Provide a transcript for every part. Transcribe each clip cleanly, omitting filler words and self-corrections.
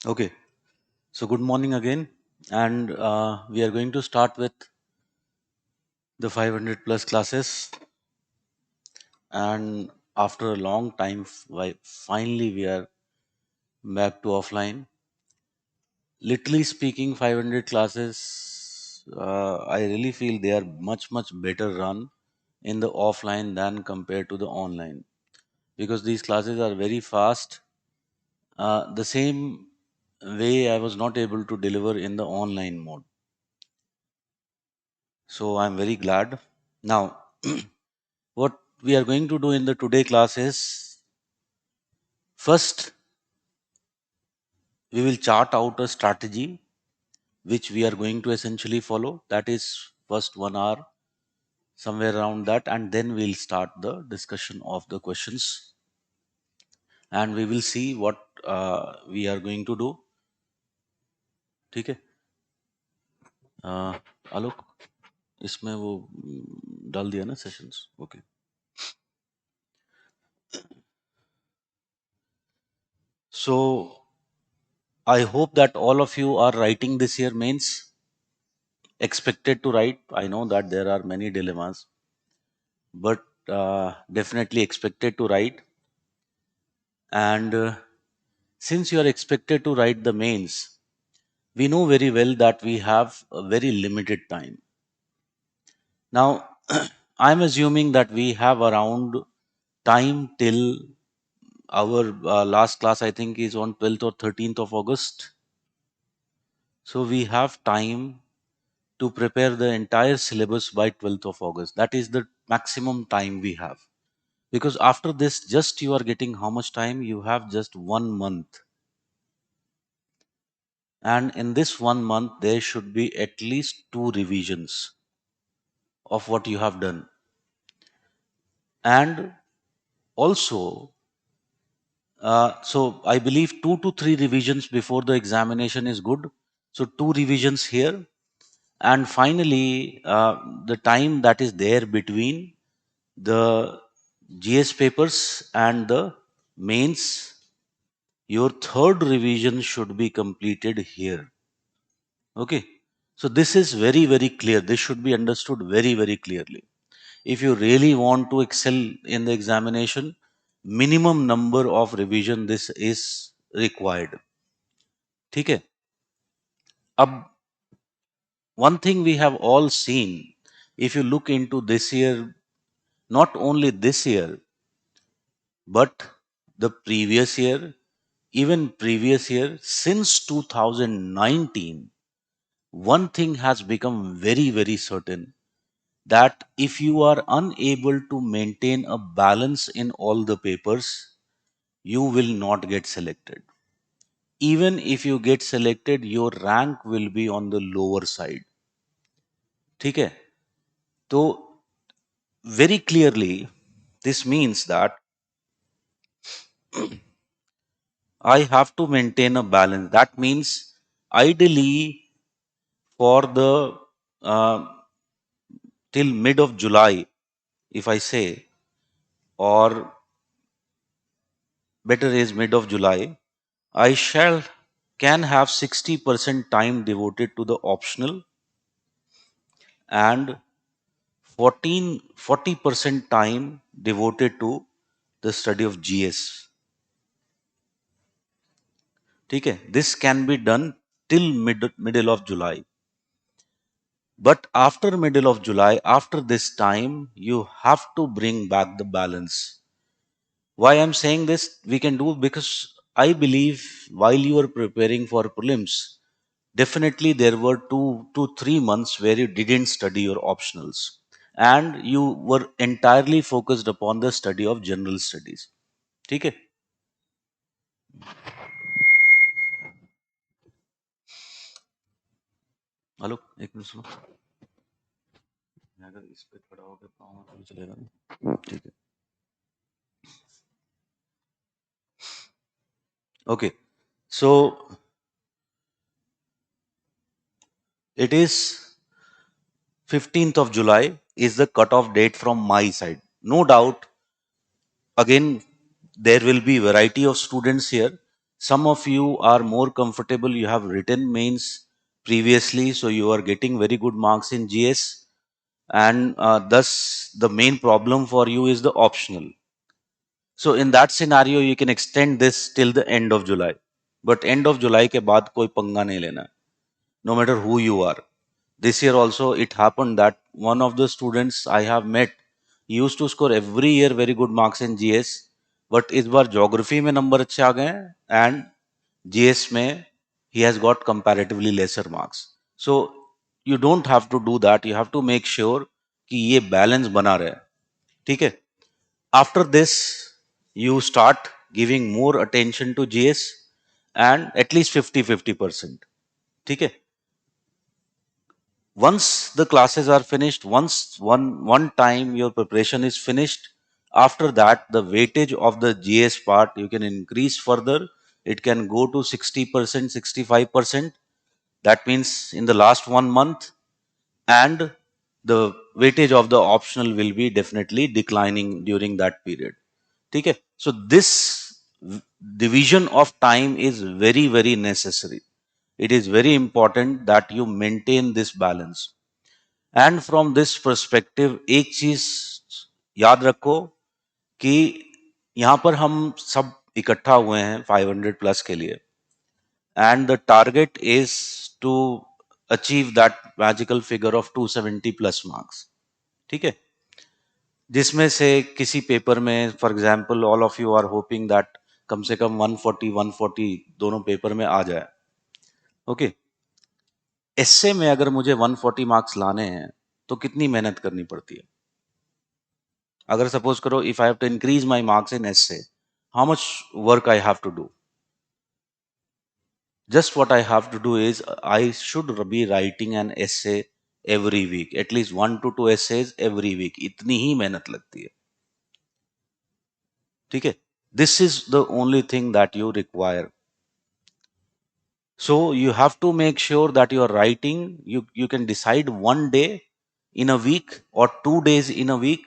Okay, so good morning again, and we are going to start with the 500 plus classes. And after a long time, finally we are back to offline. Literally speaking, 500 classes, I really feel they are much better run in the offline than compared to the online because these classes are very fast. The same way I was not able to deliver in the online mode. So I'm very glad. Now, what we are going to do in the today class is first we will chart out a strategy which we are going to essentially follow. That is first 1 hour, somewhere around that, and then we'll start the discussion of the questions and we will see what we are going to do. ठीक है आलोक इसमें वो डाल दिया ना sessions okay so I hope that all of you are writing this year mains expected to write. I know that there are many dilemmas, but definitely expected to write. And since you are expected to write the mains, we know very well that we have a very limited time. Now, I'm assuming that we have around time till our last class, I think, is on 12th or 13th of August. So we have time to prepare the entire syllabus by 12th of August. That is the maximum time we have. Because after this, just you are getting how much time? You have just 1 month. And in this 1 month, there should be at least 2 revisions of what you have done. And also, so I believe 2 to 3 revisions before the examination is good. So 2 revisions here. And finally, the time that is there between the GS papers and the mains, your third revision should be completed here. Okay. So this is very clear. This should be understood very clearly. If you really want to excel in the examination, minimum number of revision this is required. ठीक है? अब one thing we have all seen, if you look into this year, not only this year, but the previous year, even previous year, since 2019, one thing has become very certain that if you are unable to maintain a balance in all the papers, you will not get selected. Even if you get selected, your rank will be on the lower side. ठीक है? तो very clearly, this means that I have to maintain a balance. That means ideally for the uh, till mid of July, if I say, or better is mid of July, I shall can have 60% time devoted to the optional and 40% time devoted to the study of GS. ठीक है? This can be done till middle of July. But after middle of July, after this time, you have to bring back the balance. Why I'm saying this? We can do because I believe while you are preparing for prelims, definitely there were 2 to 3 months where you didn't study your optionals and you were entirely focused upon the study of general studies. ठीक है? Hello एक minute सुनो मैं अगर इस पे खड़ा होकर पाऊंगा तो भी चलेगा ना ठीक है okay so it is 15th of July is the cutoff date from my side. No doubt, again, there will be variety of students here. Some of you are more comfortable, you have written mains previously, so you are getting very good marks in GS, and thus the main problem for you is the optional. So in that scenario, you can extend this till the end of July. But end of July के बाद कोई पंगा नहीं लेना, no matter who you are. This year also it happened that one of the students I have met, he used to score every year very good marks in GS, but इस बार geography में number अच्छे आ गए हैं and GS में he has got comparatively lesser marks. So you don't have to do that. You have to make sure कि ये balance बना रहे. ठीक है? After this, you start giving more attention to GS and at least 50-50%. ठीक है? Once the classes are finished, once one time your preparation is finished, after that the weightage of the GS part you can increase further. It can go to 60%, 65%. That means in the last 1 month, and the weightage of the optional will be definitely declining during that period. ठीक है? So this division of time is very very necessary. It is very important that you maintain this balance. And from this perspective एक चीज याद रखो कि यहाँ पर हम सब इकट्ठा हुए हैं 500 प्लस के लिए, and the target is to achieve that magical figure of 270 plus marks. ठीक है? जिसमें से किसी पेपर में, for example all of you are hoping that कम से कम 140 140 दोनों पेपर में आ जाए. ओके, एसए में अगर मुझे 140 मार्क्स लाने हैं तो कितनी मेहनत करनी पड़ती है? अगर सपोज करो if I have to increase my marks in essay, how much work I have to do? Just what I have to do is I should be writing an essay every week, at least 1 to 2 essays every week. इतनी ही मेहनत लगती है. ठीक है? This is the only thing that you require. So you have to make sure that you are writing. You can decide one day in a week or 2 days in a week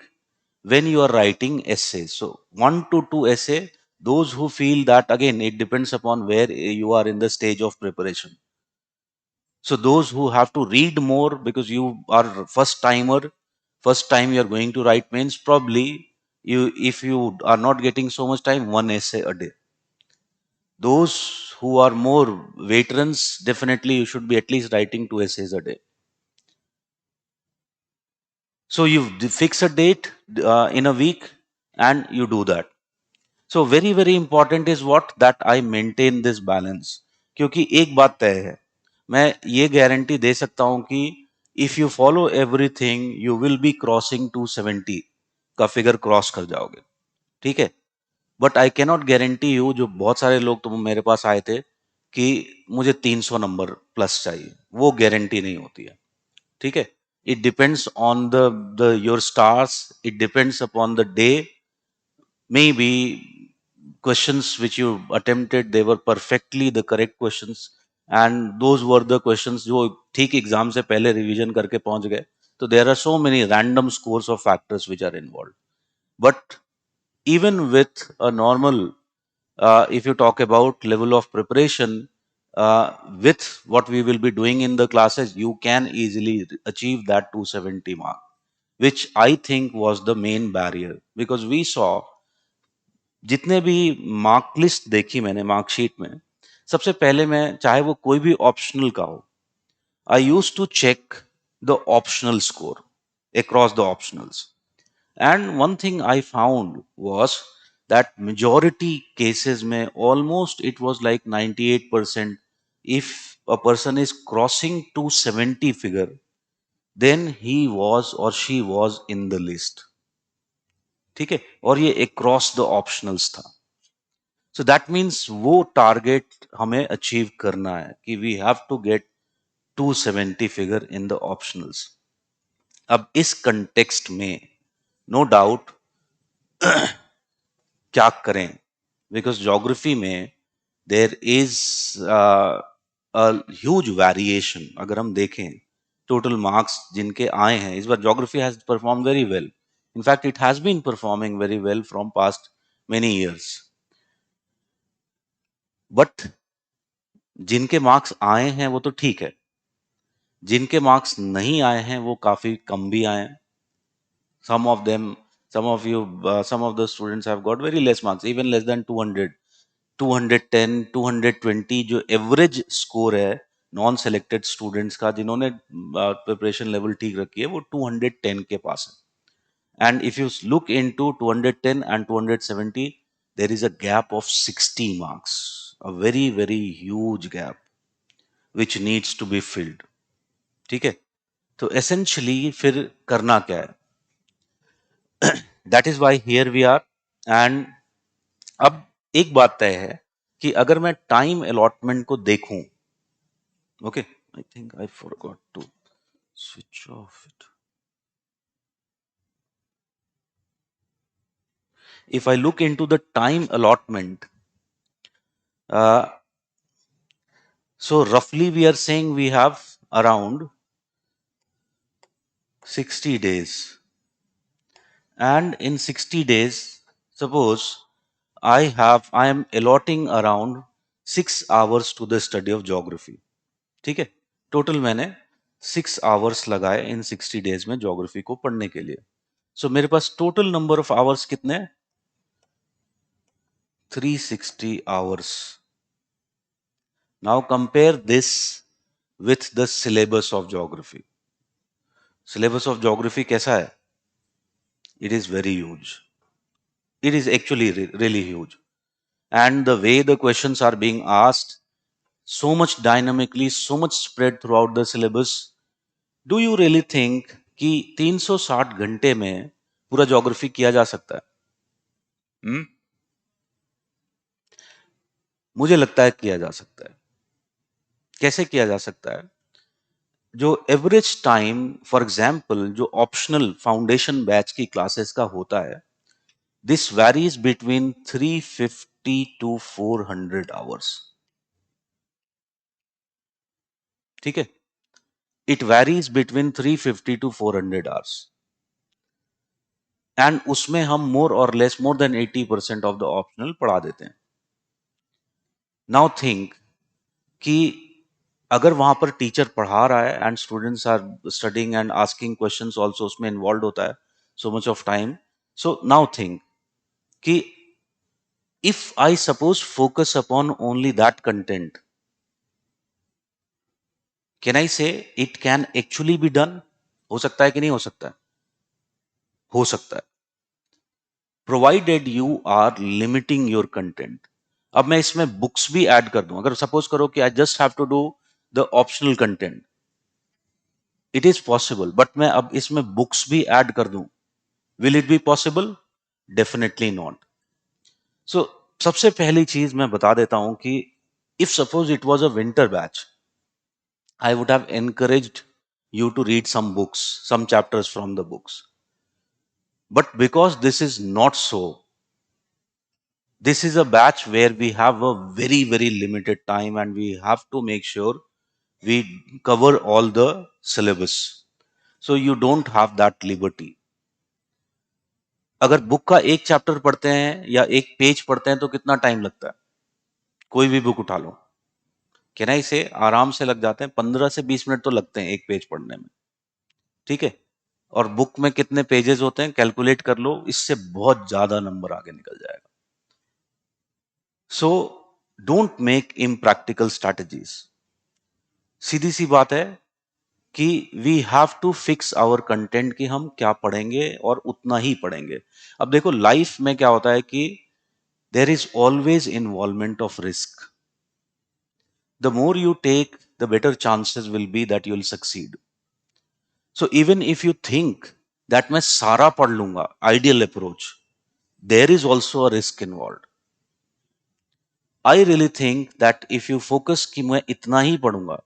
when you are writing essays. So 1 to 2 essay. Those who feel that, again it depends upon where you are in the stage of preparation. So those who have to read more because you are first timer, first time you are going to write means, probably you, if you are not getting so much time, one essay a day. Those who are more veterans, definitely you should be at least writing 2 essays a day. So you fix a date in a week and you do that. So very very important is what, that I maintain this balance. क्योंकि एक बात तय है, मैं ये guarantee दे सकता हूं कि if you follow everything you will B crossing 270 का फिगर क्रॉस कर जाओगे. ठीक है? But I cannot guarantee you, जो बहुत सारे लोग तो मेरे पास आए थे कि मुझे 300 नंबर प्लस चाहिए, वो गारंटी नहीं होती है. ठीक है? It depends on the your stars, it depends upon the day. Maybe questions which you attempted, they were perfectly the correct questions, and those were the questions जो ठीक एग्जाम से पहले रिवीजन करके पहुंच गए. तो there are so many random scores of factors which are involved. But even with a normal, if you talk about level of preparation, with what we will be doing in the classes, you can easily achieve that 270 mark, which I think was the main barrier. Because we saw जितने भी mark list देखी मैंने marksheet में, सबसे पहले मैं, चाहे वो कोई भी ऑप्शनल का हो, I use to check the optional score across the optionals. And one thing I found was that majority cases में almost it was like 98%. If a person is crossing 270 figure, then he was or she was in the list. ठीक है? और ये across the optionals था. So that means वो target हमें achieve करना है कि we have to get 270 figure in the optionals. अब इस कंटेक्स्ट में नो डाउट क्या करें, बिकॉज ज्योग्राफी में देर इज ह्यूज वेरिएशन. अगर हम देखें टोटल मार्क्स जिनके आए हैं इस बार, geography has perform very well. In fact it has been performing very well from past many years. But जिनके मार्क्स आए हैं वो तो ठीक है, जिनके मार्क्स नहीं आए हैं वो काफी कम भी आए हैं. Some of them, some of the students have got very less marks, even less than 200, 210, 220 जो एवरेज स्कोर है नॉन सेलेक्टेड स्टूडेंट्स का, जिन्होंने प्रिपरेशन लेवल ठीक रखी है, वो 210 के पास है. And if you look into 210 and 270, there is a gap of 60 marks, a very very huge gap which needs to be filled. ठीक है. तो essentially फिर करना क्या है? That is why here we are. And अब एक बात तय है कि अगर मैं टाइम अलॉटमेंट को देखूं, okay, I think I forgot to switch off it. If I look into the time allotment, so roughly we are saying we have around 60 days, and in 60 days, suppose I am allotting around 6 hours to the study of geography. ठीक है. Total मैंने 6 hours लगाए इन 60 days में geography को पढ़ने के लिए. So मेरे पास टोटल नंबर ऑफ आवर्स कितने हैं? 360 hours. Now compare this with the syllabus of geography. Syllabus of geography कैसा है? It is very huge. It is actually really huge. And the way the questions are being asked, so much dynamically, so much spread throughout the syllabus. Do you really think कि 360 घंटे में पूरा geography किया जा सकता है? हम्म? मुझे लगता है किया जा सकता है. कैसे किया जा सकता है? जो एवरेज टाइम, फॉर एग्जांपल जो ऑप्शनल फाउंडेशन बैच की क्लासेस का होता है, this varies between 350 to 400 hours. ठीक है. It varies between 350 to 400 hours. And उसमें हम मोर और less more than 80% of the optional पढ़ा देते हैं. नाउ थिंक कि अगर वहां पर टीचर पढ़ा रहा है and students are studying and asking questions also, उसमें इन्वॉल्व होता है so much of time. So now think कि if I suppose focus upon only that content, can I say it can actually be done? हो सकता है कि नहीं हो सकता है? हो सकता है, provided you are limiting your content. अब मैं इसमें बुक्स भी ऐड कर दूं. अगर सपोज करो कि I just have to do the optional content, it is possible. But मैं अब इसमें बुक्स भी ऐड कर दूं, will it be possible? Definitely not. So सबसे पहली चीज मैं बता देता हूं कि if suppose it was a winter batch, I would have encouraged you to read some books, some chapters from the books. But because this is not so, this is a batch where we have a very very limited time and we have to make sure we cover all the syllabus. So you don't have that liberty. अगर book का एक chapter पढ़ते हैं या एक page पढ़ते हैं तो कितना टाइम लगता है? कोई भी बुक उठा लो, कैन आई से आराम से लग जाते हैं 15 से 20 मिनट तो लगते हैं एक पेज पढ़ने में. ठीक है. और बुक में कितने पेजेस होते हैं कैलकुलेट कर लो, इससे बहुत ज्यादा नंबर आगे निकल जाएगा. So don't make impractical strategies. सीधी सी बात है कि we have to fix our content कि हम क्या पढ़ेंगे और उतना ही पढ़ेंगे. अब देखो लाइफ में क्या होता है कि there is always involvement of risk. The more you take, the better chances will be that you will succeed. So even if you think that मैं सारा पढ़ लूंगा, ideal approach, there is also a risk involve. I really think that if you focus कि मैं इतना ही पढ़ूंगा,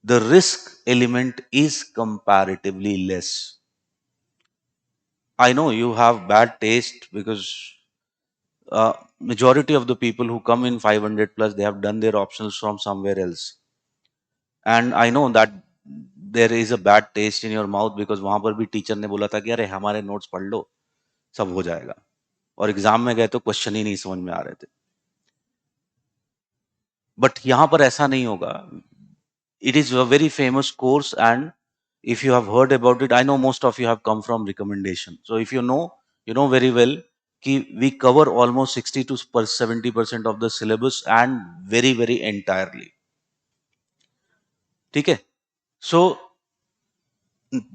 the risk element is comparatively less. I know you have bad taste because majority of the people who come in 500 plus, they have done their options from somewhere else. And I know that there is a bad taste in your mouth because वहां पर भी teacher ने बोला था कि अरे हमारे notes पढ़ लो सब हो जाएगा, और एग्जाम में गए तो क्वेश्चन ही नहीं समझ में आ रहे थे. बट यहां पर ऐसा नहीं होगा. It is a very famous course, and if you have heard about it, I know most of you have come from recommendation. So if you know very well कि we cover almost 60 to 70% of the syllabus and very very entirely. ठीक है. So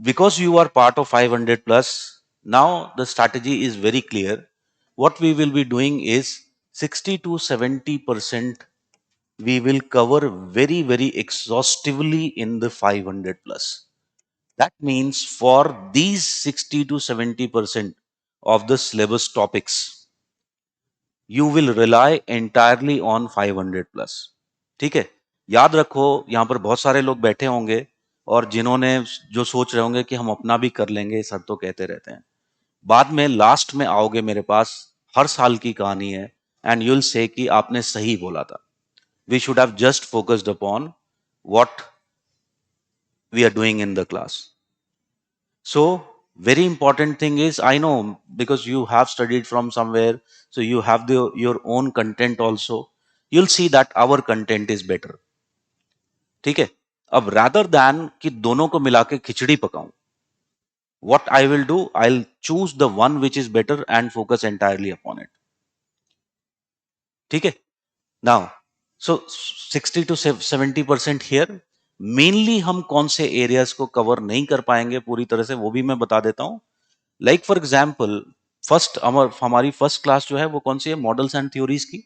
because you are part of 500 plus, now the strategy is very clear. What we will be doing is 60 to 70% we will cover very very exhaustively in the 500 plus. That means for these 60 to 70% of the syllabus topics, you will rely entirely on 500 plus. ठीक है. याद रखो, यहां पर बहुत सारे लोग बैठे होंगे और जिन्होंने जो सोच रहे होंगे कि हम अपना भी कर लेंगे, सर तो कहते रहते हैं. बाद में लास्ट में आओगे मेरे पास, हर साल की कहानी है, एंड यूल से कि आपने सही बोला था. We should have just focused upon what we are doing in the class. So very important thing is, I know because you have studied from somewhere, so you have your own content also. You'll see that our content is better. ठीक है. अब rather than कि दोनों को मिला के खिचड़ी पकाऊं, what I will do, I'll choose the one which is better and focus entirely upon it. ठीक है. Now, so 60 to 70% here. Mainly हम कौन से areas को cover नहीं कर पाएंगे पूरी तरह से, वो भी मैं बता देता हूं. लाइक फॉर एग्जाम्पल, हमारी फर्स्ट क्लास जो है वो कौन सी है, मॉडल्स एंड थ्योरीज की.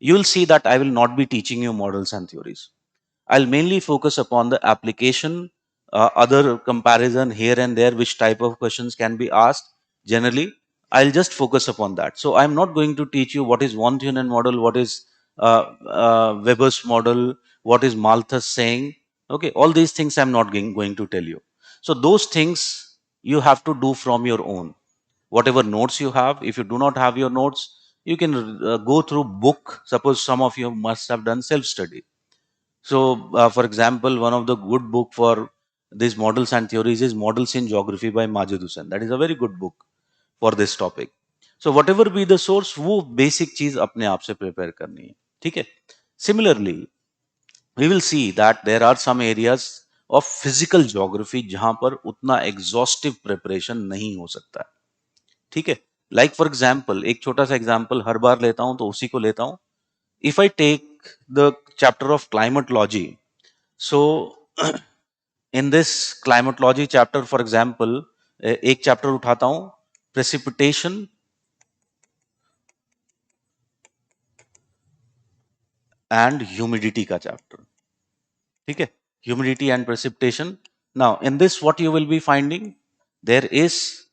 You will see that I will not be teaching you models and theories. I'll mainly focus upon the application, other comparison here and there, which type of questions can be asked generally. I'll just focus upon that. So I'm not going to teach you what is one Thunen model, what is Weber's model, what is Malthus saying. Okay, all these things I'm not going to tell you. So those things you have to do from your own. Whatever notes you have, if you do not have your notes, you can go through book. Suppose some of you must have done self study. So, for example, one of the good book for these models and theories is Models in Geography by Majid Hussain. That is a very good book for this topic. So, whatever be the source, वो basic चीज अपने आप से prepare करनी है. ठीक है. Similarly, we will see that there are some areas of physical geography जहां पर उतना exhaustive preparation नहीं हो सकता है. ठीक है. Like for example, एक छोटा सा example हर बार लेता हूं तो उसी को लेता हूं. If I take the chapter of climatology, so in this climatology chapter, for example, एक chapter उठाता हूं, precipitation and humidity का chapter. ठीक है. Humidity and precipitation. Now in this what you will be finding, there is,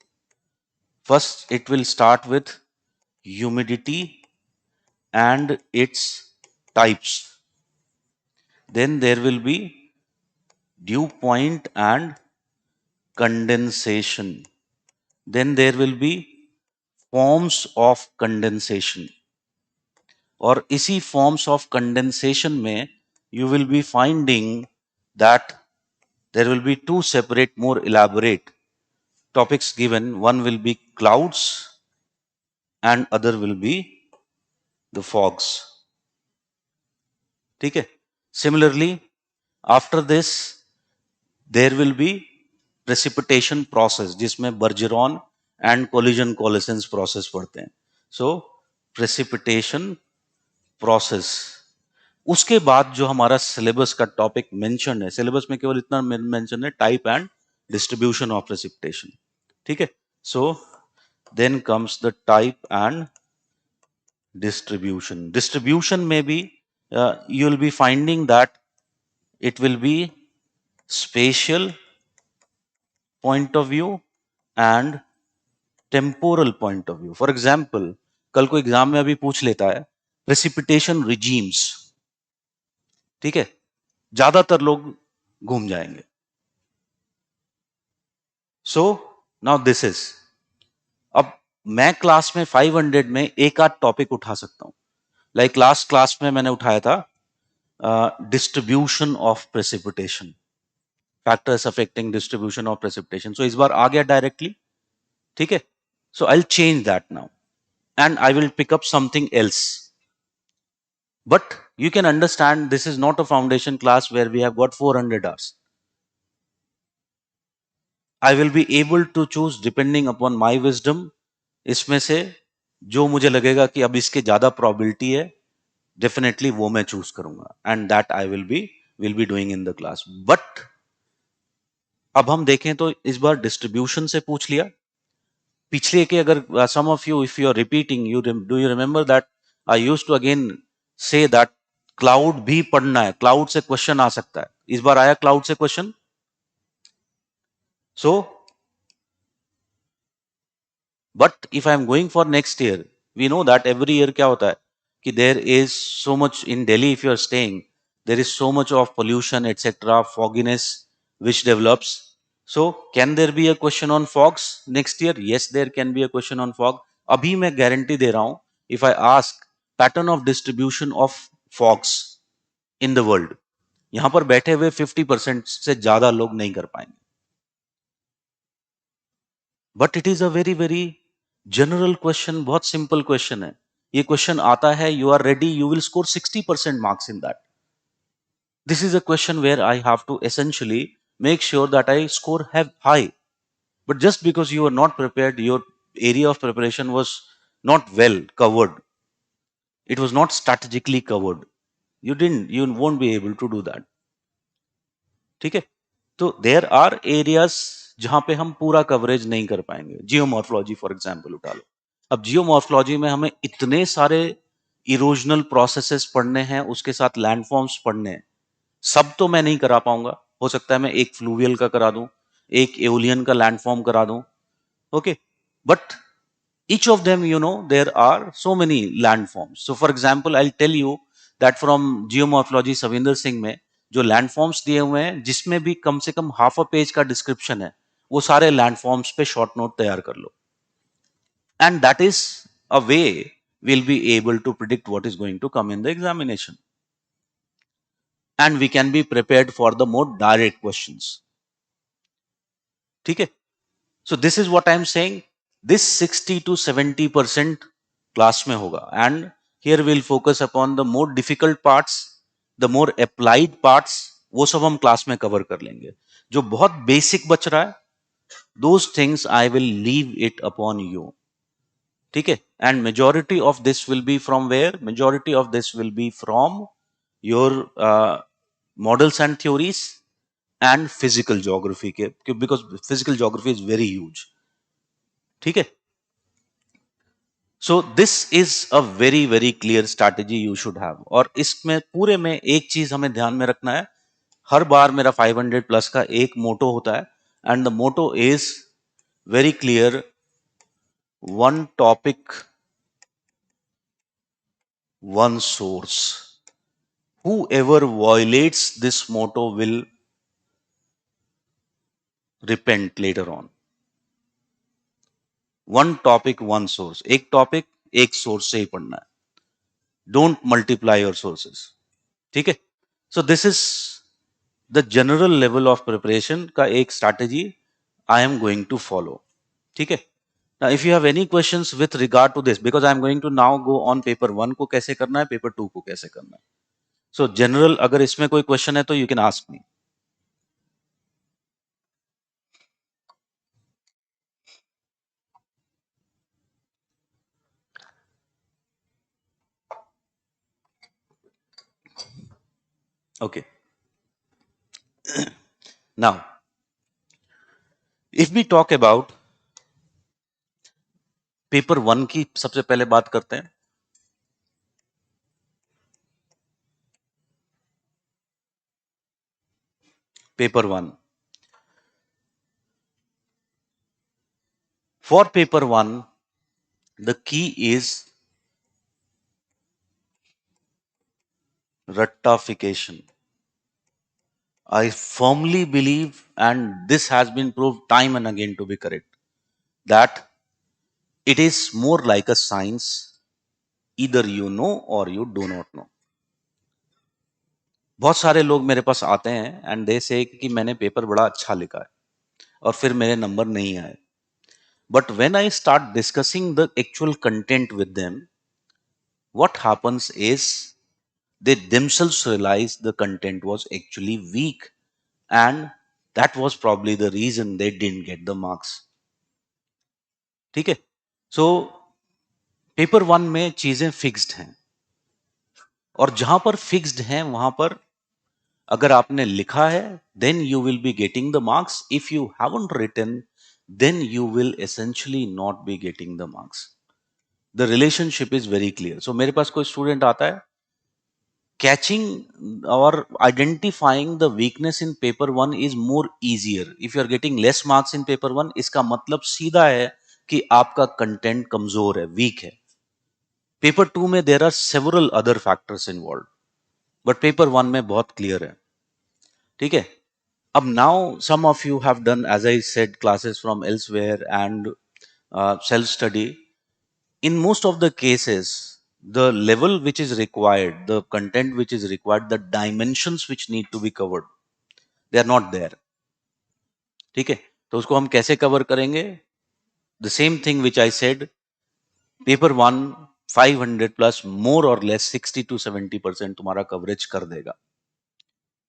first it will start with humidity and its types. Then there will be dew point and condensation. Then there will be forms of condensation. और इसी forms of condensation में you will be finding that there will be two separate, more elaborate topics given. One will be clouds and other will be the fogs. ठीक है. Similarly, after this there will be precipitation process जिसमें बर्जेरॉन and collision कोलेसेंस process पढ़ते हैं. सो precipitation process. उसके बाद जो हमारा syllabus का टॉपिक मेंशन है, सिलेबस में केवल इतना मेंशन है, type and distribution of precipitation. ठीक है. So then comes the type and distribution. Distribution में भी you will be finding that it will be special point of view and temporal point of view. For example, कल को exam में अभी पूछ लेता है precipitation regimes. ठीक है. ज्यादातर लोग घूम जाएंगे. So now this is, अब मैं क्लास में 500 में एक आध टॉपिक उठा सकता हूं. लाइक लास्ट क्लास में मैंने उठाया था distribution of precipitation, factors affecting distribution of precipitation. So इस बार आ गया डायरेक्टली. ठीक है. So I'll change that now and I will pick up something else. But you can understand this is not a foundation class where we have got 400 hours. I will be able to choose depending upon my wisdom, इसमें से जो मुझे लगेगा कि अब इसके ज्यादा probability है, डेफिनेटली वो मैं चूज करूंगा, and that I will be doing in the class. But अब हम देखें तो इस बार डिस्ट्रीब्यूशन से पूछ लिया. पिछले के अगर some of you if you are repeating, you do you remember that I used to again say that cloud भी पढ़ना है, क्लाउड से क्वेश्चन आ सकता है. इस बार आया क्लाउड से question. So but if I am going for next year, we know that every year क्या होता है कि there is so much in Delhi, if you are staying, there is so much of pollution etcetera, fogginess which develops. So can there be a question on fogs next year? Yes, there can be a question on fog. अभी मैं guarantee दे रहा हूं, if I ask pattern of distribution of fogs in the world, यहां पर बैठे हुए 50% से ज्यादा लोग नहीं कर पाएंगे. But it is a very very general question, बहुत सिंपल क्वेश्चन है. ये क्वेश्चन आता है, you are ready, you will score 60% marks in that. This is a question where I have to essentially make sure that I score have high. But just because you are not prepared, your area of preparation was not well covered, it was not strategically covered, you won't be able to do that. ठीक है. तो there are areas जहां पे हम पूरा coverage नहीं कर पाएंगे. जियोमॉर्फोलॉजी फॉर एग्जांपल उठा लो. अब जियोमॉर्फोलॉजी में हमें इतने सारे इरोजनल प्रोसेसेस पढ़ने हैं, उसके साथ लैंडफॉर्म्स पढ़ने हैं, सब तो मैं नहीं करा पाऊंगा. हो सकता है मैं एक फ्लूवियल का करा दूं, एक एओलियन का लैंडफॉर्म करा दूं. Okay, but each of them, there are so many landforms. So for example, I'll tell you that from geomorphology Savinder Singh में जो लैंडफॉर्म्स दिए हुए हैं, जिसमें भी कम से कम हाफ अ पेज का डिस्क्रिप्शन है, वो सारे लैंडफॉर्म्स पे शॉर्ट नोट तैयार कर लो. And that is a way we'll be able to predict what is going to come in the examination, and we can be prepared for the more direct questions. ठीक है. So this is what I am saying. This 60 to 70% class में होगा, and here we'll focus upon the more difficult parts, the more applied parts. वो सब हम class में cover कर लेंगे. जो बहुत बेसिक बच रहा है, those things I will leave it upon you. ठीक है. And majority of this will be from where? Majority of this will be from your models and theories and physical geography के, because physical geography is very huge. ठीक है. So this is a very very clear strategy you should have. और इसमें पूरे में एक चीज हमें ध्यान में रखना है. हर बार मेरा 500 प्लस का एक मोटो होता है, and the motto is very clear, one topic one source. Whoever violates this motto will repent later on. One topic one source, एक टॉपिक एक सोर्स से ही पढ़ना है. Don't multiply your sources. ठीक है. So this is the general level of preparation का एक strategy I am going to follow. ठीक है. Now, if you have any questions with regard to this, because I am going to now go on paper 1 को कैसे करना है, paper 2 को कैसे करना है. So general अगर इसमें कोई question है तो you can ask me. Okay. Now, if we talk about paper 1 की सबसे पहले बात करते हैं. Paper 1. For paper 1, the key is rectification. I firmly believe, and this has been proved time and again to be correct, that it is more like a science. Either you know or you do not know. बहुत सारे लोग मेरे पास आते हैं and they से कि मैंने paper बड़ा अच्छा लिखा है और फिर मेरे नंबर नहीं आए. But when I start discussing the actual content with them, what happens is they themselves realized the content was actually weak, and that was probably the reason they didn't get the marks. ठीक है? So paper one में चीजें fixed हैं, और जहां पर fixed हैं वहां पर अगर आपने लिखा है then you will be getting the marks. If you haven't written then you will essentially not be getting the marks. The relationship is very clear. So मेरे पास कोई स्टूडेंट आता है, catching or identifying the weakness in paper 1 is more easier. If you are getting less marks in paper 1, इसका मतलब सीधा है कि आपका कंटेंट कमजोर है, वीक है. पेपर 2 में there are several other factors involve, but paper 1 में बहुत क्लियर है. ठीक है? अब now some of you have done, as I said, classes from elsewhere and self study. In most of the cases, the level which is required, the content which is required, the dimensions which need to be covered, they are not there. ठीक है? तो उसको हम कैसे cover करेंगे? The same thing which I said, paper one 500 plus मोर और less 60 to 70% तुम्हारा coverage कर देगा.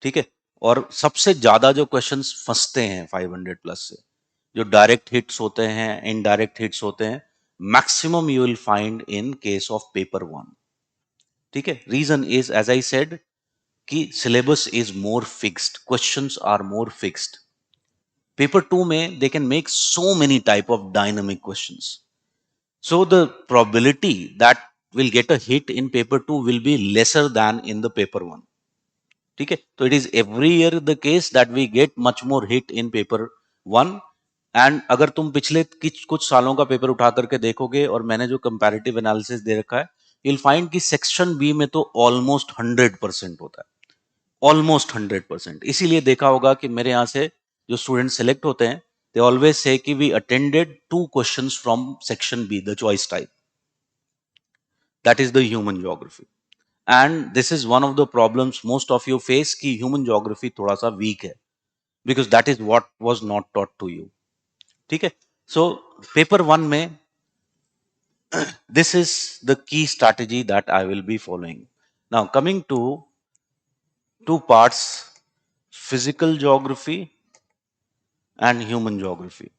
ठीक है? और सबसे ज्यादा जो क्वेश्चंस फंसते हैं 500 प्लस से, जो डायरेक्ट हिट्स होते हैं, इनडायरेक्ट हिट्स होते हैं, maximum you will find in case of paper one. ठीक है? Reason is, as I said, कि syllabus is more fixed, questions are more fixed. Paper two में they can make so many type of dynamic questions, so the probability that will get a hit in paper two will be lesser than in the paper one. ठीक है? तो it is every year the case that we get much more hit in paper one. And अगर तुम पिछले कुछ सालों का paper उठा करके देखोगे, और मैंने जो कंपैरेटिव एनालिसिस दे रखा है, you'll find कि सेक्शन बी में तो ऑलमोस्ट 100% होता है, ऑलमोस्ट 100%. इसीलिए देखा होगा कि मेरे यहाँ से जो स्टूडेंट सेलेक्ट होते हैं, दे always say that we attended 2 questions from section B, the choice type, that is the human geography. And this is one of the problems most of you face, कि ह्यूमन ज्योग्राफी थोड़ा सा weak है, because that is what was not taught to you. ठीक है? So paper one में this is the key strategy that I will be following. Now, coming to two parts, physical geography and human geography.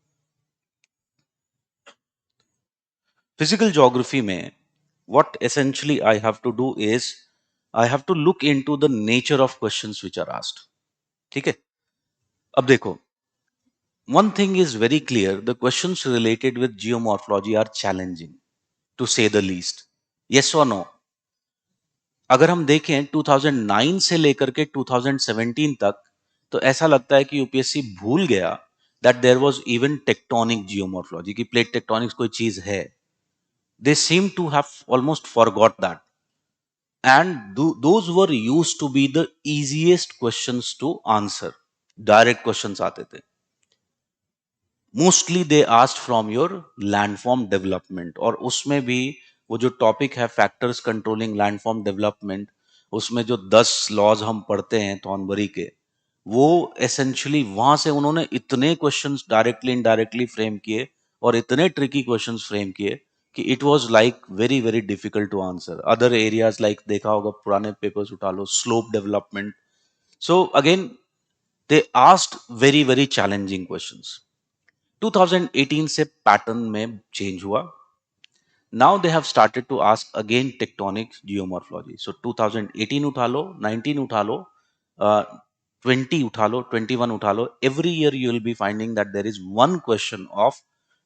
Physical geography में what essentially I have to do is I have to look into the nature of questions which are asked. ठीक है? अब देखो, one thing is very clear, the questions related with geomorphology are challenging, to say the least. Yes or no? अगर हम देखें 2009 से लेकर के 2017 तक, तो ऐसा लगता है कि यूपीएससी भूल गया that there was even tectonic geomorphology, की प्लेट टेक्टोनिक्स कोई चीज है. They seem to have almost forgot that, and those were used to be the easiest questions to answer. Direct questions आते थे. Mostly they asked from your landform development, और उसमें भी वो जो टॉपिक है फैक्टर्स कंट्रोलिंग लैंडफॉर्म डेवलपमेंट, उसमें जो 10 लॉज हम पढ़ते हैं थॉर्नबरी के, वो एसेंशियली वहां से उन्होंने इतने क्वेश्चंस डायरेक्टली इनडायरेक्टली फ्रेम किए, और इतने ट्रिकी क्वेश्चंस फ्रेम किए कि it was like very very difficult to answer. Other areas like देखा होगा, पुराने पेपर्स उठा लो, slope development. So again they asked very very challenging questions. 2018 से पैटर्न में चेंज हुआ. Now they have started to ask again tectonic geomorphology. So 2018 उठा लो, 19 उठा लो, 20 उठा लो, 21 उठा लो, every year you will be finding that there is one question of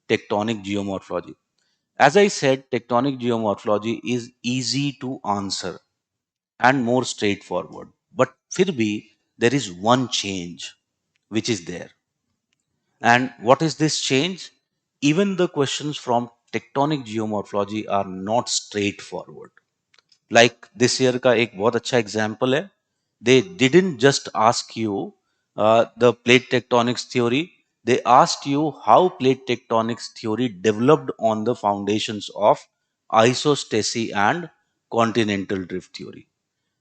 tectonic geomorphology. As I said, tectonic geomorphology is easy to answer and more straightforward. But फिर भी there is one change which is there. And what is this change? Even the questions from tectonic geomorphology are not straightforward. Like this year का एक बहुत अच्छा example है. They didn't just ask you the plate tectonics theory. They asked you how plate tectonics theory developed on the foundations of isostasy and continental drift theory.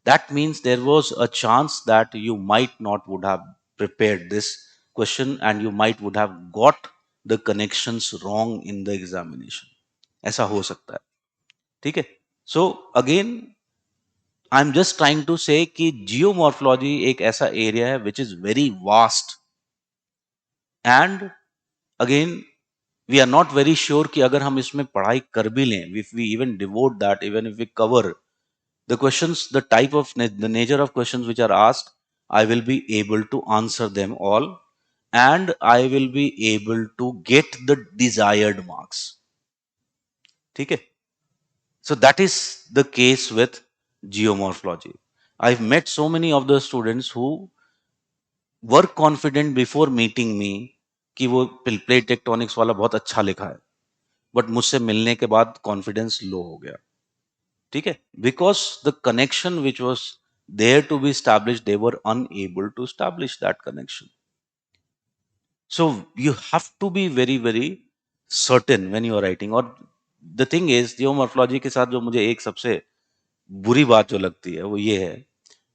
That means there was a chance that you might not would have prepared this question, and you might would have got the connections wrong in the examination. ऐसा हो सकता है. ठीक है? So again, I am just trying to say कि geomorphology एक ऐसा area है which is very vast, and again we are not very sure कि अगर हम इसमें पढ़ाई कर भी लें, if we even devote that, even if we cover the questions, the type of the nature of questions which are asked, I will be able to answer them all, and I will be able to get the desired marks. ठीक है? So that is the case with geomorphology. I've met so many of the students who were confident before meeting me कि वो plate tectonics वाला बहुत अच्छा लिखा है, but मुझसे मिलने के बाद कॉन्फिडेंस लो हो गया. ठीक है, because the connection which was there to be establish, they were unable to establish that connection. So you have to be very very certain when you are writing. और the thing is, geomorphology के साथ जो मुझे एक सबसे बुरी बात जो लगती है वो ये है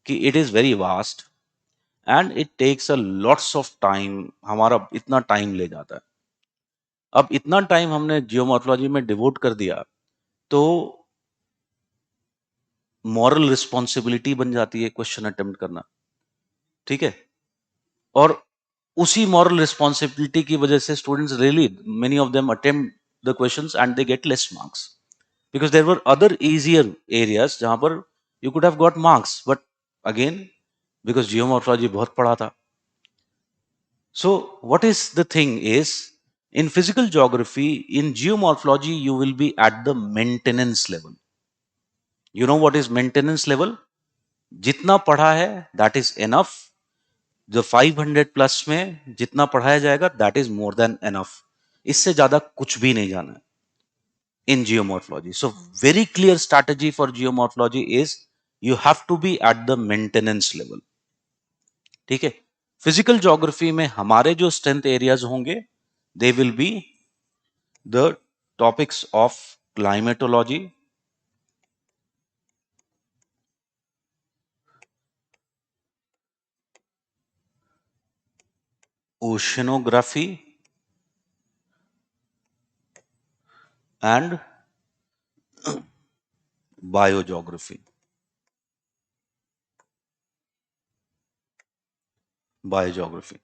कि it is very vast and it takes a lots of time. हमारा इतना टाइम ले जाता है. अब इतना टाइम हमने जियोमॉर्फोलॉजी में डिवोट कर दिया तो मॉरल रिस्पॉन्सिबिलिटी बन जाती है क्वेश्चन अटेम्प्ट करना. ठीक है, और उसी मॉरल रिस्पॉन्सिबिलिटी की वजह से students really many of them attempt the questions and they get less marks because there were other easier areas जहां पर you could have got marks, but again because geomorphology बहुत पढ़ा था. So what is the thing is, in physical geography, in geomorphology, you will be at the maintenance level. You know what is maintenance level? जितना पढ़ा है that is enough. जो 500 plus में जितना पढ़ाया जाएगा that is more than enough. इससे ज्यादा कुछ भी नहीं जाना है in geomorphology. So very clear strategy for geomorphology is you have to be at the maintenance level. ठीक है, फिजिकल ज्योग्राफी में हमारे जो स्ट्रेंथ एरियाज होंगे they will be the topics of climatology, oceanography and biogeography. Biogeography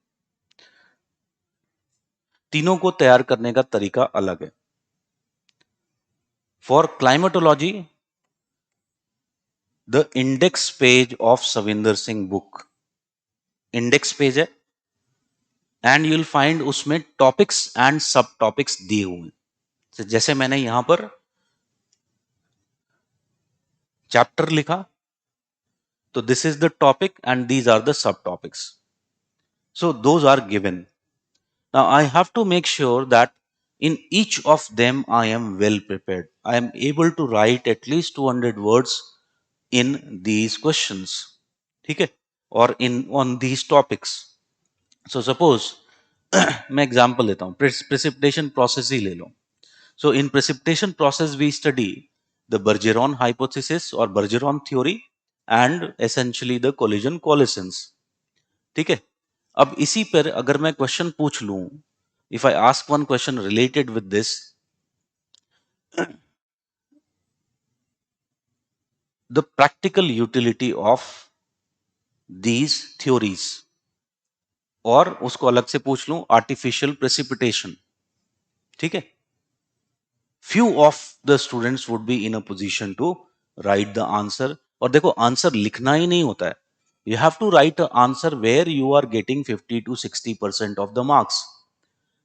तीनों को तैयार करने का तरीका अलग है. For climatology, the index page of Savinder Singh book, index page है, एंड यू विल फाइंड उसमें टॉपिक्स एंड सब टॉपिक्स दिए हुए हैं. तो जैसे मैंने यहां पर चैप्टर लिखा तो this is the topic and these are the subtopics. So those are given. Now I have to make sure that in each of them I am well prepared. I am able to write at least 200 words in these questions. ठीक है, और in on these topics. So suppose मैं example लेता हूं, precipitation process ही ले लो. So in precipitation process we study the Bergeron hypothesis और Bergeron theory and essentially the collision collisions. ठीक है, अब इसी पर अगर मैं क्वेश्चन पूछ लूं, if I ask one question related with this, the practical utility of these theories, और उसको अलग से पूछ लूं आर्टिफिशियल प्रेसिपिटेशन. ठीक है, few of the students would be in a position to write the answer. और देखो आंसर लिखना ही नहीं होता है, you have to write an answer where you are getting 50 to 60% of the marks,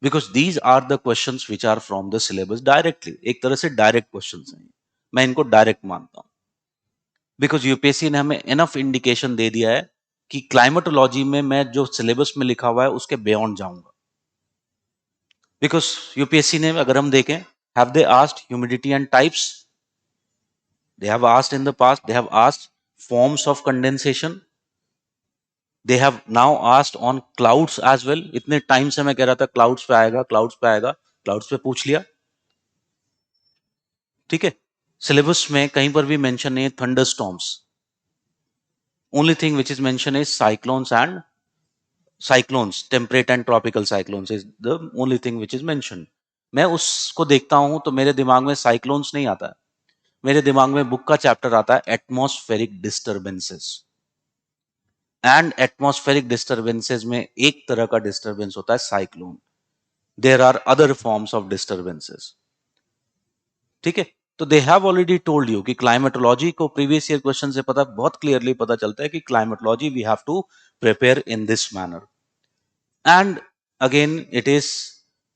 because these are the questions which are from the syllabus directly. एक तरह से direct questions हैं, मैं इनको डायरेक्ट मानता हूं, बिकॉज यूपीएससी ने हमें इनफ इंडिकेशन दे दिया है कि क्लाइमेटोलॉजी में मैं जो सिलेबस में लिखा हुआ है उसके बियॉन्ड जाऊंगा. बिकॉज यूपीएससी ने, अगर हम देखें, have they asked humidity and types? They have asked in the past. They have asked forms of condensation. They have now asked on clouds as well. इतने टाइम से मैं कह रहा था क्लाउड्स पे आएगा, क्लाउड्स पे आएगा, क्लाउड्स पे पूछ लिया. ठीक है, सिलेबस में कहीं पर भी मेंशन नहीं है thunder storms. Only thing which is mention is cyclones and cyclones, temperate and tropical cyclones is the only thing which is mentioned. मैं उसको देखता हूं तो मेरे दिमाग में cyclones नहीं आता है, मेरे दिमाग में बुक का चैप्टर आता है atmospheric disturbances. And atmospheric disturbances में एक तरह का डिस्टर्बेंस होता है cyclone. There are other forms of disturbances. ठीक है, तो they have already told you कि क्लाइमेटोलॉजी को प्रीवियस ईयर क्वेश्चन से पता बहुत क्लियरली पता चलता है कि climatology we have to prepare in this manner. And again it is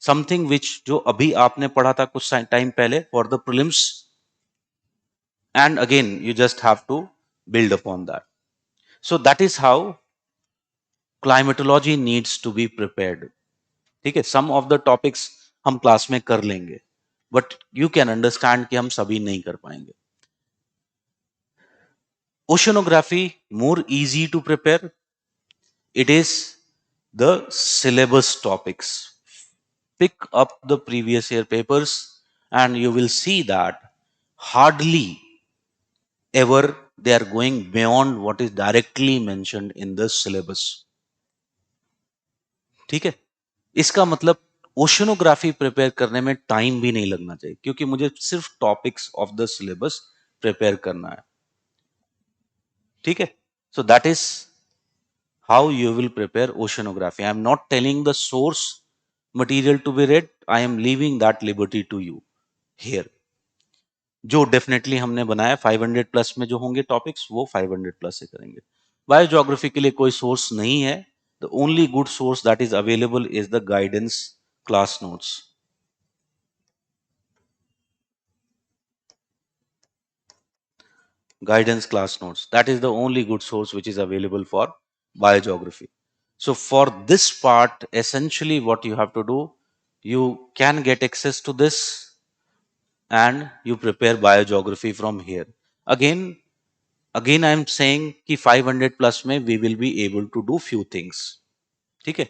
something which जो अभी आपने पढ़ा था कुछ टाइम पहले for the prelims, and again you just have to build upon that. So that is how climatology needs to be prepared. ठीक है, some of the topics हम क्लास में कर लेंगे, बट यू कैन अंडरस्टैंड कि हम सभी नहीं कर पाएंगे। Oceanography, more easy to prepare. It is the syllabus topics. Pick up the previous year papers and you will see that hardly ever they are going beyond what is directly mentioned in the syllabus. ठीक है, इसका मतलब oceanography prepare करने में time भी नहीं लगना चाहिए, क्योंकि मुझे सिर्फ topics of the syllabus prepare करना है। ठीक है, so that is how you will prepare oceanography. I am not telling the source material to be read. I am leaving that liberty to you here. जो definitely हमने बनाया 500 plus में जो होंगे टॉपिक्स वो 500 प्लस से करेंगे। बायोज्योग्राफी के लिए कोई सोर्स नहीं है। The only good source that is available is the guidance class notes. Guidance class notes, that is the only good source which is available for biogeography. So for this part, essentially what you have to do, you can get access to this and you prepare biogeography from here. Again I am saying कि 500 plus में we will be able to do few things. ठीक है,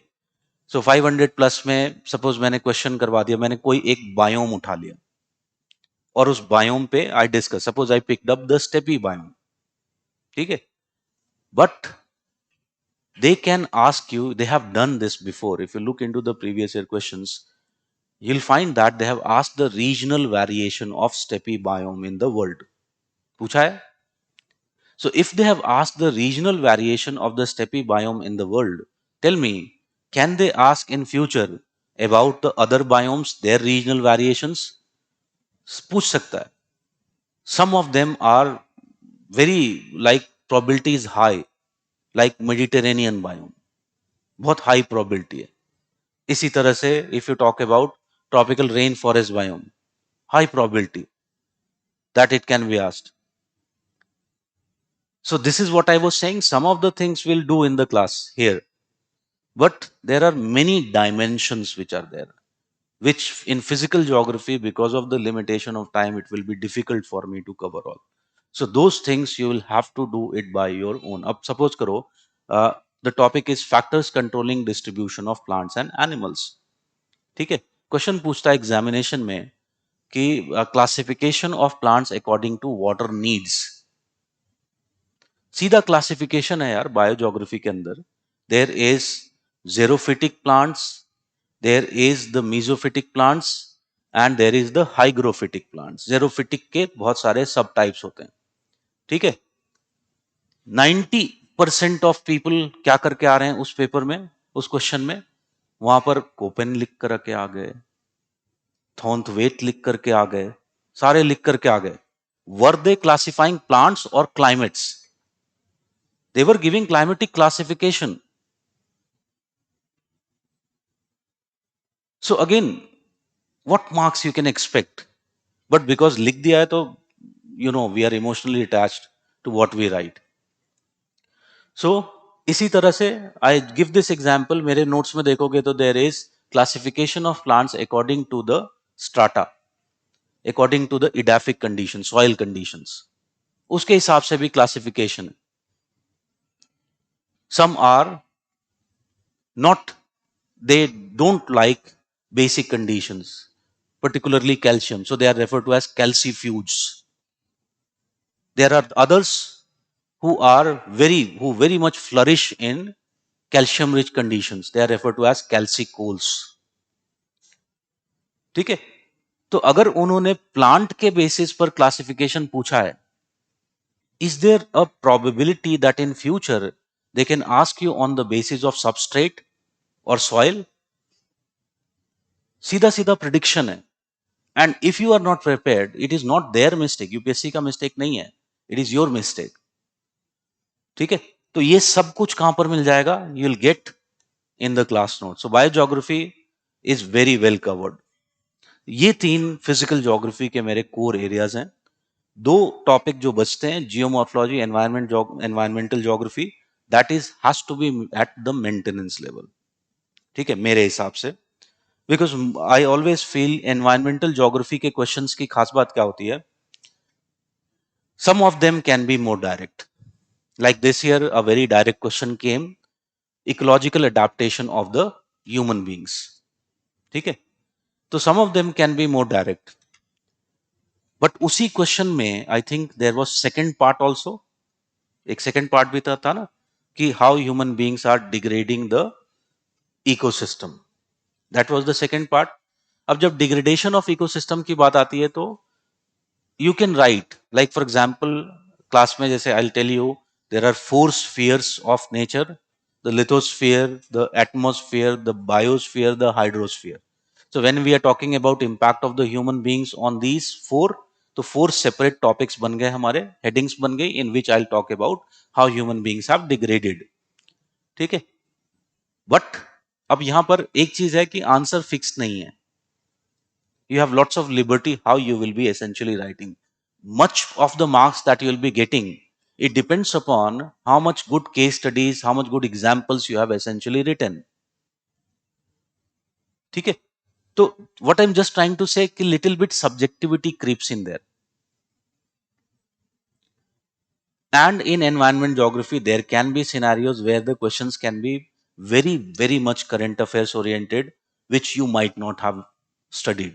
so 500 plus में suppose मैंने question करवा दिया, मैंने कोई एक बायोम उठा लिया और उस बायोम पे I discuss, suppose I picked up the steppe biome. ठीक है, but they can ask you, they have done this before. If you look into the previous year questions, you'll find that they have asked the regional variation of steppe biome in the world. पूछा है? So if they have asked the regional variation of the steppe biome in the world, tell me, can they ask in future about the other biomes, their regional variations? पूछ सकता है. Some of them are very, like, probability is high, like Mediterranean biome, बहुत high probability है. इसी तरह से if you talk about tropical rain forest biome, high probability that it can be asked. So this is what I was saying, some of the things we'll do in the class here, but there are many dimensions which are there, which in physical geography, because of the limitation of time, it will be difficult for me to cover all. So those things you will have to do it by your own. Ab suppose karo, the topic is factors controlling distribution of plants and animals. ठीक है, question पूछता है examination में कि classification of plants according to water needs. सीधा classification है यार biogeography के अंदर। There is xerophytic plants, there is the mesophytic plants and there is the hygrophytic plants. Xerophytic के बहुत सारे सब टाइप्स होते हैं। ठीक है, 90% ऑफ पीपल क्या करके आ रहे हैं उस पेपर में, उस क्वेश्चन में, वहां पर कोपेन लिख कर के आ गए, थॉन्थ वेट लिख करके आ गए, सारे लिख करके आ गए। वर दे क्लासिफाइंग प्लांट्स और climates? They were giving climatic classification. So again what marks you can expect, but because लिख दिया है तो you know we are emotionally attached to what we write. So इसी तरह से आई गिव दिस एग्जांपल, मेरे notes में देखोगे तो there is classification of plants according to the strata, according to the edaphic condition, soil conditions, उसके हिसाब से भी क्लासिफिकेशन है। Some are not, they don't like basic conditions, particularly calcium, so they are referred to as calcifuges. There are others who very much flourish in calcium rich conditions, they are referred to as calcicoles. ठीक है, तो अगर उन्होंने plant के basis पर classification पूछा है, is there a probability that in future they can ask you on the basis of substrate or soil? सीधा सीधा प्रिडिक्शन है. And if you are not prepared, it is not their mistake, UPSC का mistake नहीं है, it is your mistake. ठीक है, तो ये सब कुछ कहां पर मिल जाएगा? You will get in the class note. So biogeography is very well covered. ये तीन फिजिकल ज्योग्राफी के मेरे कोर एरियाज हैं. दो टॉपिक जो बचते हैं, geomorphology, environmental geography, that is has to be at the maintenance level. ठीक है, मेरे हिसाब से. Because I always feel environmental geography के क्वेश्चंस की खास बात क्या होती है, some of them can be more direct. Like this year a very direct question came, ecological adaptation of the human beings. ठीक है, तो some of them can be more direct. But उसी क्वेश्चन में I think there was second part also. एक second part भी था ना, कि how human beings are degrading the ecosystem. That was the second part. अब जब डिग्रेडेशन ऑफ इकोसिस्टम की बात आती है, तो you can write, like for example, class में जैसे I'll tell you, there are four spheres of nature: the lithosphere, the atmosphere, the biosphere, the hydrosphere. So when we are talking about impact of the human beings on these four, तो four separate topics बन गए, हमारे headings बन गए, in which I'll talk about how human beings have degraded. ठीक है, but अब यहां पर एक चीज है कि आंसर फिक्स नहीं है. You have lots of liberty how you will be essentially writing. Much of the marks that you will be getting, it depends upon how much good case studies, how much good examples you have essentially written. ठीक है, तो what I'm just trying to say कि little bit subjectivity creeps in there. And in environment geography, there can be scenarios where the questions can be very, very much current affairs oriented, which you might not have studied.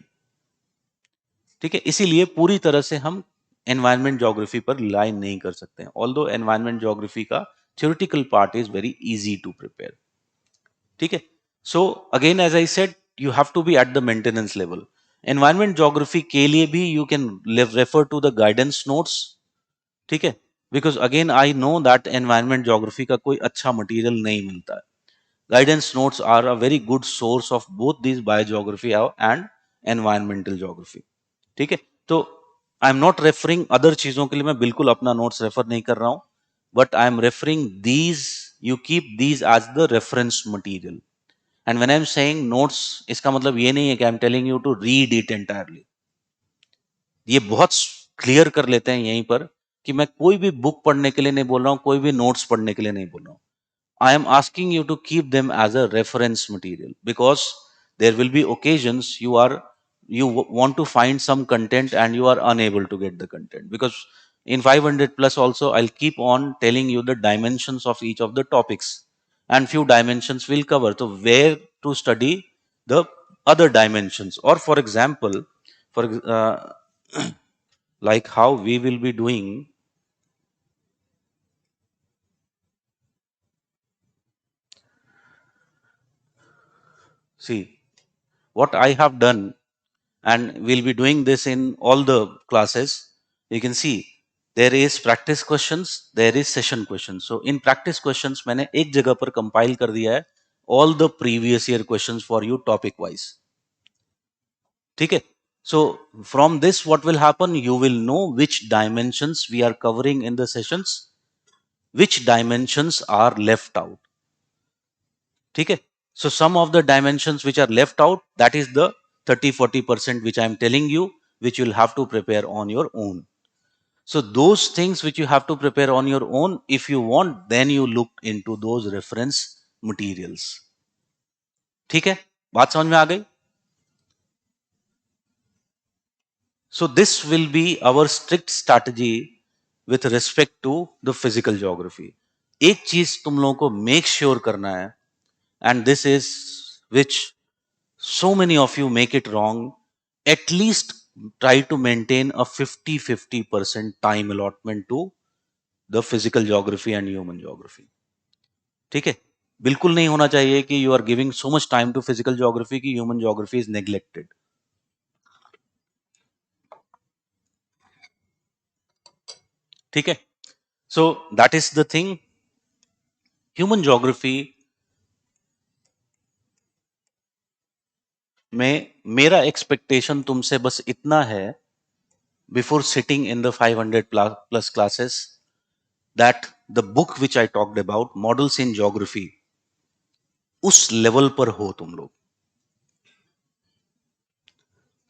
ठीक है, इसीलिए पूरी तरह से हम environment geography पर rely नहीं कर सकते हैं, ऑल्दो एनवायरमेंट ज्योग्राफी का theoretical part is very easy to prepare. ठीक है, so again as I said, you have to be at the maintenance level. Environment geography के लिए भी you can refer to the guidance notes. ठीक है, because again I know that environment geography का कोई अच्छा मटेरियल नहीं मिलता है. Guidance notes are a very good source of both this biogeography and environmental geography. ठीक है, तो I am not referring other चीजों के लिए, मैं बिल्कुल अपना नोट्स रेफर नहीं कर रहा हूं, but I am referring these, you keep these as the reference material. And when I am saying notes, इसका मतलब ये नहीं है कि I am telling you to read it entirely. ये बहुत क्लियर कर लेते हैं यहीं पर कि मैं कोई भी बुक पढ़ने के लिए नहीं बोल रहा हूं, कोई भी नोट्स पढ़ने के लिए नहीं बोल रहा हूं. I am asking you to keep them as a reference material, because there will be occasions you want to find some content and you are unable to get the content, because in 500 plus also I'll keep on telling you the dimensions of each of the topics, and few dimensions will cover, so where to study the other dimensions. Or for example, for like how we will be doing. See what I have done, and we'll be doing this in all the classes. You can see there is practice questions, there is session questions. So in practice questions मैंने एक जगह पर compile कर दिया है all the previous year questions for you topic wise. ठीक है, so from this what will happen, you will know which dimensions we are covering in the sessions, which dimensions are left out. ठीक है, so some of the dimensions which are left out, that is the 30-40% which I am telling you, which you will have to prepare on your own. So those things which you have to prepare on your own, if you want, then you look into those reference materials. ठीक है, बात समझ में आ गई? So this will be our strict strategy with respect to the physical geography. एक चीज तुम लोगों को make sure करना है, and this is which so many of you make it wrong. At least try to maintain a 50-50% time allotment to the physical geography and human geography. ठीक है, बिल्कुल नहीं होना चाहिए कि you are giving so much time to physical geography कि human geography is neglected. ठीक है. So that is the thing. Human geography में मेरा एक्सपेक्टेशन तुमसे बस इतना है, before sitting in the 500 plus classes, that the book which I talked about, Models in Geography, उस लेवल पर हो तुम लोग.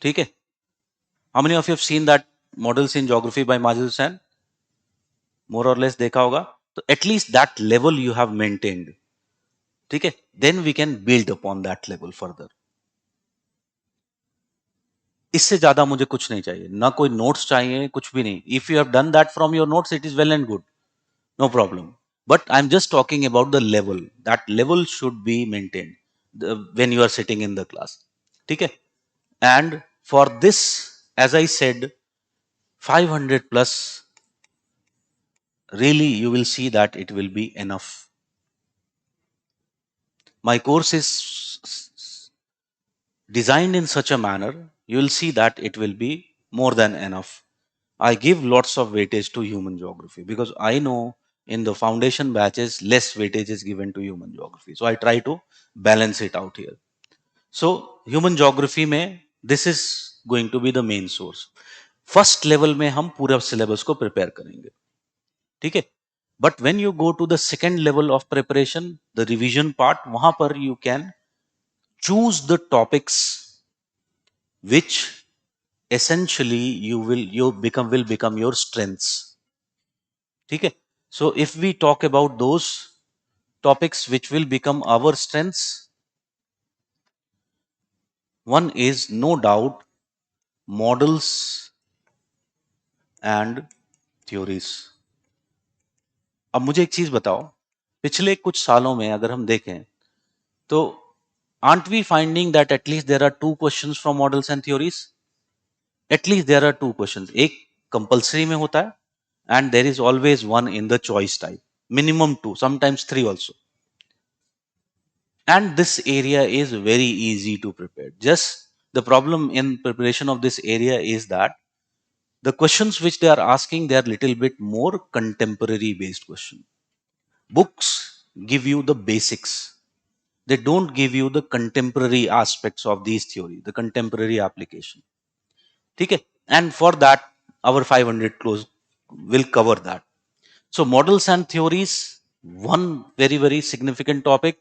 ठीक है. How many of you have seen that Models in Geography by Majid Hussain? मोर और लेस देखा होगा. तो at least that level you have maintained. ठीक है. Then we can build upon that level further. इससे ज्यादा मुझे कुछ नहीं चाहिए, ना कोई नोट्स चाहिए, कुछ भी नहीं. If you have done that from your notes, it is well and good, no problem. But I am just talking about the level. That level should be maintained when you are sitting in the class. ठीक है. And for this, as I said, 500 plus, really you will see that it will be enough. My course is designed in such a manner, you will see that it will be more than enough. I give lots of weightage to human geography because I know in the foundation batches less weightage is given to human geography. So I try to balance it out here. So human geography में this is going to be the main source. First level में हम पूरा syllabus को prepare करेंगे. ठीक है. But when you go to the second level of preparation, the revision part, वहां पर you can choose the topics which essentially will become your strengths. ठीक है. So if we talk about those topics which will become our strengths, one is no doubt models and theories. अब मुझे एक चीज बताओ, पिछले कुछ सालों में अगर हम देखें तो aren't we finding that at least there are two questions from models and theories? At least there are two questions. एक compulsory में होता है and there is always one in the choice type. Minimum two, sometimes three also. And this area is very easy to prepare. Just the problem in preparation of this area is that the questions which they are asking, they are little bit more contemporary based question. Books give you the basics. They don't give you the contemporary aspects of these theory, the contemporary application. ठीक है. And for that, our 500 close will cover that. So models and theories, one very significant topic.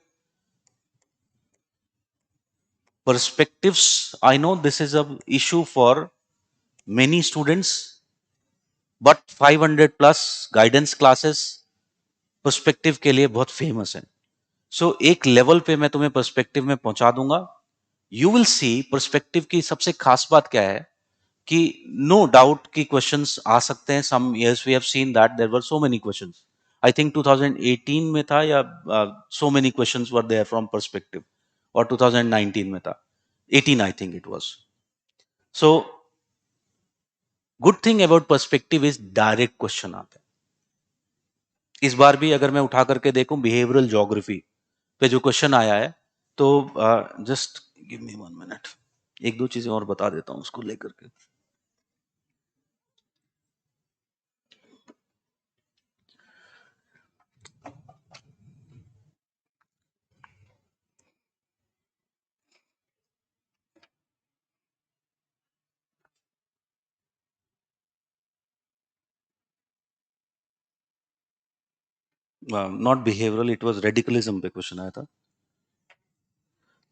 Perspectives, I know this is a issue for many students, but 500 plus guidance classes perspective के लिए बहुत famous है. सो एक level पे मैं तुम्हें perspective में पहुंचा दूंगा. यू विल सी पर्सपेक्टिव की सबसे खास बात क्या है कि नो डाउट कि क्वेश्चंस आ सकते हैं. Some years we have seen that there were so many questions. I think 2018 में था या so many questions were there from perspective, और 2019 में था, 18 I think it was. So good thing about perspective is direct question आते हैं. इस बार भी अगर मैं उठा करके देखूं बिहेवियरल ज्योग्राफी पे जो क्वेश्चन आया है, तो जस्ट गिव मी 1 मिनट, एक दो चीजें और बता देता हूं उसको लेकर के. Not behavioural, it was radicalism पे क्वेश्चन आया था.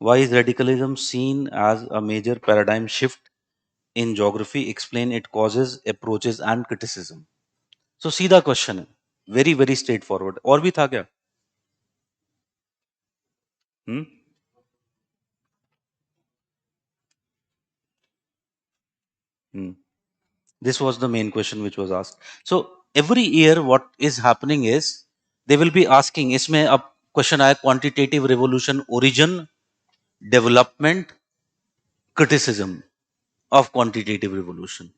Why is radicalism seen as a major paradigm shift in geography, explain it causes, approaches and criticism. So सीधा क्वेश्चन है, वेरी स्ट्रेट फॉरवर्ड. और भी था क्या? हम्म. This was the main question which was asked. So every year what is happening is they will be asking, इसमें अब question आया quantitative revolution, origin, development, criticism of quantitative revolution.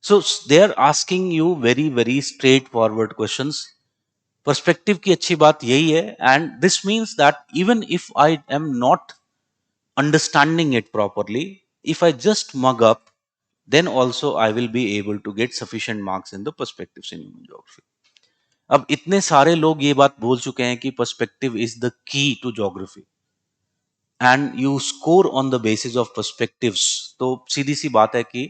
So they are asking you very straightforward questions. Perspective की अच्छी बात यही है, and this means that even if I am not understanding it properly, if I just mug up then also I will be able to get sufficient marks in the perspectives in human geography. अब इतने सारे लोग ये बात बोल चुके हैं कि perspective is the key to geography and you score on the basis of perspectives, तो सीधी सी बात है कि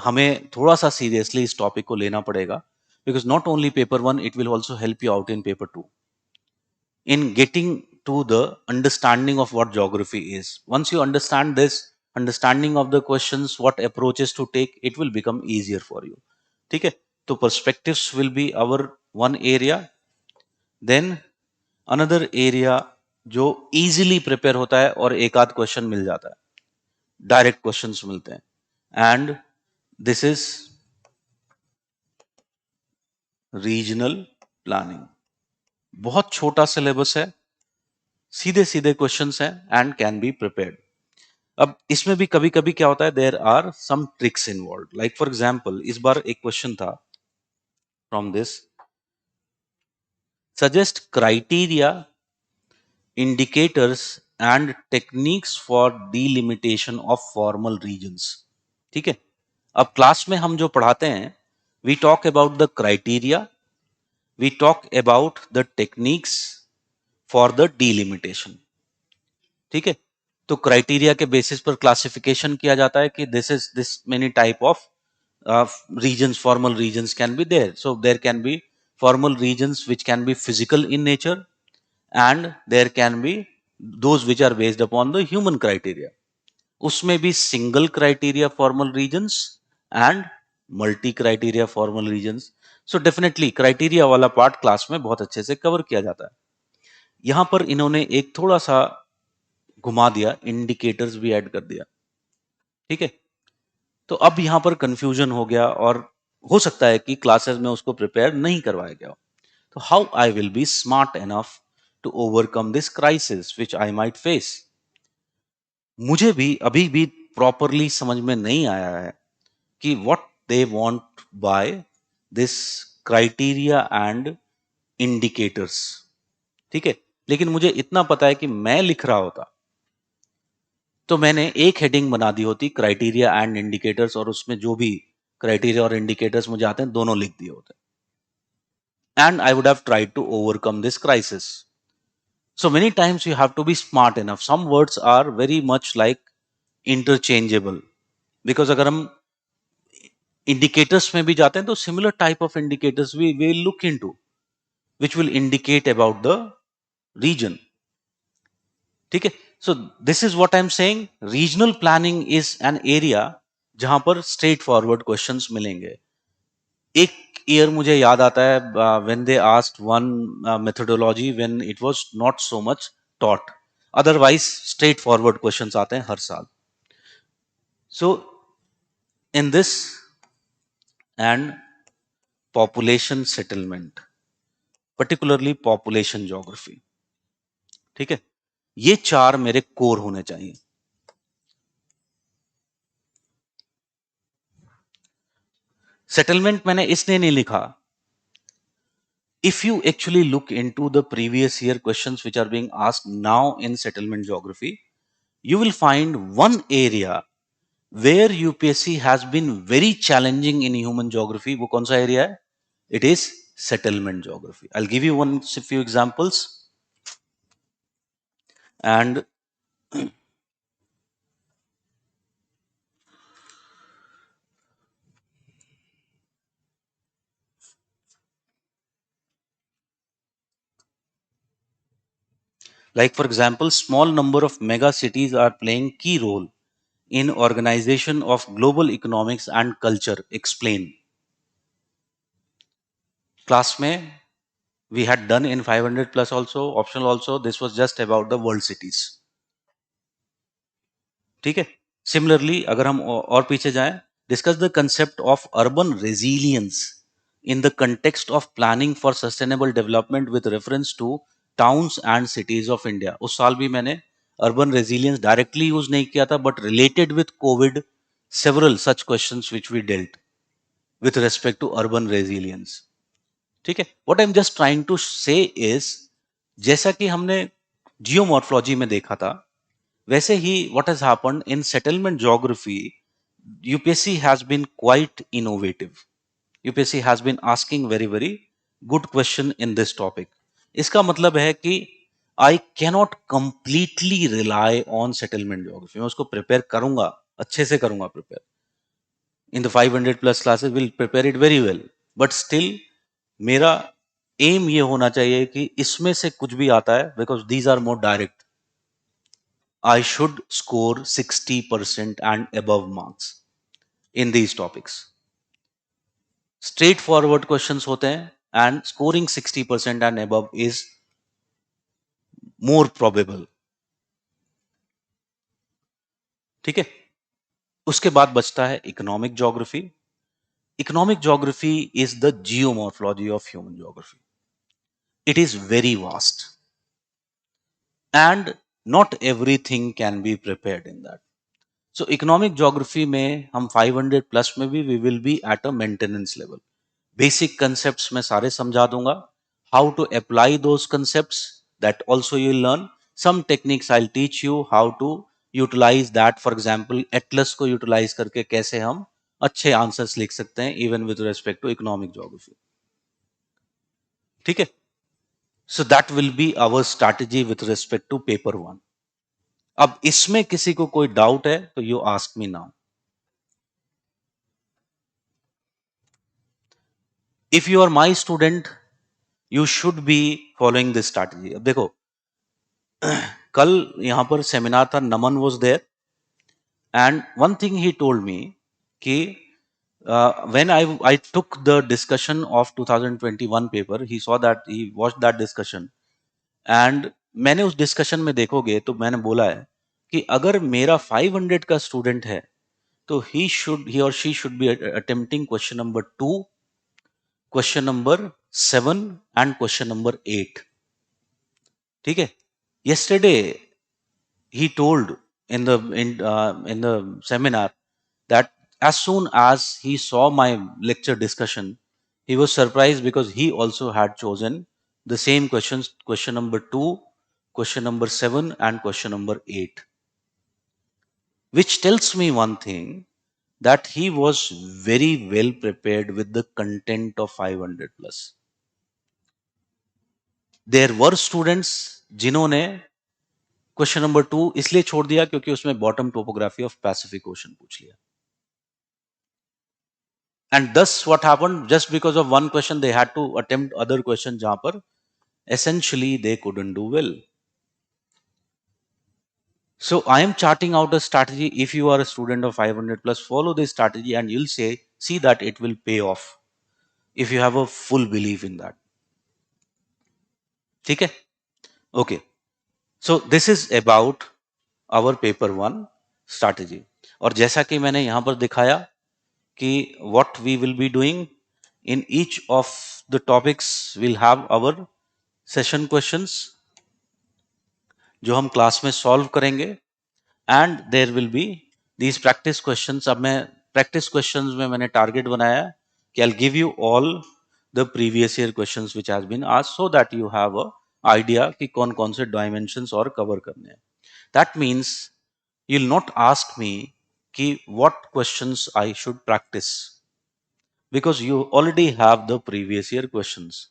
हमें थोड़ा सा सीरियसली इस टॉपिक को लेना पड़ेगा, because not only paper one, it will also help you out in paper to in getting to the understanding of what geography is. Once you understand this, understanding of the questions, what approaches to take, it will become easier for you. ठीक है, तो perspectives will be our one area. Then another area जो easily prepare होता है और एक आध question मिल जाता है, डायरेक्ट क्वेश्चंस मिलते हैं, and this is regional planning. बहुत छोटा सिलेबस है, सीधे सीधे क्वेश्चंस हैं एंड कैन बी प्रिपेयर्ड. अब इसमें भी कभी कभी क्या होता है, there are some tricks involve. Like for example इस बार एक क्वेश्चन था from this, suggest criteria, indicators and techniques for delimitation of formal regions. ठीक है, अब क्लास में हम जो पढ़ाते हैं, we talk about the criteria, we talk about the techniques for the delimitation. ठीक है, तो क्राइटेरिया के बेसिस पर क्लासिफिकेशन किया जाता है कि this many type of regions, formal regions can be there. So there can be formal regions which can be physical in nature, and there can be those which are based upon the human criteria. उसमें भी single criteria formal regions and multi criteria formal regions. So definitely criteria वाला part class में बहुत अच्छे से cover किया जाता है. यहां पर इन्होंने एक थोड़ा सा घुमा दिया, इंडिकेटर्स भी ऐड कर दिया. ठीक है, तो अब यहां पर कंफ्यूजन हो गया और हो सकता है कि क्लासेस में उसको प्रिपेयर नहीं करवाया गया. तो how I will be smart enough to overcome this crisis which I might face. मुझे भी अभी भी प्रॉपरली समझ में नहीं आया है कि what they want by this criteria and indicators. ठीक है, लेकिन मुझे इतना पता है कि मैं लिख रहा होता तो मैंने एक हेडिंग बना दी होती, क्राइटेरिया एंड इंडिकेटर्स, और उसमें जो भी क्राइटेरिया और इंडिकेटर्स मुझे आते हैं दोनों लिख दिए होते, and I would have tried to overcome this crisis. So many times you have to be smart enough. Some words are very much like interchangeable, because अगर हम इंडिकेटर्स में भी जाते हैं तो similar type of indicators we will look into which will indicate about the region. ठीक है, so this is what I am saying, regional planning is an area जहां पर स्ट्रेट फॉरवर्ड क्वेश्चंस मिलेंगे. एक ईयर मुझे याद आता है when they asked one methodology when it was not so much taught, otherwise straightforward questions आते हैं हर साल. So in this and population settlement, particularly population geography. ठीक है, ये चार मेरे कोर होने चाहिए. सेटलमेंट मैंने इसलिए नहीं लिखा, if you actually look into the previous year questions which are being asked now in settlement geography, you will find one area where UPSC has been very challenging in human geography. वो कौन सा area है? It is settlement geography. I'll give you few examples. And like for example, small number of mega cities are playing key role in organization of global economics and culture. Explain. Class में we had done in 500 plus also, optional also, this was just about the world cities. ठीक है, similarly अगर हम और पीछे जाएं, discuss the concept of urban resilience in the context of planning for sustainable development with reference two towns and cities of India. उस साल भी मैंने अर्बन रेजिलियंस डायरेक्टली यूज नहीं किया था, but related with COVID several such questions which we dealt with respect to urban resilience. ठीक है, what I am just trying to say is, जैसा कि हमने जियोमॉर्फोलॉजी में देखा था, वैसे ही what has happened in settlement geography, UPSC has been quite innovative. UPSC has been asking very good question in this topic. इसका मतलब है कि I cannot completely rely on settlement geography. मैं उसको prepare करूंगा, अच्छे से करूंगा prepare. In the 500 plus classes, will prepare it very well. But still, मेरा aim ये होना चाहिए कि इसमें से कुछ भी आता है, because these are more direct. I should score 60% and above marks in these topics. Straightforward questions होते हैं and scoring 60% and above is more probable. ठीक है, उसके बाद बचता है economic geography. Economic geography is the geomorphology of human geography. It is very vast and not everything can be prepared in that. So economic geography में हम 500 plus में भी we will be at a maintenance level. Basic concepts मैं सारे समझा दूंगा. How to apply those concepts, that also you learn. Some techniques I teach you how to utilize that. For example atlas को utilise करके कैसे हम अच्छे answers लिख सकते हैं even with respect to economic geography. ठीक है, so that will be our strategy with respect to paper 1. अब इसमें किसी को कोई डाउट है तो you ask me now. If you are my student you should be following this strategy. अब देखो, कल यहां पर सेमिनार था, Naman was there and one thing he told me कि when I took the discussion of 2021 paper, he saw that, he watched that discussion and मैंने उस discussion में देखोगे तो मैंने बोला है कि अगर मेरा 500 का स्टूडेंट है तो he or she should be attempting question number 2, question number 7 and question number 8. ठीक है, yesterday he told in the seminar that as soon as he saw my lecture discussion, he was surprised because he also had chosen the same questions, question number 2, question number 7 and question number 8, which tells me one thing, that he was very well prepared with the content of 500 plus. There were students जिन्होंने question number 2 इसलिए छोड़ दिया क्योंकि उसमें bottom topography of Pacific ocean पूछ लिया. And thus what happened, just because of one question they had to attempt other questions जहां पर essentially they couldn't do well. So I am charting out a strategy. If you are a student of 500 plus, follow this strategy and you'll see that it will pay off if you have a full belief in that. ठीक है, okay. So this is about our paper 1 strategy. और जैसा कि मैंने यहां पर दिखाया कि what we will be doing in each of the topics, we'll have our session questions जो हम क्लास में सॉल्व करेंगे and there will be these practice questions. अब मैं प्रैक्टिस क्वेश्चंस में मैंने टारगेट बनाया कि I will give you all the previous year questions which has been asked so that you have a idea कि कौन कौन से डायमेंशंस और कवर करने हैं. That means you will not ask me कि what questions I should practise, because you already have the previous year questions.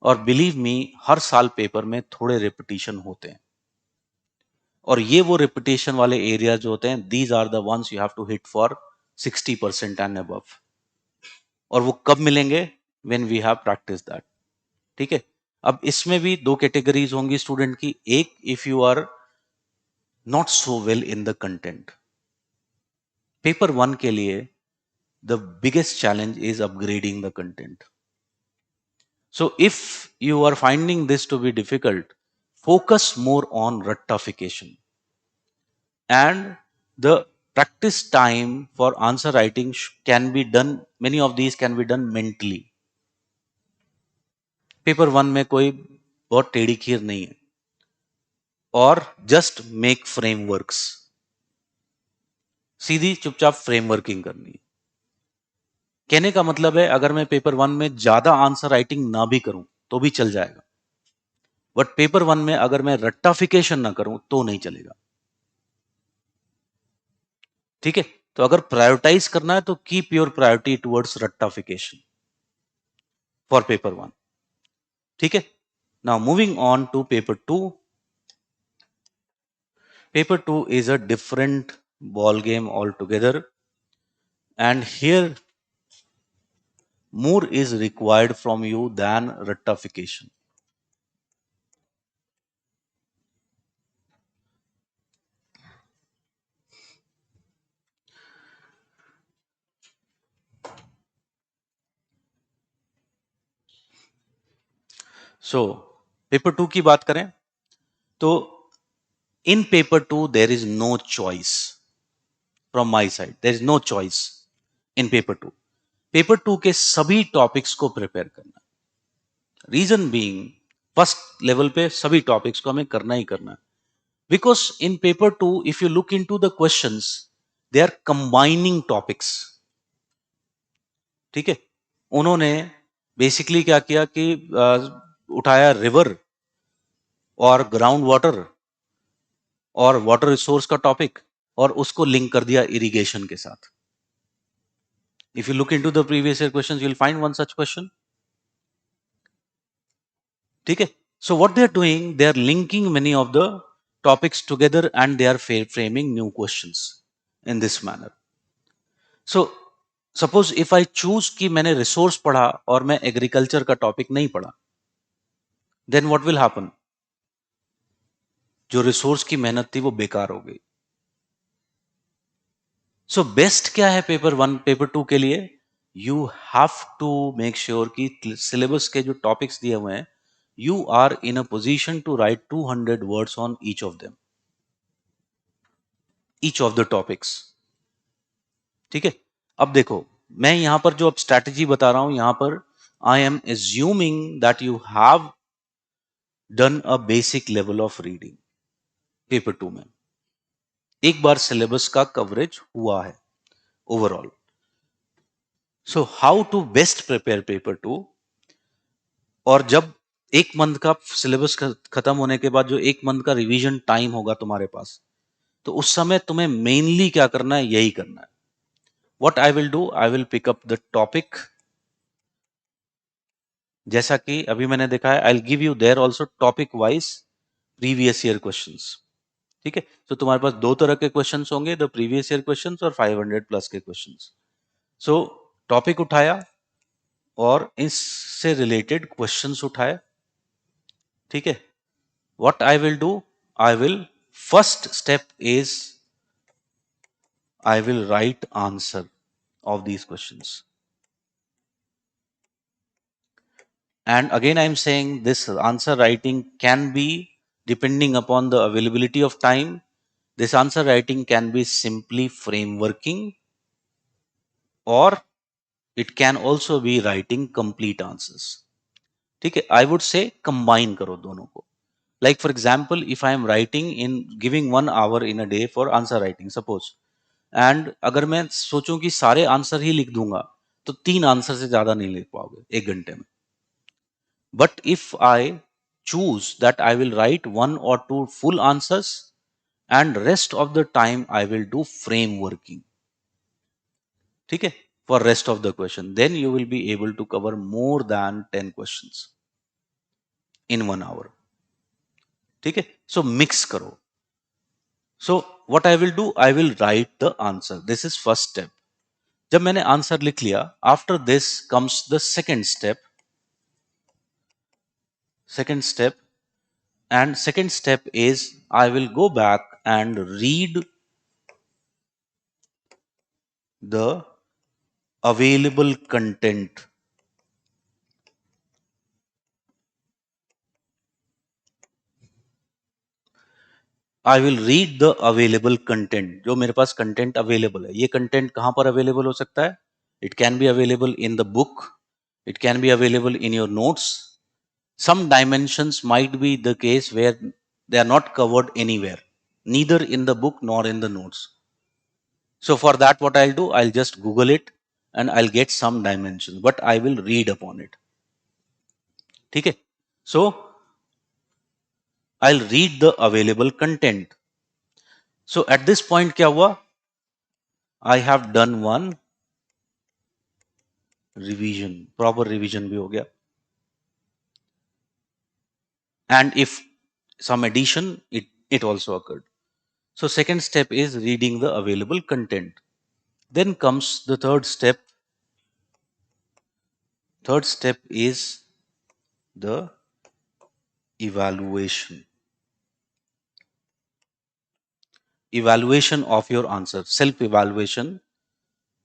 और believe me, हर साल पेपर में थोड़े रिपीटिशन होते हैं और ये वो रिपीटिशन वाले एरिया जो होते हैं, these are the ones you have to hit for 60% and above. और वो कब मिलेंगे? When we have practice that. ठीक है, अब इसमें भी दो कैटेगरीज होंगी स्टूडेंट की. एक, if you are not so well in the content. Paper 1 के लिए the biggest challenge is upgrading the content. So if you are finding this to be difficult, focus more on rectification. And the practice time for answer writing can be done, many of these can be done mentally. Paper 1 में कोई बहुत टेढ़ी खीर नहीं है. और just make frameworks, सीधी चुपचाप फ्रेमवर्किंग करनी है. कहने का मतलब है, अगर मैं पेपर 1 में ज्यादा आंसर राइटिंग ना भी करूं तो भी चल जाएगा, बट पेपर 1 में अगर मैं रट्टाफिकेशन ना करूं तो नहीं चलेगा. ठीक है, तो अगर प्रायोरिटाइज करना है तो कीप योर प्रायोरिटी टुवर्ड्स रट्टाफिकेशन फॉर पेपर 1. ठीक है. Now moving on to paper 2. Paper 2 is a different ball game altogether, and here more is required from you than rectification. So, paper 2 की बात करें तो in paper 2 there is no choice from my side. There is no choice in paper 2. Paper 2 के सभी topics को prepare करना. Reason being, first level पे सभी टॉपिक्स को हमें करना ही करना है. Because in paper 2 if you look into the questions, they are combining topics. ठीक है. उन्होंने बेसिकली क्या किया कि उठाया रिवर और ग्राउंड वाटर और वाटर रिसोर्स का टॉपिक और उसको लिंक कर दिया इरिगेशन के साथ. If you look into the previous year questions, you will find one such question. ठीक है. So what they are doing, they are linking many of the topics together and they are framing new questions in this manner. So suppose if I choose कि मैंने resource पढ़ा और मैं agriculture का topic नहीं पढ़ा, then what will happen? जो resource की मेहनत थी वो बेकार हो गई. सो बेस्ट क्या है पेपर 1 पेपर 2 के लिए? You have to make sure कि सिलेबस के जो टॉपिक्स दिए हुए हैं, you are in a position to write 200 words on each of them, each of the topics. ठीक है. अब देखो, मैं यहां पर जो अब स्ट्रैटेजी बता रहा हूं, यहां पर I am assuming that you have done a basic level of reading paper 2 में. एक बार सिलेबस का कवरेज हुआ है overall. So how to best prepare paper 2? और जब एक मंथ का सिलेबस खत्म होने के बाद जो एक मंथ का रिवीजन टाइम होगा तुम्हारे पास, तो उस समय तुम्हें मेनली क्या करना है? यही करना है. What I will do, I will pick up the topic. जैसा कि अभी मैंने देखा है, I'll give you there also topic wise previous year questions. ठीक है. तो तुम्हारे पास दो तरह के क्वेश्चंस होंगे, द प्रीवियस ईयर क्वेश्चंस और 500 प्लस के क्वेश्चंस. सो टॉपिक उठाया और इससे रिलेटेड क्वेश्चंस उठाए. ठीक है. What I will do, I will, first step is I will write answer of these questions. And again, I'm saying this answer writing can be, depending upon the availability of time, this answer writing can be simply frameworking, or it can also be writing complete answers. ठीक है. I would say combine करो दोनों को. Like for example, if I am writing in giving 1 hour in a day for answer writing, suppose, and अगर मैं सोचूं कि सारे आंसर ही लिख दूंगा, तो 3 आंसर से ज्यादा नहीं लिख पाओगे एक घंटे में. But if I choose that I will write 1 or 2 full answers and rest of the time I will do frameworking. ठीक है. For rest of the question, then you will be able to cover more than 10 questions in 1 hour. ठीक है. So mix करो. So what I will do, I will write the answer. This is first step. जब मैंने answer लिख लिया, after this comes the second step. And second step is I will go back and read the available content. I will read the available content. जो मेरे पास content available है, ये content कहां पर अवेलेबल हो सकता है? It can be available in the book, it can be available in your notes. Some dimensions might be the case where they are not covered anywhere, neither in the book nor in the notes. So for that, what I'll do, I'll just Google it and I'll get some dimensions, but I will read upon it. ठीक है. So I'll read the available content. So at this point क्या हुआ? I have done one revision, proper revision भी हो गया. And if some addition, it also occurred. So second step is reading the available content. Then comes the third step. Third step is the evaluation. Evaluation of your answer, self evaluation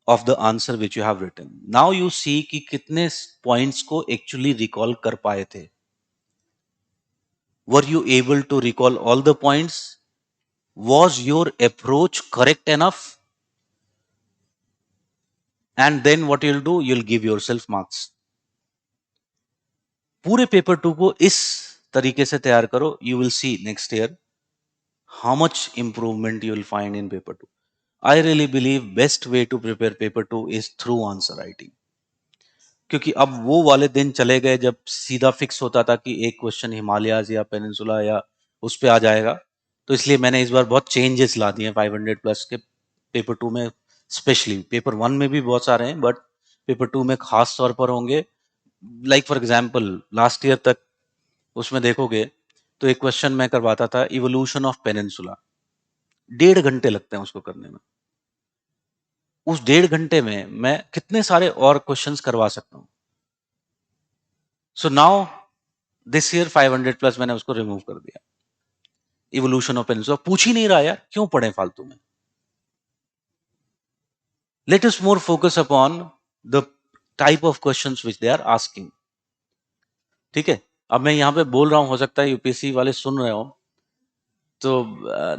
of the answer which you have written. Now you see कि कितने points को actually recall कर पाए थे. Were you able to recall all the points? Was your approach correct enough? And then what you'll do, you'll give yourself marks. पूरे paper 2 को इस तरीके से तैयार करो. You will see next year how much improvement you will find in paper 2. I really believe best way to prepare paper 2 is through answer writing. क्योंकि अब वो वाले दिन चले गए जब सीधा फिक्स होता था कि एक क्वेश्चन हिमालयाज या पेनिनसुला या उस पे आ जाएगा. तो इसलिए मैंने इस बार बहुत चेंजेस ला दिए 500 प्लस के पेपर 2 में. स्पेशली पेपर 1 में भी बहुत सारे हैं, बट पेपर 2 में खास तौर पर होंगे. Like for example last year तक उसमें देखोगे तो एक क्वेश्चन मैं करवाता था, इवोल्यूशन ऑफ पेनिनसुला. 1.5 घंटे लगते हैं उसको करने में. उस 1.5 घंटे में मैं कितने सारे और क्वेश्चंस करवा सकता हूं. So now this year 500 plus मैंने उसको रिमूव कर दिया. इवोल्यूशन ऑफ पेनिनसुला पूछ ही नहीं रहा यार, क्यों पढ़े फालतू में. Let us more focus upon the type of questions which they are asking. ठीक है, अब मैं यहां पे बोल रहा हूं, हो सकता है यूपीएससी वाले सुन रहे हो तो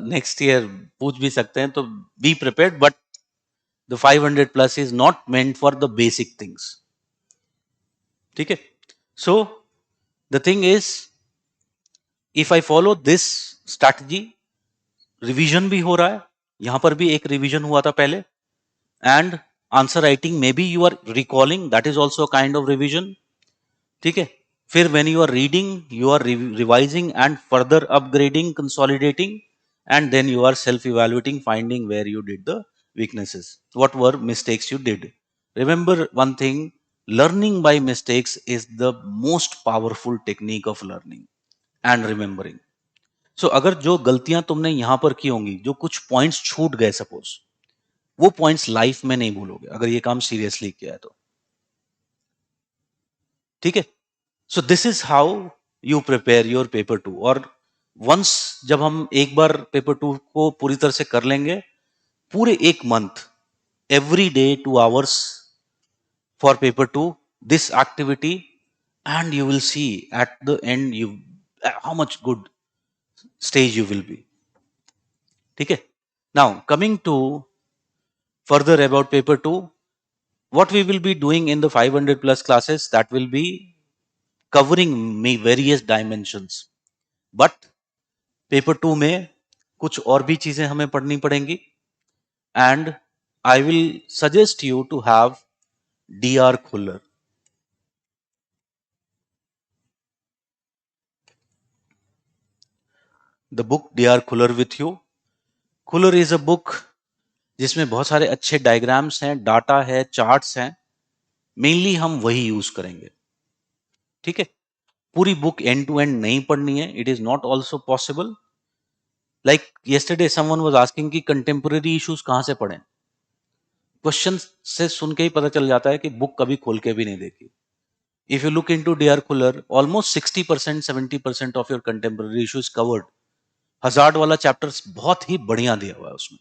नेक्स्ट ईयर पूछ भी सकते हैं. तो be prepared, but the 500 plus is not meant for the basic things. ठीक है. So the thing is, if I follow this strategy, revision भी हो रहा है. यहां पर भी एक रिवीजन हुआ था पहले. एंड आंसर राइटिंग में भी you are recalling, that is also kind of revision. ठीक है. फिर when you are reading you are revising and further upgrading, consolidating, and then you are self evaluating, finding where you did the weaknesses, what were mistakes you did. Remember one thing, learning by mistakes is the most powerful technique of learning and remembering. So अगर जो गलतियां तुमने यहां पर की होंगी, जो कुछ पॉइंट्स छूट गए सपोज, वो पॉइंट्स लाइफ में नहीं भूलोगे अगर ये काम सीरियसली किया है तो. ठीक है. So this is how you prepare your paper 2. और वंस जब हम एक बार पेपर 2 को पूरी तरह से कर लेंगे, पूरे एक month, every day 2 hours for paper 2, this activity, and you will see at the end you how much good stage you will be. ठीक है. Now coming to further about paper 2, what we will be doing in the 500 plus classes, that will be covering me various dimensions. But paper 2 में कुछ और भी चीजें हमें पढ़नी पड़ेंगी. And I will suggest you to have DR Khuller. The book DR Khuller with यू. Khuller is a book जिसमें बहुत सारे अच्छे डायग्राम्स हैं, डाटा है, चार्ट्स हैं. मेनली हम वही यूज करेंगे. ठीक है. पूरी बुक एंड टू एंड नहीं पढ़नी है. It is not also possible. Like yesterday someone was asking कि कंटेम्पररी इश्यूज कहां से पढ़ें. क्वेश्चन से सुन के ही पता चल जाता है कि बुक कभी खोल के भी नहीं देखी. If you look into DR Khuller, almost 60%, 70% of your contemporary issue is covered. Hazard वाला चैप्टर बहुत ही बढ़िया दिया हुआ है उसमें.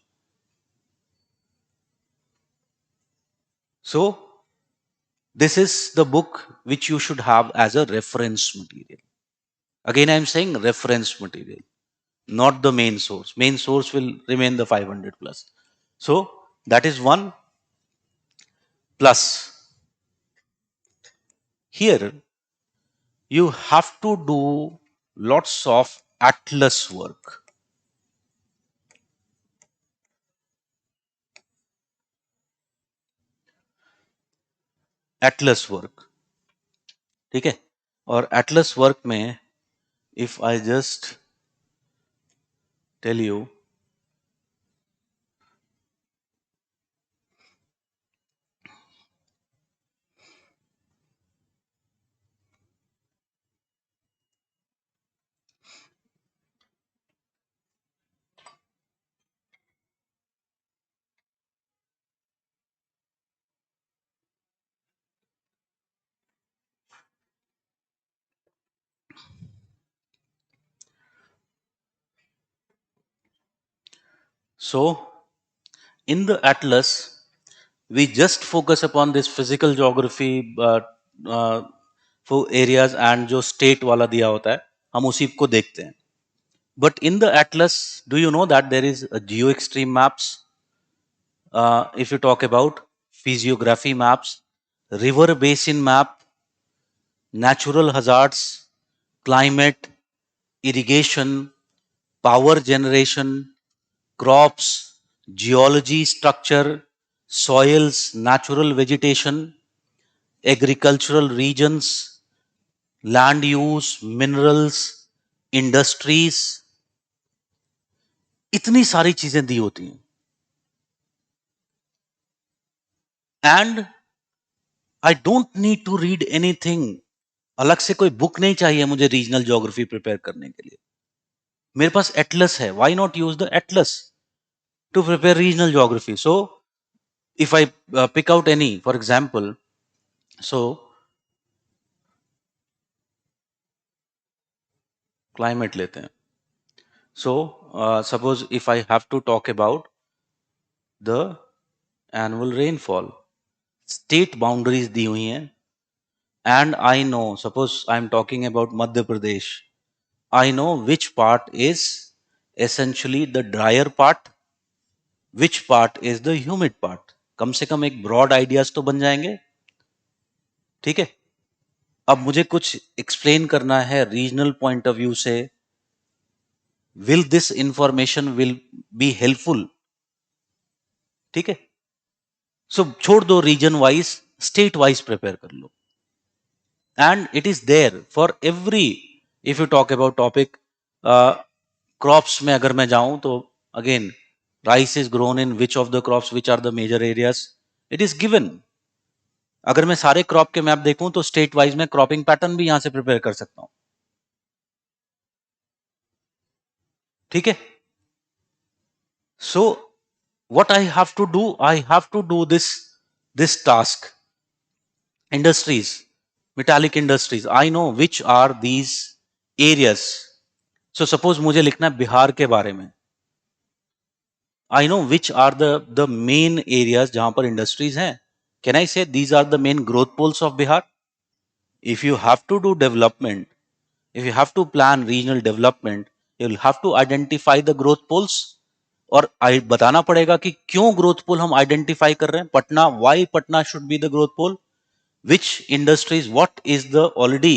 So, this is the book which you should have as a reference material. Again, I am saying reference material, not the main source. Main source will remain the 500 plus. So, that is one. Plus, here you have to do lots of atlas work. Atlas work. ठीक है. और atlas work में if I just tell you, So in the atlas we just focus upon this physical geography uh, for areas and जो state वाला दिया होता है हम उसी को देखते हैं. But in the atlas, do you know that there is a geo extreme maps? If you talk about physiography maps, river basin map, natural hazards, climate, irrigation, power generation, crops, geology structure, soils, natural vegetation, agricultural regions, land use, minerals, industries, इतनी सारी चीजें दी होती हैं. And I don't need to read anything. अलग से कोई book नहीं चाहिए मुझे रीजनल ज्योग्राफी प्रिपेयर करने के लिए. मेरे पास एटलस है. Why not use the atlas to prepare regional geography? So if I pick out any, for example, so climate लेते हैं. So suppose if I have to talk about the annual rainfall, state boundaries दी हुई हैं, and I know, suppose I am talking about Madhya Pradesh, I know which part is essentially the drier part, which part is the humid part. कम से कम एक broad ideas तो बन जाएंगे. ठीक है. अब मुझे कुछ एक्सप्लेन करना है रीजनल पॉइंट ऑफ व्यू से. Will this information will be helpful? ठीक है. सो छोड़ दो region wise, state wise prepare कर लो. And it is there for every. If you talk about topic crops में अगर मैं जाऊं तो again rice is grown in which of the crops, which are the major areas, it is given. अगर मैं सारे क्रॉप के मैप देखूं तो स्टेट वाइज में क्रॉपिंग पैटर्न भी यहां से प्रिपेयर कर सकता हूं. ठीक है. सो what I have to do, I have to do this task. Industries, metallic industries, I know which are these areas. So suppose मुझे लिखना है बिहार के बारे में. I know which are the main areas जहां पर industries हैं. Can I say these are the main growth poles of Bihar? If you have to do development, if you have to plan regional development, you will have to identify the growth poles. और बताना पड़ेगा कि क्यों growth पोल हम identify कर रहे हैं. Patna, why Patna should be the growth pole. Which industries, what is the already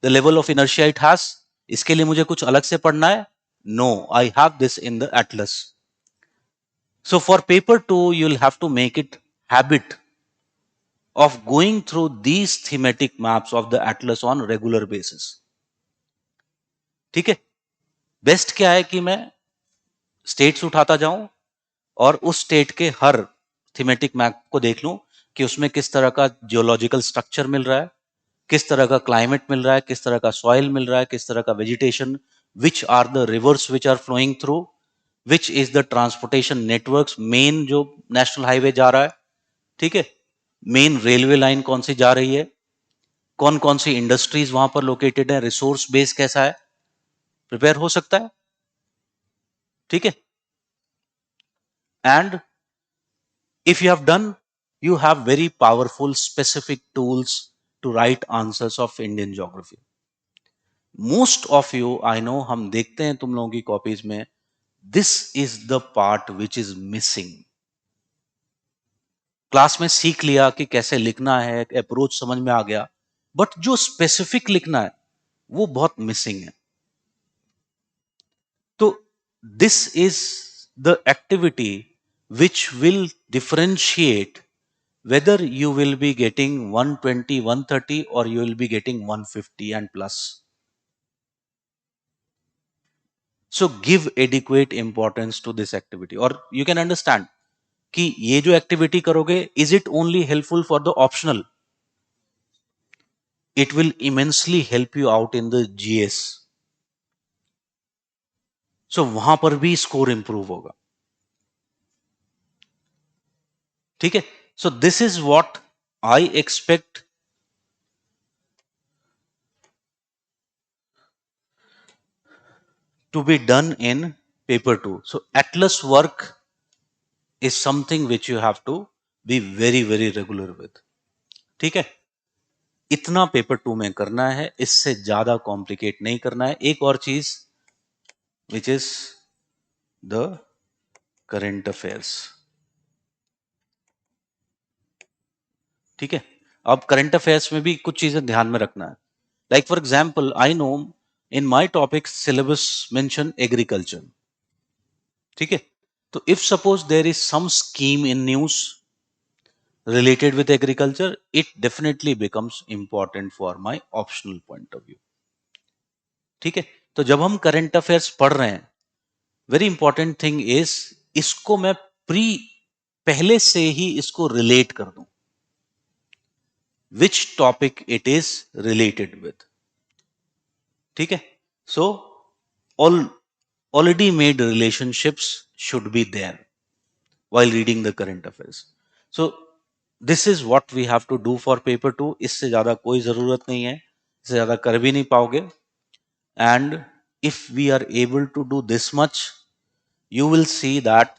the level of inertia it has. इसके लिए मुझे कुछ अलग से पढ़ना है? No, I have this in the atlas. So for paper 2 you will have to make it habit of going through these thematic maps of the atlas on regular basis. ठीक है. बेस्ट क्या है कि मैं स्टेट्स उठाता जाऊं और उस स्टेट के हर थीमेटिक मैप को देख लूं कि उसमें किस तरह का जियोलॉजिकल स्ट्रक्चर मिल रहा है, किस तरह का क्लाइमेट मिल रहा है, किस तरह का सॉइल मिल रहा है, किस तरह का vegetation, which are the rivers which are flowing through, which is the transportation networks, main जो नेशनल हाईवे जा रहा है. ठीक है. मेन रेलवे लाइन कौन सी जा रही है, कौन कौन सी इंडस्ट्रीज वहां पर लोकेटेड है, रिसोर्स बेस कैसा है, प्रिपेयर हो सकता है. ठीक है. And if you have done, you have very powerful specific tools to write answers of Indian geography. Most of you, I know, हम देखते हैं तुम लोगों की कॉपीज में, this is the part which is missing. Class में सीख लिया कि कैसे लिखना है, अप्रोच समझ में आ गया, बट जो स्पेसिफिक लिखना है वो बहुत मिसिंग है. तो this is the activity which will differentiate whether you will be getting 120, 130 or you will be getting 150 and plus. So give adequate importance to this activity. Or you can understand कि ये जो activity करोगे, is it only helpful for the optional? It will immensely help you out in the GS. So वहां पर भी score improve होगा. ठीक है. So this is what I expect to be done in paper 2. So atlas work is something which you have to be very very regular with. ठीक है, इतना paper two में करना है, इससे ज्यादा कॉम्प्लिकेट नहीं करना है. एक और चीज विच इज द करंट अफेयर्स. ठीक है, अब करंट अफेयर्स में भी कुछ चीजें ध्यान में रखना है. Like for example, I know in my topic syllabus mention agriculture. ठीक है, तो if suppose there is some scheme in news related with agriculture, it definitely becomes important for my optional point of view. ठीक है, तो जब हम current affairs पढ़ रहे हैं, वेरी इंपॉर्टेंट थिंग इज इसको मैं प्री पहले से ही इसको रिलेट कर दूं, which topic it is related with. ठीक है, so all already made relationships should be there while reading the current affairs. So this is what we have to do for paper 2. इससे ज्यादा कोई जरूरत नहीं है, इससे ज्यादा कर भी नहीं पाओगे. And if we are able to do this much, you will see that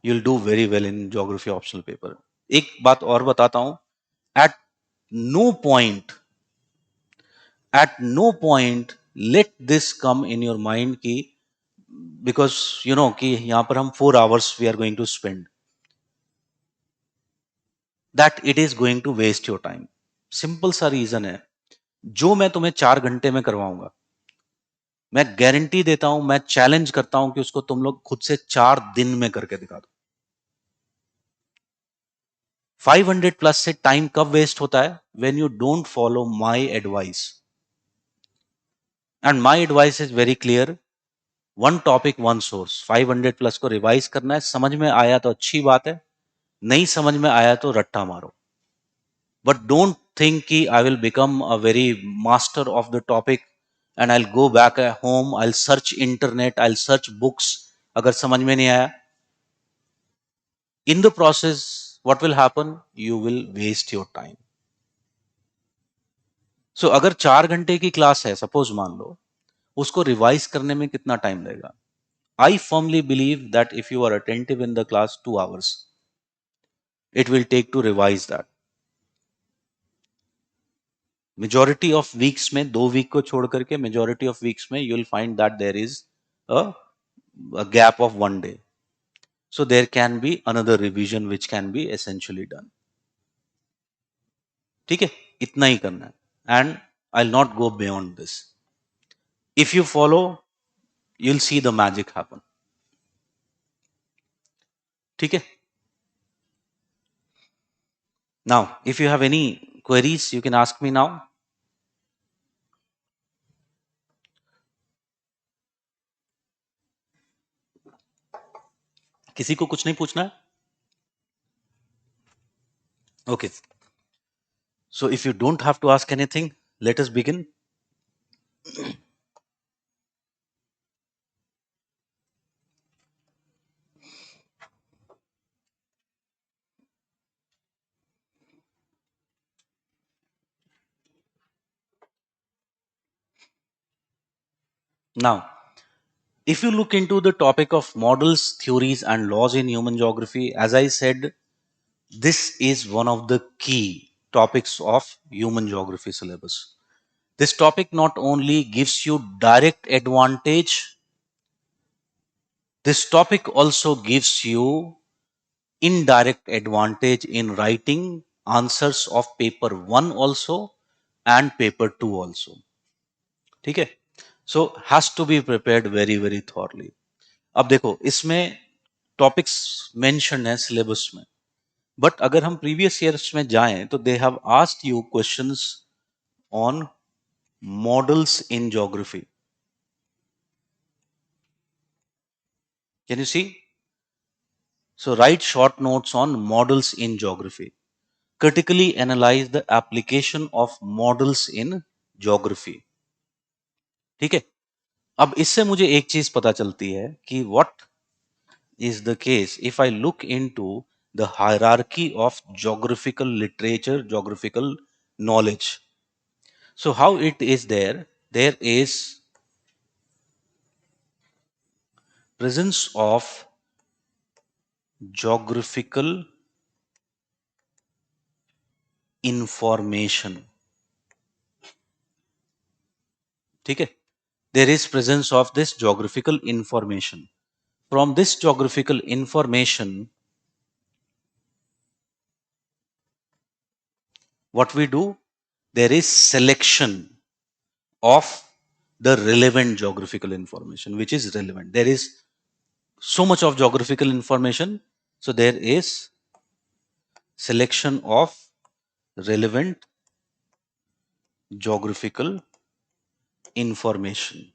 you'll do very well in geography optional paper. एक बात और बताता हूं, at no point at no point let this come in your mind कि because you know कि यहां पर हम 4 hours we are going to spend, that it is going to waste your time. Simple सा रीजन है, जो मैं तुम्हें 4 घंटे में करवाऊंगा, मैं गारंटी देता हूं, मैं चैलेंज करता हूं कि उसको तुम लोग खुद से 4 दिन में करके दिखा दो. 500 प्लस से टाइम कब वेस्ट होता है? When you don't follow my advice. And my advice is very clear, one topic one source. 500 plus को रिवाइज करना है, समझ में आया तो अच्छी बात है, नहीं समझ में आया तो रट्टा मारो. But don't think कि I will become a very master of the topic and I'll go back at home, I'll search internet, I'll search books. अगर समझ में नहीं आया, in the process, what will happen? You will waste your time. So अगर 4 घंटे की class है, suppose मान लो, उसको रिवाइज करने में कितना टाइम लगेगा? I firmly believe that if you are attentive in the class 2 hours, it will take to revise that. Majority of weeks में, 2 वीक को छोड़ करके मेजॉरिटी ऑफ वीक्स में you will find that there is a gap of 1 day. So there can be another revision which can be essentially done. ठीक है, इतना ही करना है and I'll not go beyond this. If you follow, you'll see the magic happen. ठीक है, now if you have any queries you can ask me now. किसी को कुछ नहीं पूछना है? Okay, so if you don't have to ask anything, let us begin. Now, if you look into the topic of models, theories and laws in human geography, as I said, this is one of the key topics of human geography syllabus. This topic not only gives you direct advantage, this topic also gives you indirect advantage in writing answers of paper 1 also and paper 2 also. ठीक है, so has to be prepared very very thoroughly. अब देखो, इसमें topics mention है syllabus में, but अगर हम previous years में जाएं तो they have asked you questions on models in geography. Can you see? So write short notes on models in geography. critically analyze the application of models in geography. ठीक है, अब इससे मुझे एक चीज पता चलती है कि what is the case if I look into the hierarchy of geographical literature, geographical knowledge. So how it is there? There is presence of geographical information. ठीक है, there is presence of this geographical information. From this geographical information, what we do, there is selection of the relevant geographical information which is relevant. There is so much of geographical information, so there is selection of relevant geographical information.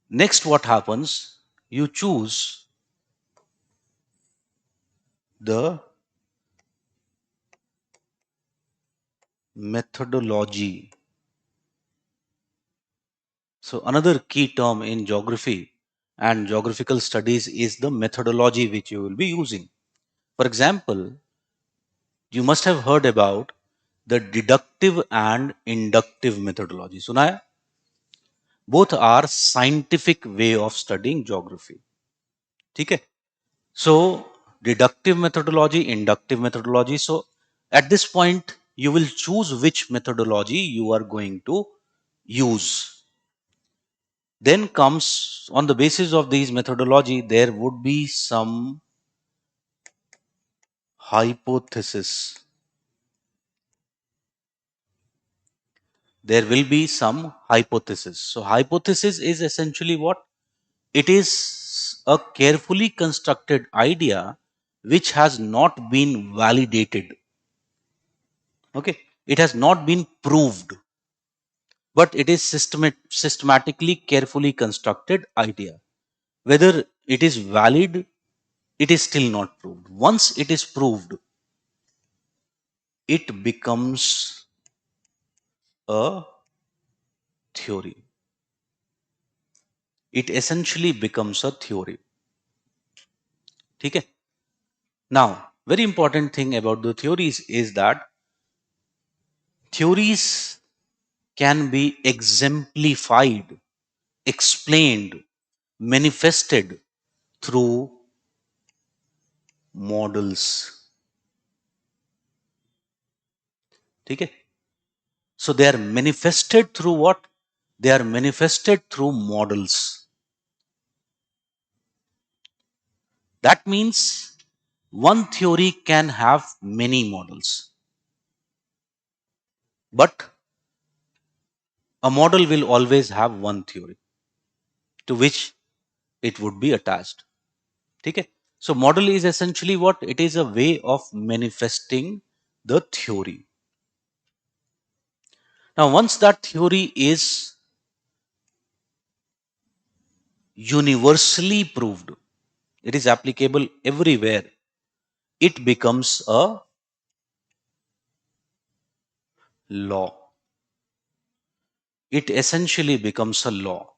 Next, what happens, you choose the methodology. So another key term in geography and geographical studies is the methodology which you will be using. For example, you must have heard about the deductive and inductive methodology. सुना है? Both are scientific way of studying geography. ठीक है? So deductive methodology, inductive methodology. So at this point, you will choose which methodology you are going to use. Then comes, on the basis of these methodology, there would be some hypothesis. There will be some hypothesis. So hypothesis is essentially what? It is a carefully constructed idea which has not been validated. Okay, it has not been proved, but it is systematically, carefully constructed idea. Whether it is valid, it is still not proved. Once it is proved, it becomes a theory. It essentially becomes a theory. Okay? Now, very important thing about the theories is that theories can be exemplified, explained, manifested through models. Okay? So they are manifested through what? They are manifested through models. That means one theory can have many models, but a model will always have one theory to which it would be attached. Okay? So model is essentially what? It is a way of manifesting the theory. Now, once that theory is universally proved, it is applicable everywhere, it becomes a law. It essentially becomes a law.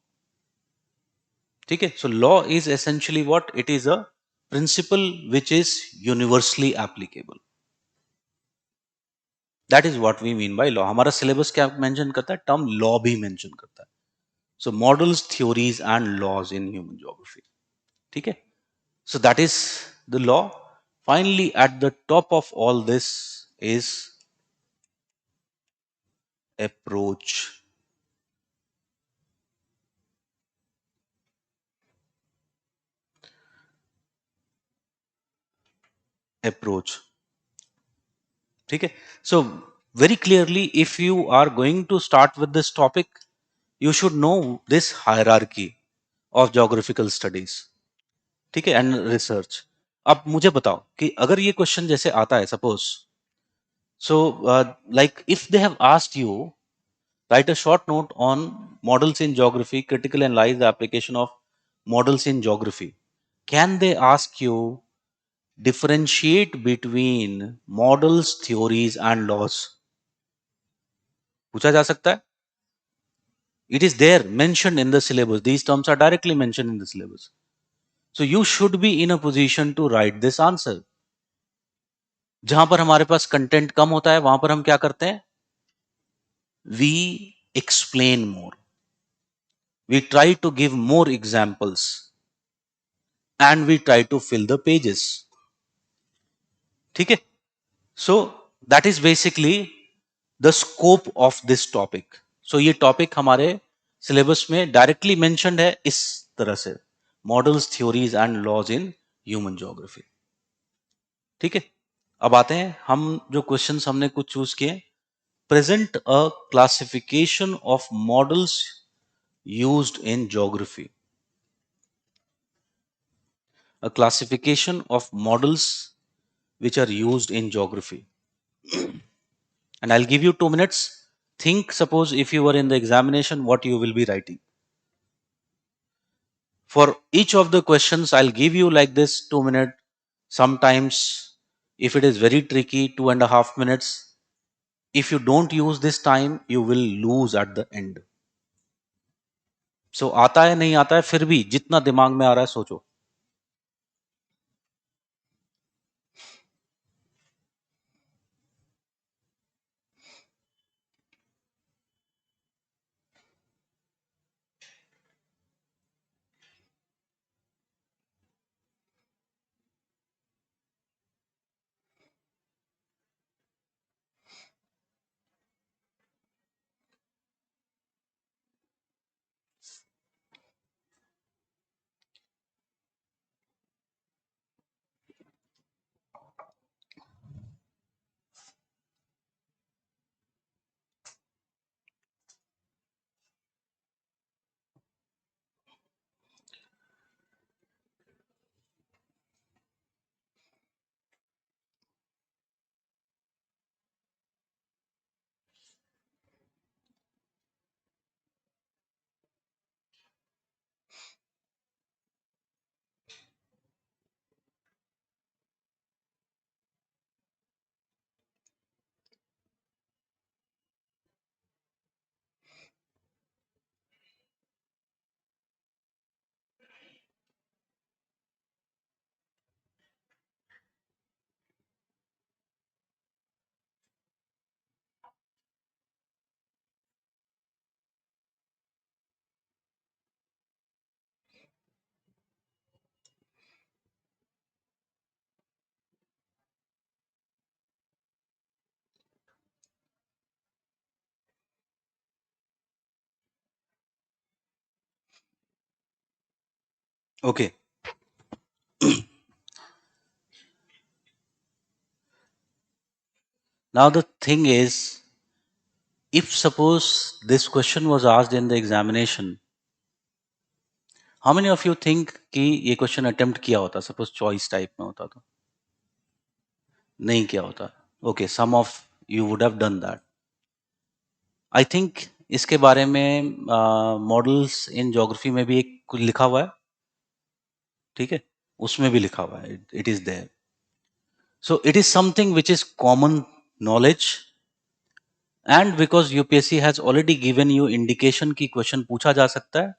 Okay? So law is essentially what? It is a principle which is universally applicable. That is what we mean by law. हमारा syllabus क्या mention करता है? Term law भी mention करता है. So models, theories and laws in human geography. Okay? So that is the law. Finally, at the top of all this is approach. Approach. Okay? So very clearly, if you are going to start with this topic, you should know this hierarchy of geographical studies. ठीक है, and research. अब मुझे बताओ कि अगर ये question जैसे आता है, suppose, so like if they have asked you, write a short note on models in geography, critical analyze the application of models in geography. Can they ask you differentiate between models, theories and laws? पूछा जा सकता है. It is there mentioned in the syllabus. These terms are directly mentioned in the syllabus. So you should be in a position to write this answer. जहां पर हमारे पास content कम होता है वहां पर हम क्या करते हैं? We explain more. We try to give more examples. and we try to fill the pages. ठीक है? So that is basically the scope of this topic. So ये टॉपिक हमारे सिलेबस में डायरेक्टली मेंशन्ड है इस तरह से, models, theories and laws in human geography. ठीक है, अब आते हैं हम जो क्वेश्चंस हमने कुछ चूज किए. Present a classification of models used in geography. A classification of models which are used in geography. And I'll give you 2 minutes. Think, suppose if you were in the examination, what you will be writing. For each of the questions, I'll give you like this 2 minute. Sometimes, if it is very tricky, 2.5 minutes. If you don't use this time, you will lose at the end. So आता है नहीं आता है, फिर भी जितना दिमाग में आ रहा है सोचो. Okay. Now the thing is, if suppose this question was asked in the examination, how many of you think कि ये क्वेश्चन अटेम्प्ट किया होता, सपोज चॉइस टाइप में होता तो? नहीं किया होता. Okay, some of you would have done that. I think इसके बारे में मॉडल्स इन ज्योग्राफी में भी एक कुछ लिखा हुआ है. ठीक है, उसमें भी लिखा हुआ है, it is there. So it is something which is common knowledge, and because UPSC has already given you indication की क्वेश्चन पूछा जा सकता है,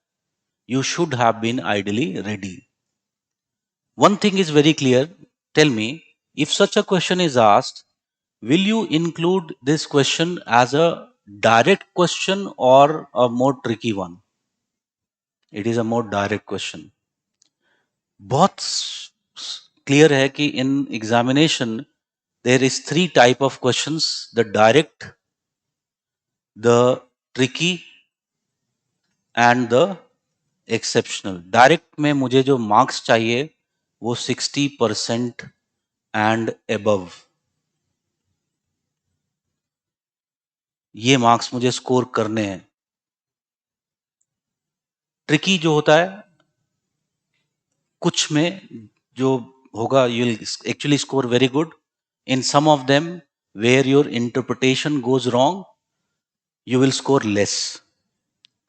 you should have been ideally ready. One thing is very clear. Tell me, if such a question is asked, will you include this question as a direct question or a more tricky one? It is a more direct question. बहुत clear है कि in examination there is 3 type of questions: the direct, the tricky and the exceptional. Direct में मुझे जो marks चाहिए वो 60% and above, ये marks मुझे स्कोर करने हैं. ट्रिकी जो होता है, कुछ में जो होगा you will actually score very good. In some of them where your interpretation goes wrong, you will score less.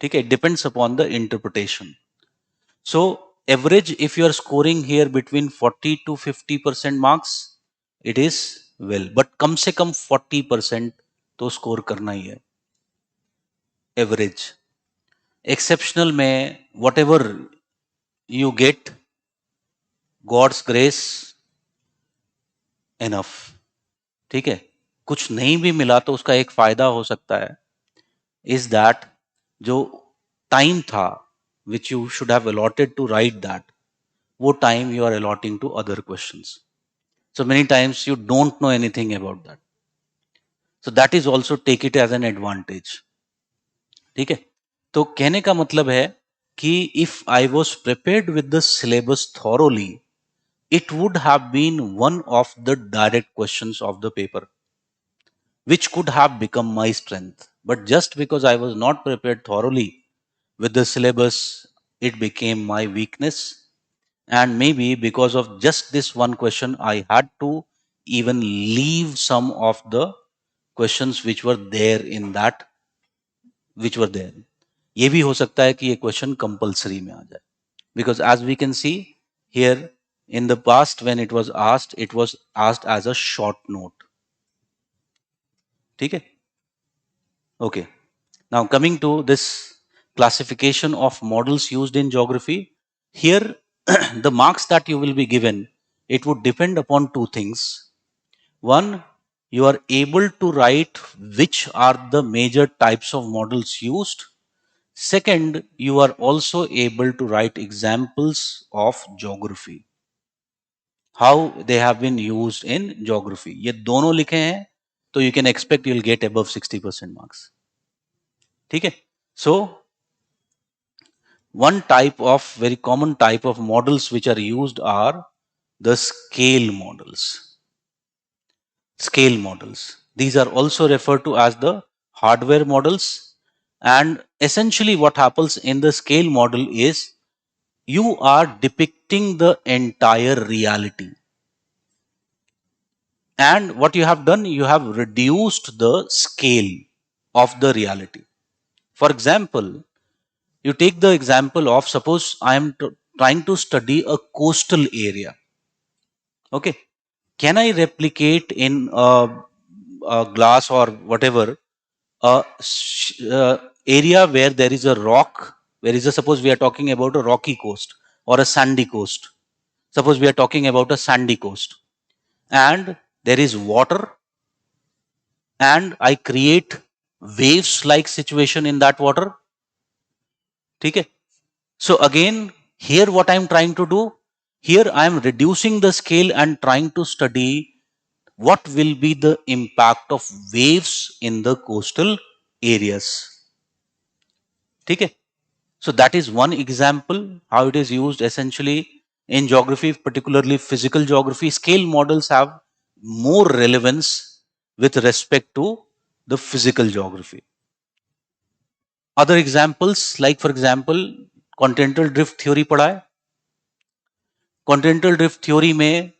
ठीक है, depends upon the interpretation. So average, if you are scoring here between 40 to 50% marks, it is well. But कम से कम 40% तो score करना ही है. Average. Exceptional में whatever you get, God's grace enough. ठीक है, कुछ नहीं भी मिला तो उसका एक फायदा हो सकता है, is that जो time था which you should have allotted to write that, वो time you are allotting to other questions. So many times you don't know anything about that. So that is also take it as an advantage. ठीक है? तो कहने का मतलब है कि if I was prepared with the syllabus thoroughly, it would have been one of the direct questions of the paper, which could have become my strength. But just because I was not prepared thoroughly with the syllabus, it became my weakness. And maybe because of just this one question, I had to even leave some of the questions which were there in that, which were there. ये भी हो सकता है कि ये question compulsory में आ जाए, because as we can see here, in the past when it was asked as a short note. ठीक है? Okay. Now coming to this classification of models used in geography, here the marks that you will be given, it would depend upon two things. One, you are able to write which are the major types of models used. Second, you are also able to write examples of geography, how they have been used in geography. ये दोनों लिखे हैं तो you can expect you'll get above 60% marks. ठीक है? So one type of very common type of models which are used are the scale models. Scale models. These are also referred to as the hardware models. And essentially what happens in the scale model is you are depicting the entire reality. And what you have done, you have reduced the scale of the reality. For example, you take the example of, suppose I am trying to study a coastal area. Okay. Can I replicate in a glass or whatever a area where there is a rock, where is a, suppose we are talking about a rocky coast or a sandy coast. Suppose we are talking about a sandy coast and there is water and I create waves like situation in that water. Okay. So again, here what I am trying to do, here I am reducing the scale and trying to study what will be the impact of waves in the coastal areas. Okay. So that is one example how it is used essentially in geography, particularly physical geography. Scale models have more relevance with respect to the physical geography. Other examples, like for example, continental drift theory पढ़ा है. Continental drift theory में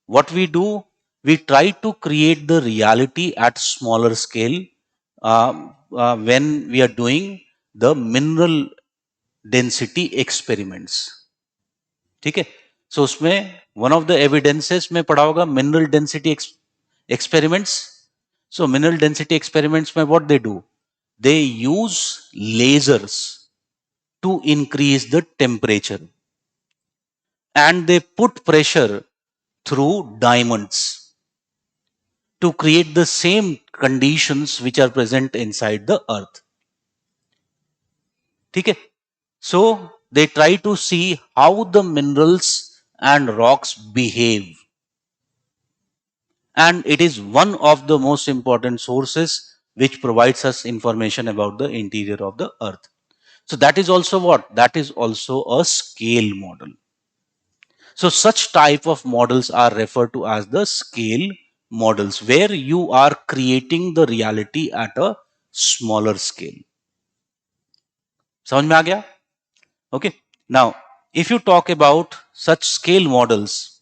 what we do, we try to create the reality at smaller scale when we are doing the mineral density experiments. ठीक है? So उसमें one of the evidences में पढ़ा होगा mineral density experiments. So mineral density experiments में what they do? They use lasers to increase the temperature and they put pressure through diamonds to create the same conditions which are present inside the earth. ठीक है? So they try to see how the minerals and rocks behave. And it is one of the most important sources which provides us information about the interior of the earth. So that is also what? That is also a scale model. So such type of models are referred to as the scale models, where you are creating the reality at a smaller scale. समझ में आ गया? Okay. Now, if you talk about such scale models,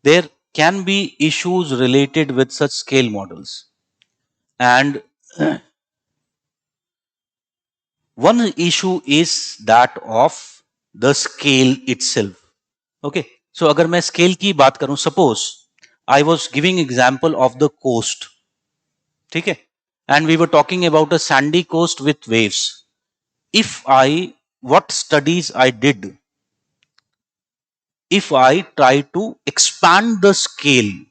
there can be issues related with such scale models. And one issue is that of the scale itself. Okay. So अगर मैं scale की बात करूं, suppose I was giving example of the coast. ठीक है? And we were talking about a sandy coast with waves. What studies I did, if I try to expand the scale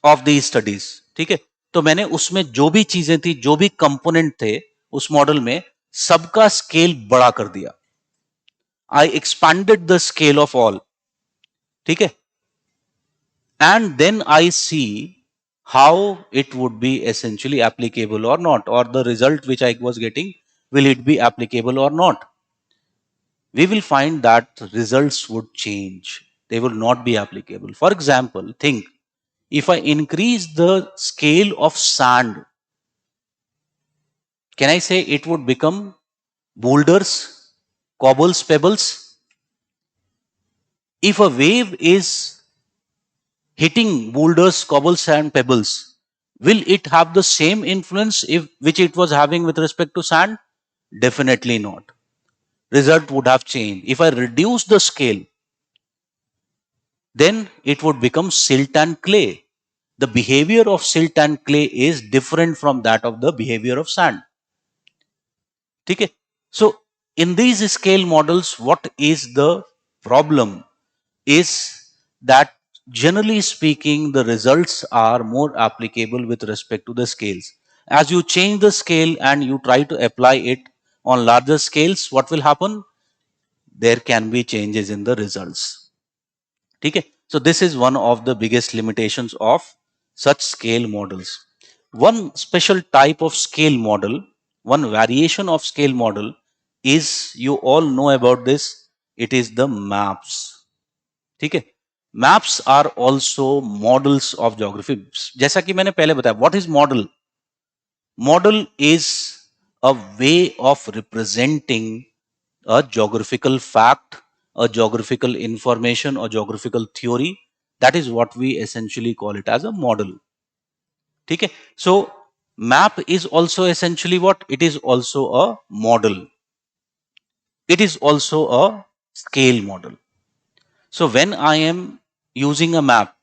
of these studies, ठीक है? तो मैंने उसमें जो भी चीजें थी, जो भी कंपोनेंट थे उस मॉडल में, सबका स्केल बड़ा कर दिया. I expanded the scale of all. Okay? And then I see how it would be essentially applicable or not, or the result which I was getting, will it be applicable or not? We will find that results would change. They will not be applicable. For example, think if I increase the scale of sand, can I say it would become boulders, cobbles, pebbles? If a wave is hitting boulders, cobbles, and pebbles, will it have the same influence which it was having with respect to sand? Definitely not. Result would have changed. If I reduce the scale, then it would become silt and clay. The behavior of silt and clay is different from that of the behavior of sand. Okay? So, in these scale models, what is the problem is that generally speaking, the results are more applicable with respect to the scales. As you change the scale and you try to apply it on larger scales, what will happen? There can be changes in the results. Okay? So this is one of the biggest limitations of such scale models. One special type of scale model, one variation of scale model is, you all know about this, it is the maps. Okay? Maps are also models of geography. जैसा कि मैंने पहले बताया, what is model? Model is a way of representing a geographical fact, a geographical information, or geographical theory. That is what we essentially call it as a model. Okay? So map is also essentially what? It is also a model. It is also a scale model. So when I am using a map,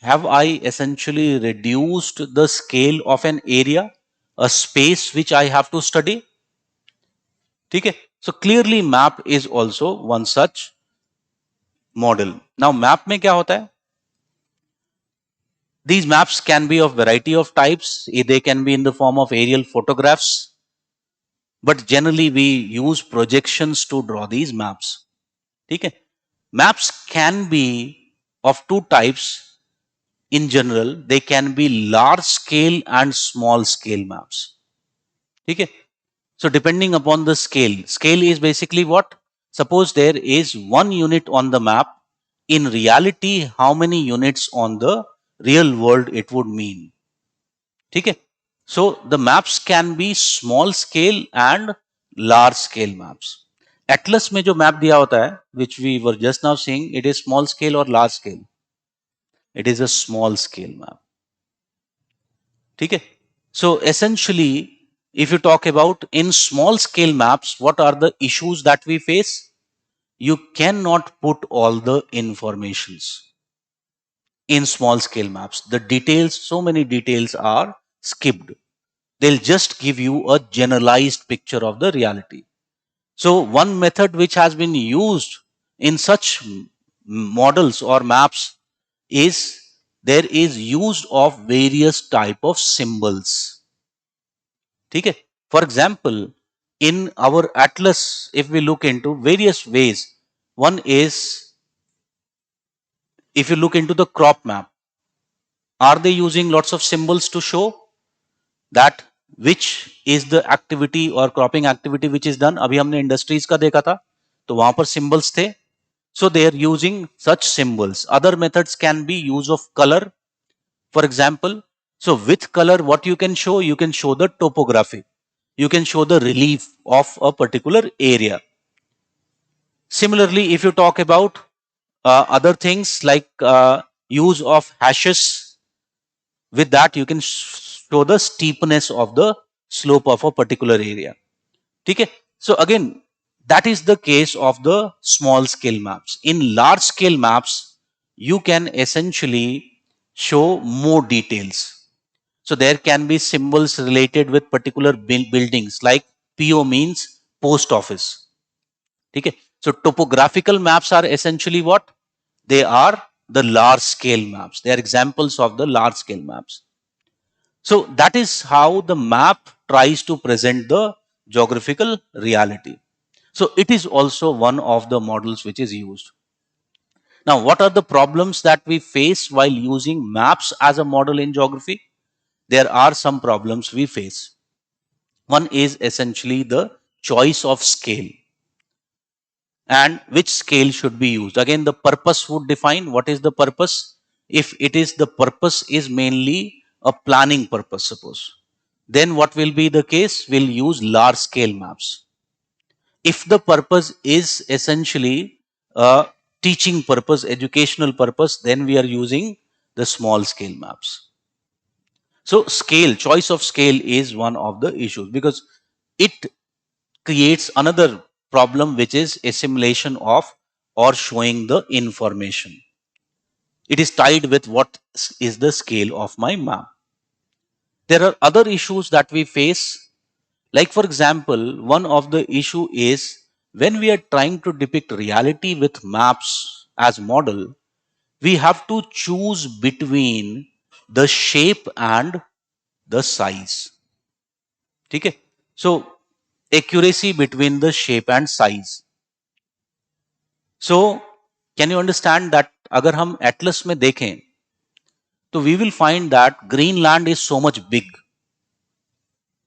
have I essentially reduced the scale of an area, a space which I have to study? Okay? So clearly map is also one such model. Now map में क्या होता है? These maps can be of variety of types. They can be in the form of aerial photographs, but generally we use projections to draw these maps. Okay? Maps can be of two types. In general, they can be large scale and small scale maps. Okay? So depending upon the scale is basically what? Suppose there is 1 unit on the map. In reality, how many units on the real world it would mean? Okay? So the maps can be small scale and large scale maps. Atlas में जो map दिया होता है, which we were just now seeing, it is small scale or large scale? It is a small scale map. Okay? So essentially, if you talk about in small scale maps, what are the issues that we face? You cannot put all the informations in small scale maps. The details, so many details are skipped. They'll just give you a generalized picture of the reality. So one method which has been used in such models or maps is there is use of various type of symbols. Okay? For example, in our atlas, if we look into various ways, one is if you look into the crop map, are they using lots of symbols to show that which is the activity or cropping activity which is done? अभी हमने industries का देखा था, तो वहां पर symbols थे. So they are using such symbols. Other methods can be use of color. For example, so with color, what you can show? You can show the topography. You can show the relief of a particular area. Similarly, if you talk about other things like use of hashes, with that you can show the steepness of the slope of a particular area. Okay? So again, that is the case of the small scale maps. In large scale maps, you can essentially show more details. So there can be symbols related with particular buildings, like PO means post office. Okay? So topographical maps are essentially what? They are the large scale maps. They are examples of the large scale maps. So that is how the map tries to present the geographical reality. So it is also one of the models which is used. Now, what are the problems that we face while using maps as a model in geography? There are some problems we face. One is essentially the choice of scale and which scale should be used. Again, the purpose would define what is the purpose. If it is the purpose is mainly a planning purpose, suppose, then what will be the case? We'll use large scale maps. If the purpose is essentially a teaching purpose, educational purpose, then we are using the small scale maps. So scale, choice of scale is one of the issues because it creates another problem, which is assimilation of or showing the information. It is tied with what is the scale of my map. There are other issues that we face. Like for example, one of the issue is when we are trying to depict reality with maps as model, we have to choose between the shape and the size. Okay? So accuracy between the shape and size. So can you understand that अगर हम atlas में देखें तो we will find that Greenland is so much big.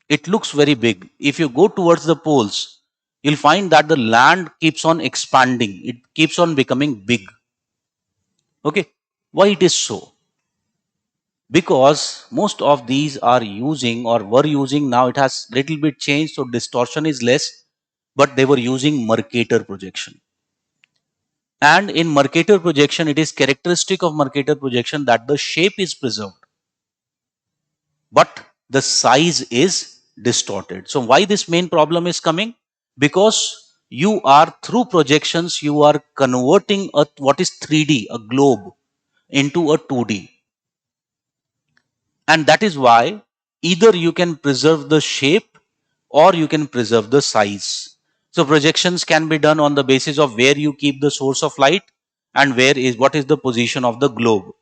It looks very big. If you go towards the poles, you'll find that the land keeps on expanding. It keeps on becoming big. Okay. Why it is so? Because most of these are using or were using, now it has little bit changed, so distortion is less, but they were using Mercator projection. And in Mercator projection, it is characteristic of Mercator projection that the shape is preserved, but the size is distorted. So why this main problem is coming? Because you are through projections, you are converting a what is 3D, a globe, into a 2D. And that is why either you can preserve the shape or you can preserve the size. So projections can be done on the basis of where you keep the source of light and what is the position of the globe.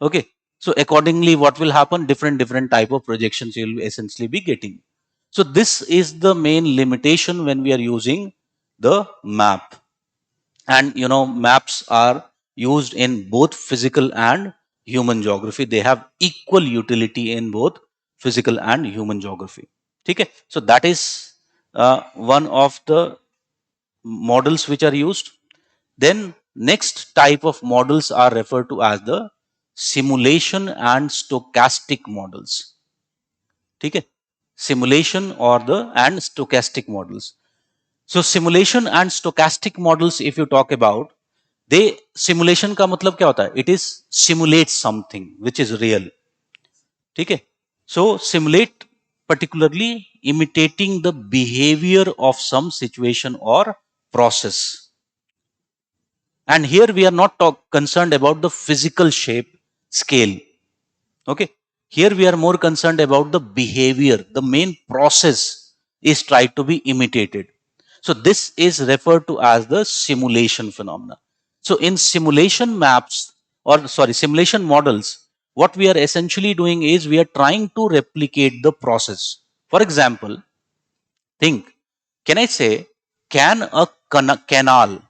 Okay. So accordingly, what will happen? Different type of projections you will essentially be getting. So this is the main limitation when we are using the map. And maps are used in both physical and human geography. They have equal utility in both physical and human geography. Okay. So that is one of the models which are used. Then next type of models are referred to as the simulation and stochastic models. Okay. Simulation or the and stochastic models. So simulation and stochastic models, if you talk about, they simulation का मतलब क्या होता है? It is simulate something which is real. ठीक है? So simulate particularly imitating the behavior of some situation or process. And here we are not concerned about the physical shape scale. Okay. Here we are more concerned about the behavior. The main process is tried to be imitated. So this is referred to as the simulation phenomena. So in simulation maps or sorry, simulation models, what we are essentially doing is we are trying to replicate the process. For example, think, can I say, can a canal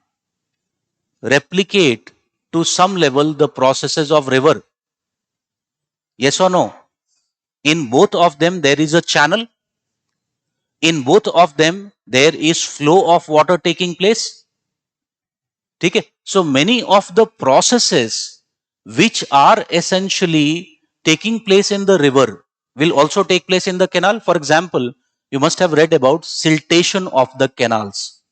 replicate to some level the processes of river? Yes or no? In both of them, there is a channel. In both of them, there is flow of water taking place. Okay? So many of the processes which are essentially taking place in the river will also take place in the canal. For example, you must have read about siltation of the canals.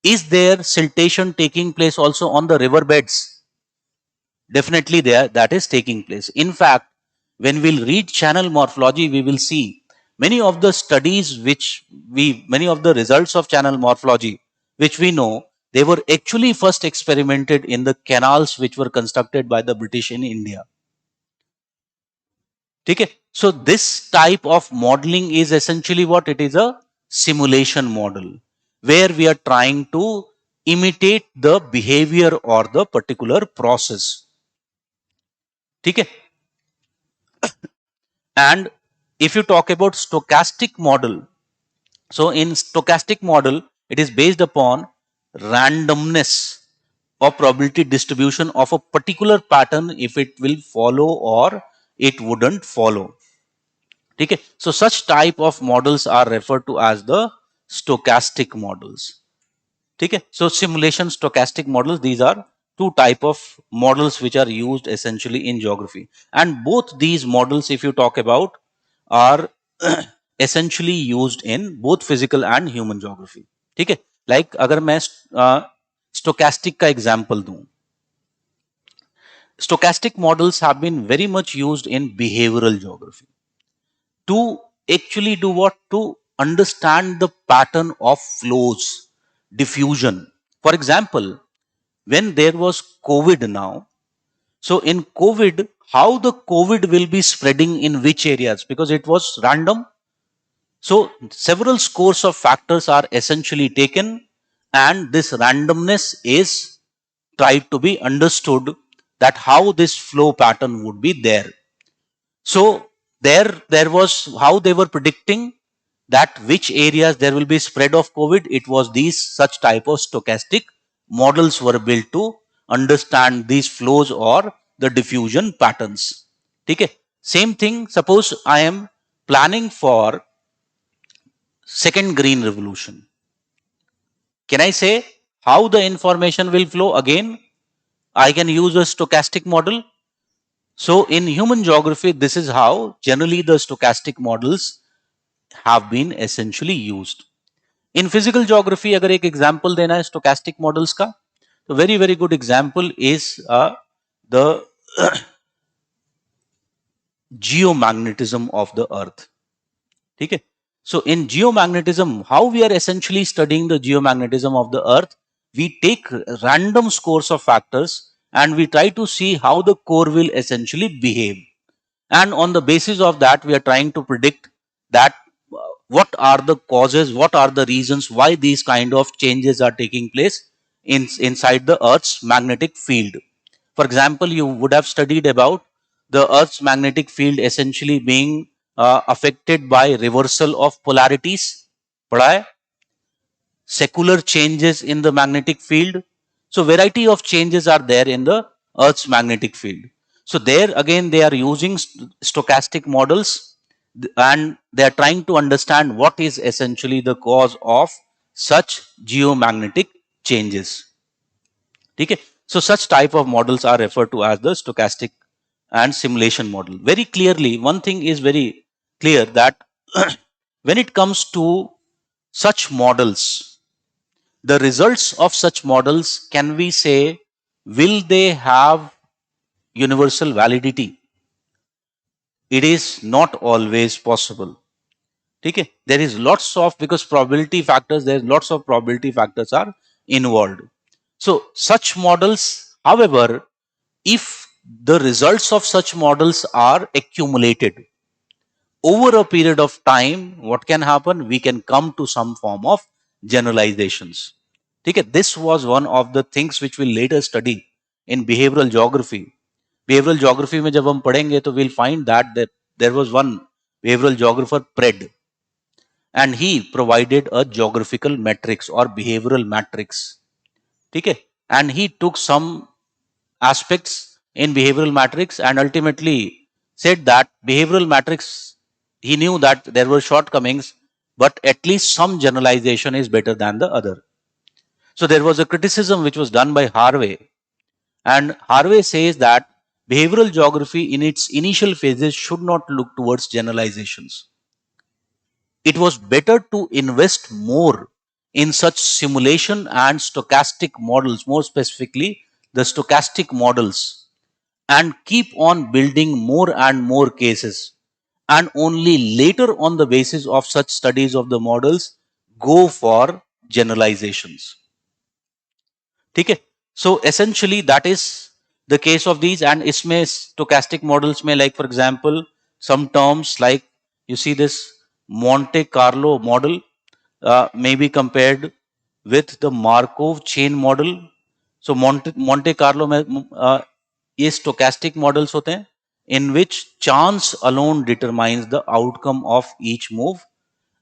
Is there siltation taking place also on the river beds? Definitely there, that is taking place. In fact, when we'll read channel morphology, we will see many of the studies many of the results of channel morphology, which we know, they were actually first experimented in the canals which were constructed by the British in India. Okay? So this type of modeling is essentially what? It is a simulation model where we are trying to imitate the behavior or the particular process. Okay? And if you talk about stochastic model, so in stochastic model, It is based upon randomness or probability distribution of a particular pattern if it will follow or it wouldn't follow. Okay, so such type of models are referred to as the stochastic models. Okay, so simulation stochastic models, these are two type of models which are used essentially in geography, and both these models, if you talk about, are essentially used in both physical and human geography. ठीक है, like अगर मैं stochastic का example दूं, stochastic models have been very much used in behavioral geography to actually do what? To understand the pattern of flows, diffusion. For example, when there was COVID now, so in COVID, how the COVID will be spreading in which areas, because it was random. So several scores of factors are essentially taken, and this randomness is tried to be understood, that how this flow pattern would be there. So there was how they were predicting that which areas there will be spread of COVID. It was these such type of stochastic models were built to understand these flows or the diffusion patterns. Okay. Same thing, suppose I am planning for second green revolution. Can I say how the information will flow? Again, I can use a stochastic model. So in human geography, this is how generally the stochastic models have been essentially used. In physical geography, अगर एक example देना है stochastic models का, तो very good example is the geomagnetism of the earth. ठीक है? So in geomagnetism, how we are essentially studying the geomagnetism of the earth, we take random scores of factors and we try to see how the core will essentially behave. And on the basis of that, we are trying to predict that what are the causes, what are the reasons why these kind of changes are taking place inside the Earth's magnetic field. For example, you would have studied about the Earth's magnetic field essentially being affected by reversal of polarities. पढ़ा है? Secular changes in the magnetic field. So variety of changes are there in the Earth's magnetic field. So there again they are using stochastic models, and they are trying to understand what is essentially the cause of such geomagnetic changes. Okay? So such type of models are referred to as the stochastic and simulation model. Very clearly, one thing is very clear, that when it comes to such models, the results of such models, can we say, will they have universal validity? It is not always possible. Okay? There is lots of, because probability factors, there is lots of probability factors are involved. So such models, however, if the results of such models are accumulated over a period of time, what can happen? We can come to some form of generalizations. Okay? This was one of the things which we'll later study in behavioral geography. Behavioral geography में जब हम पढ़ेंगे तो we'll find that there was one behavioral geographer, Pred, and he provided a geographical matrix or behavioral matrix. Okay? And he took some aspects in behavioral matrix and ultimately said that behavioral matrix, he knew that there were shortcomings, but at least some generalization is better than the other. So there was a criticism which was done by Harvey, and Harvey says that behavioral geography in its initial phases should not look towards generalizations. It was better to invest more in such simulation and stochastic models, more specifically the stochastic models, and keep on building more and more cases, and only later on the basis of such studies of the models go for generalizations. ठीक है? So essentially that is the case of these, and इसमें stochastic models में, like for example, some terms like you see this Monte Carlo model may be compared with the Markov chain model. So Monte Carlo में ये stochastic models होते हैं in which chance alone determines the outcome of each move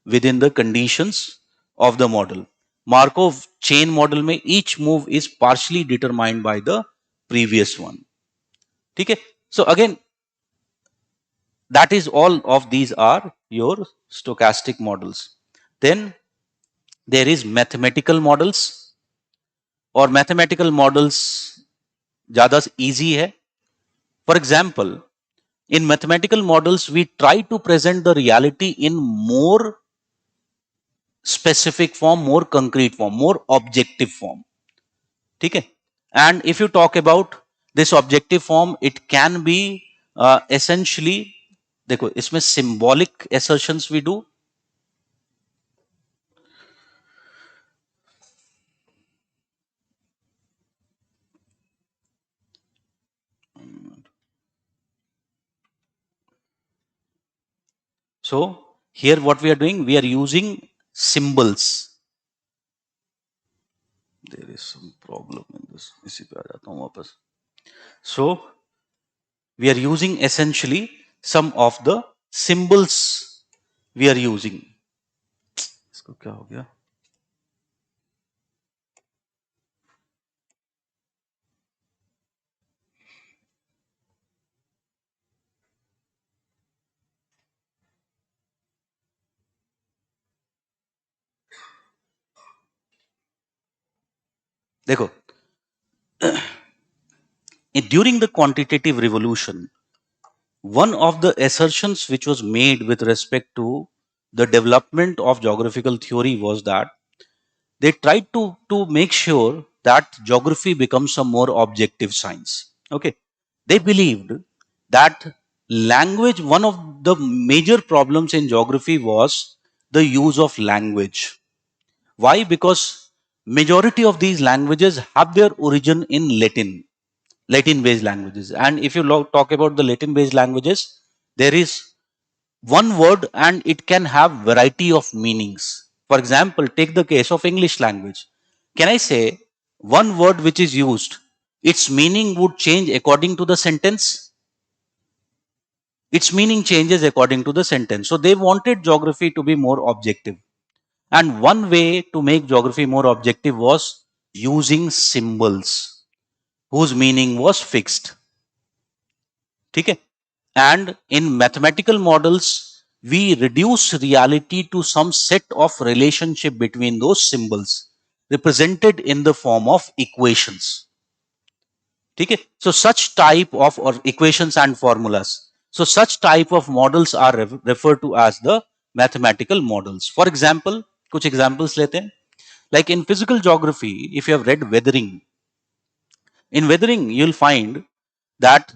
within the conditions of the model. Markov chain model में each move is partially determined by the previous one. ठीक है? So again, that is all of these are your stochastic models. Then there is mathematical models, और mathematical models ज़्यादा easy है. For example, in mathematical models, we try to present the reality in more specific form, more concrete form, more objective form. ठीक है? And if you talk about this objective form, it can be essentially, देखो इसमें symbolic assertions we do. So here what we are doing, we are using symbols. There is some problem in this. इसी पे आ जाता हूँ वापस. So we are using essentially some of the symbols we are using. इसको क्या हो गया? देखो, during the quantitative revolution, one of the assertions which was made with respect to the development of geographical theory was that they tried to make sure that geography becomes a more objective science. Okay. They believed that language, one of the major problems in geography was the use of language. Why? Because majority of these languages have their origin in Latin based languages. And if you talk about the Latin based languages, there is one word and it can have variety of meanings. For example, take the case of English language. Can I say one word which is used, its meaning would change according to the sentence? Its meaning changes according to the sentence. So they wanted geography to be more objective. And one way to make geography more objective was using symbols whose meaning was fixed. ठीक है? And in mathematical models, we reduce reality to some set of relationship between those symbols represented in the form of equations. Okay? So such type of or equations and formulas. So such type of models are referred to as the mathematical models. For example, कुछ examples लेते हैं. Like in physical geography, if you have read weathering, in weathering you'll find that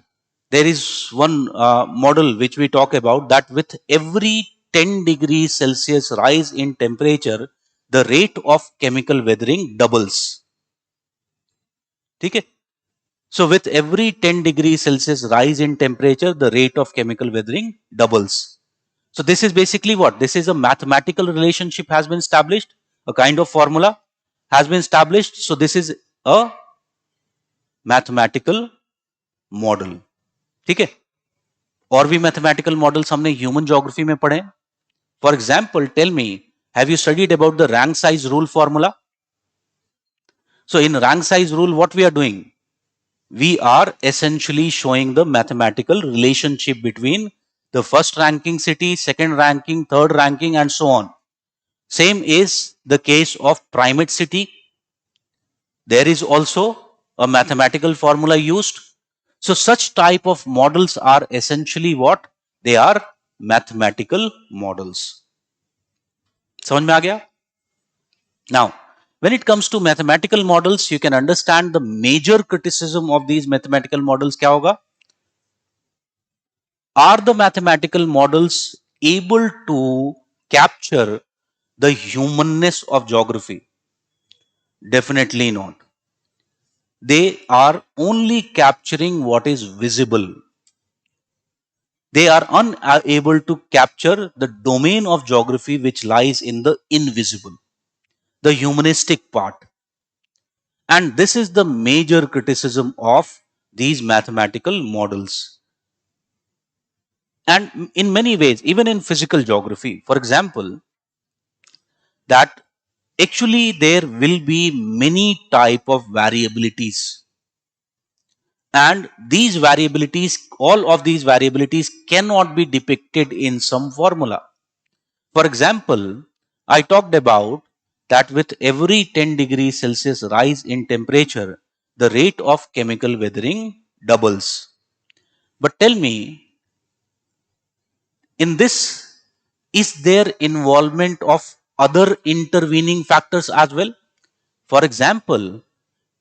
there is one model which we talk about that with every 10 degrees Celsius rise in temperature, the rate of chemical weathering doubles. Okay? So with every 10 degrees Celsius rise in temperature, the rate of chemical weathering doubles. So this is basically what? This is a mathematical relationship has been established, a kind of formula has been established. So this is a mathematical model. ठीक है? और भी mathematical models हमने human geography में पढ़े. For example, tell me, have you studied about the rank size rule formula? So in rank size rule, what we are doing? We are essentially showing the mathematical relationship between the first ranking city, second ranking, third ranking, and so on. Same is the case of primate city. There is also a mathematical formula used. So such type of models are essentially what? They are mathematical models. समझ में आ गया? Now, when it comes to mathematical models, you can understand the major criticism of these mathematical models क्या होगा? Are the mathematical models able to capture the humanness of geography? Definitely not. They are only capturing what is visible. They are unable to capture the domain of geography which lies in the invisible, the humanistic part. And this is the major criticism of these mathematical models. And in many ways, even in physical geography, for example, that actually there will be many type of variabilities, and these variabilities, all of these variabilities cannot be depicted in some formula. For example, I talked about that with every 10 degrees Celsius rise in temperature, the rate of chemical weathering doubles. But tell me, in this, is there involvement of other intervening factors as well? For example,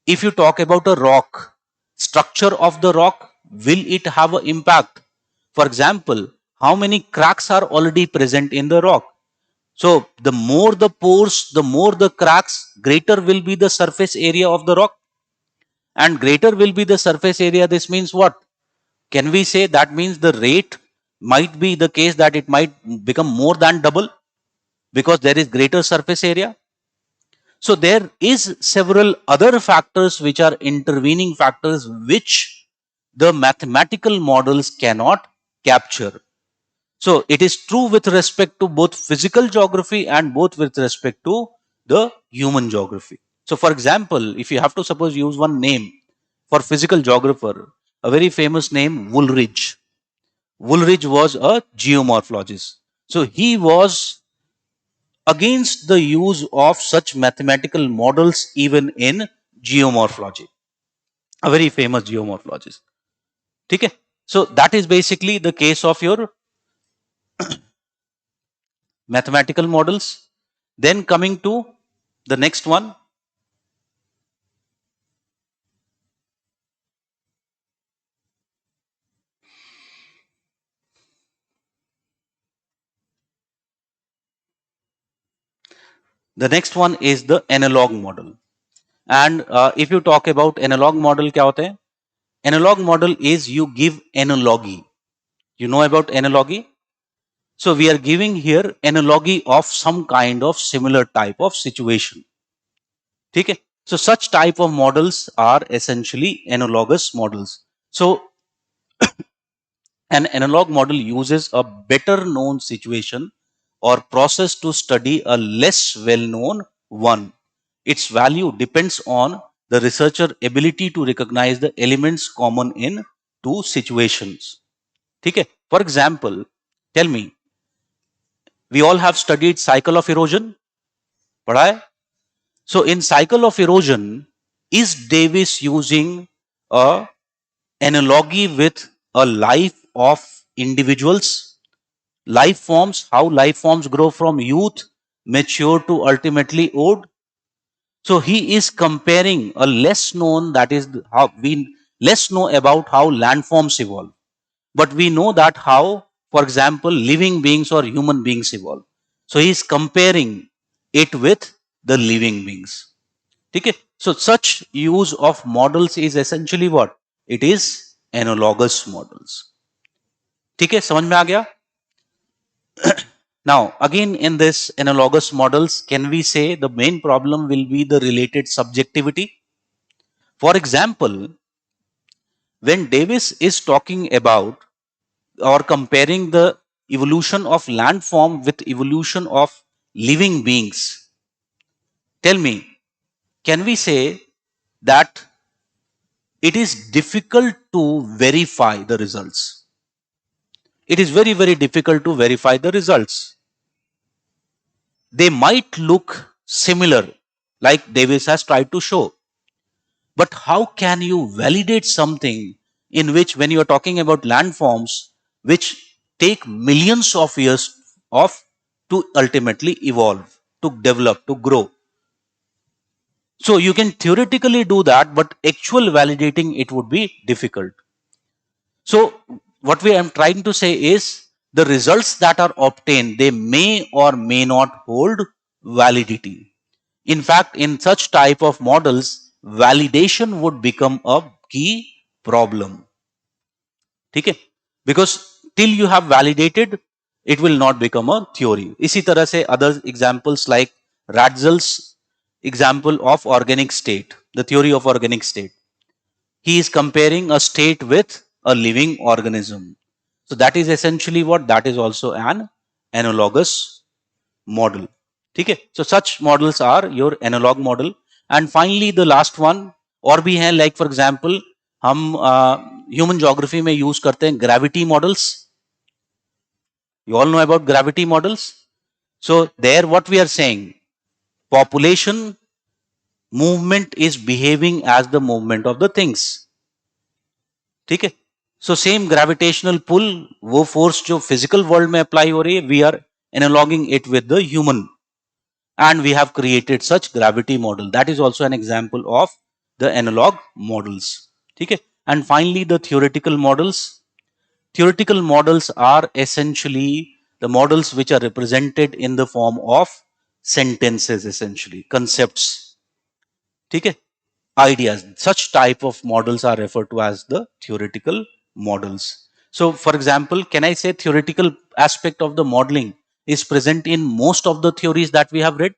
if you talk about a rock, structure of the rock, will it have an impact? For example, how many cracks are already present in the rock? So the more the pores, the more the cracks, greater will be the surface area of the rock. And greater will be the surface area. This means what? Can we say that means the rate might be the case that it might become more than double because there is greater surface area? So there is several other factors which are intervening factors which the mathematical models cannot capture. So it is true with respect to both physical geography and both with respect to the human geography. So for example, if you have to suppose use one name for physical geographer, a very famous name, Woolridge. Woolridge was a geomorphologist. So he was against the use of such mathematical models even in geomorphology. A very famous geomorphologist. Okay? So that is basically the case of your mathematical models. Then coming to the next one, the next one is the analog model. And if you talk about analog model, क्या होते हैं? Analog model is you give analogy. You know about analogy? So we are giving here analogy of some kind of similar type of situation. ठीक है? So such type of models are essentially analogous models. So an analog model uses a better known situation or process to study a less well known one. Its value depends on the researcher ability to recognize the elements common in two situations. ठीक है? For example, tell me, we all have studied cycle of erosion. पढ़ा है? So in cycle of erosion, is Davis using a analogy with a life of individuals, life forms, how life forms grow from youth, mature to ultimately old? So he is comparing a less known, that is how we less know about how landforms evolve, but we know that how, for example, living beings or human beings evolve. So he is comparing it with the living beings. Okay? So such use of models is essentially what? It is analogous models. ठीक है? समझ में आ गया? Now, again in this analogous models, can we say the main problem will be the related subjectivity? For example, when Davis is talking about or comparing the evolution of landform with evolution of living beings, tell me, can we say that it is difficult to verify the results? It is very, very difficult to verify the results. They might look similar, like Davis has tried to show. But how can you validate something in which, when you are talking about landforms, which take millions of years of to ultimately evolve, to develop, to grow? So you can theoretically do that, but actual validating it would be difficult. So what we am trying to say is the results that are obtained, they may or may not hold validity. In fact, in such type of models, validation would become a key problem. ठीक है? Because till you have validated, it will not become a theory. इसी तरह से other examples like Ratzel's example of organic state, the theory of organic state. He is comparing a state with a living organism. So that is essentially what? That is also an analogous model. ठीक है. So such models are your analog model. And finally the last one और भी हैं, like for example हम human geography में use करते हैं gravity models. You all know about gravity models. So there what we are saying, population movement is behaving as the movement of the things. ठीक है. So same gravitational pull, वो force जो physical world में apply हो रही है, we are analoging it with the human and we have created such gravity model. That is also an example of the analog models. ठीक है. And finally the theoretical models. Theoretical models are essentially the models which are represented in the form of sentences, essentially concepts. ठीक है. Ideas. Such type of models are referred to as the theoretical models. So for example, can I say theoretical aspect of the modeling is present in most of the theories that we have read?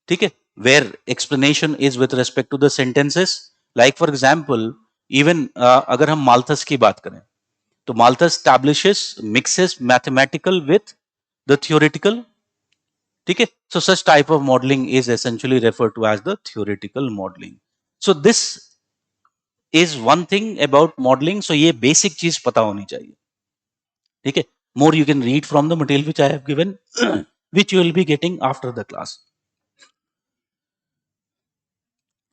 ठीक है. Where explanation is with respect to the sentences. Like for example, even अगर हम Malthus की बात करें, तो Malthus establishes mixes mathematical with the theoretical. ठीक है. So such type of modeling is essentially referred to as the theoretical modeling. So this is one thing about modeling. So ये basic चीज पता होनी चाहिए. ठीक है. More you can read from the material which I have given, which you will be getting after the class.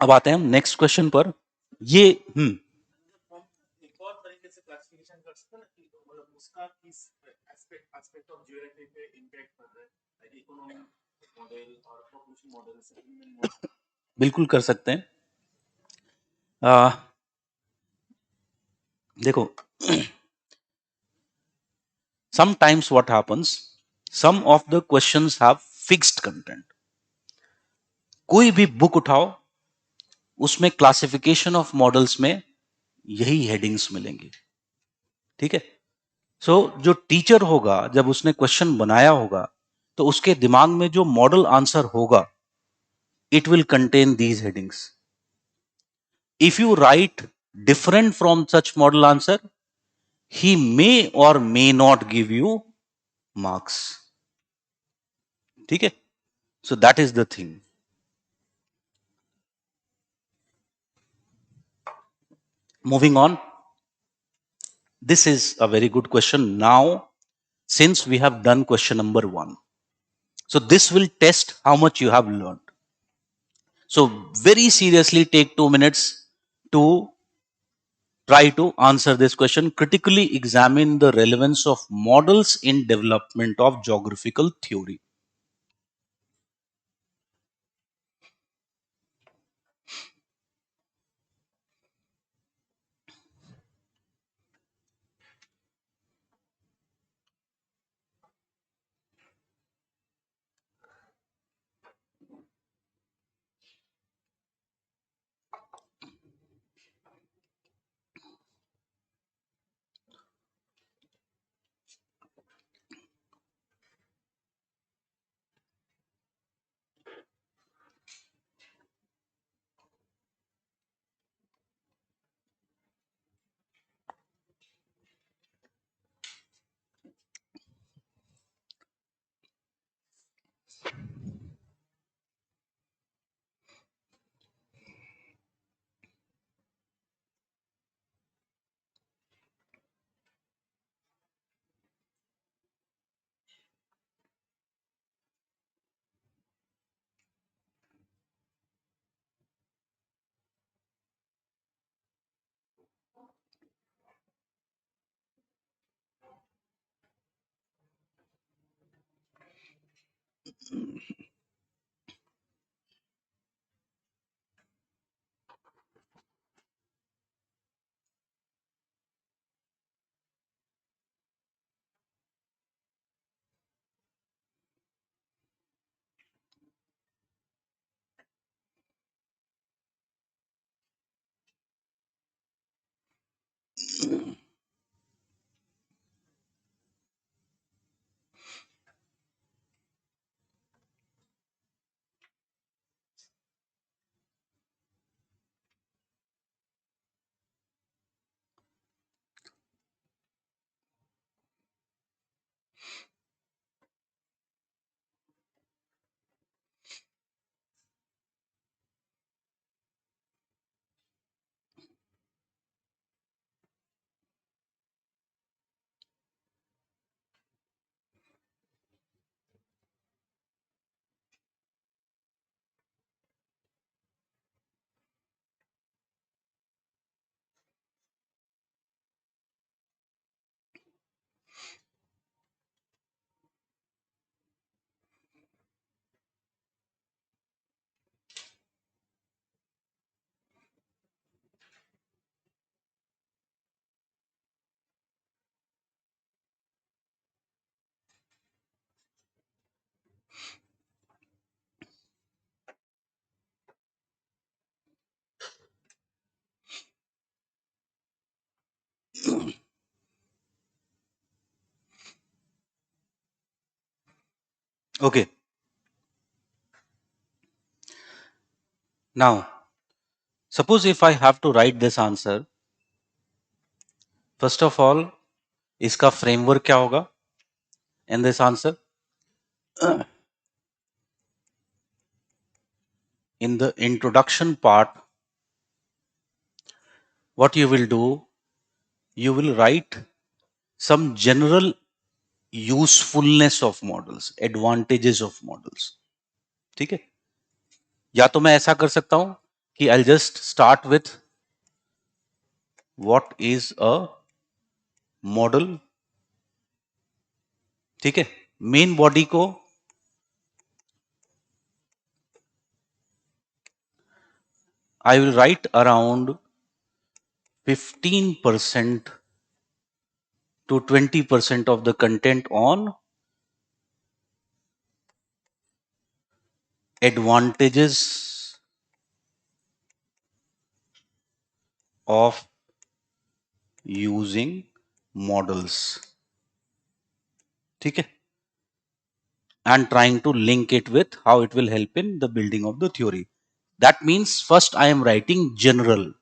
अब आते हैं हम नेक्स्ट क्वेश्चन पर. ये एक और तरीके से क्लासिफिकेशन कर सकते हैं ना कि मतलब उसका किस एस्पेक्ट एस्पेक्ट ऑफ ज्योग्राफी पे इंपैक्ट कर रहा है, लाइक इकोनॉमिक मॉडल और पॉपुलेशन मॉडल से. बिल्कुल कर सकते हैं. देखो, sometimes what happens, some of the questions have fixed content. कोई भी बुक उठाओ, उसमें क्लासिफिकेशन ऑफ मॉडल्स में यही हेडिंग्स मिलेंगे. ठीक है. सो जो टीचर होगा, जब उसने क्वेश्चन बनाया होगा, तो उसके दिमाग में जो मॉडल आंसर होगा, it will contain these headings. If you right different from such model answer, he may or may not give you marks. ठीक है. So that is the thing. Moving on, this is a very good question. Now, since we have done question number 1, so this will test how much you have learned. So very seriously take 2 minutes to try to answer this question. Critically examine the relevance of models in development of geographical theory. Okay. Now, suppose if I have to write this answer, first of all, इसका framework क्या होगा in this answer? In the introduction part, what you will do, you will write some general usefulness of models, advantages of models. ठीक है? या तो मैं ऐसा कर सकता हूं कि I'll just start with what is a model. ठीक है? मेन बॉडी को I will write around 15% to 20% of the content on advantages of using models. ठीक है? And trying to link it with how it will help in the building of the theory. That means first I am writing general,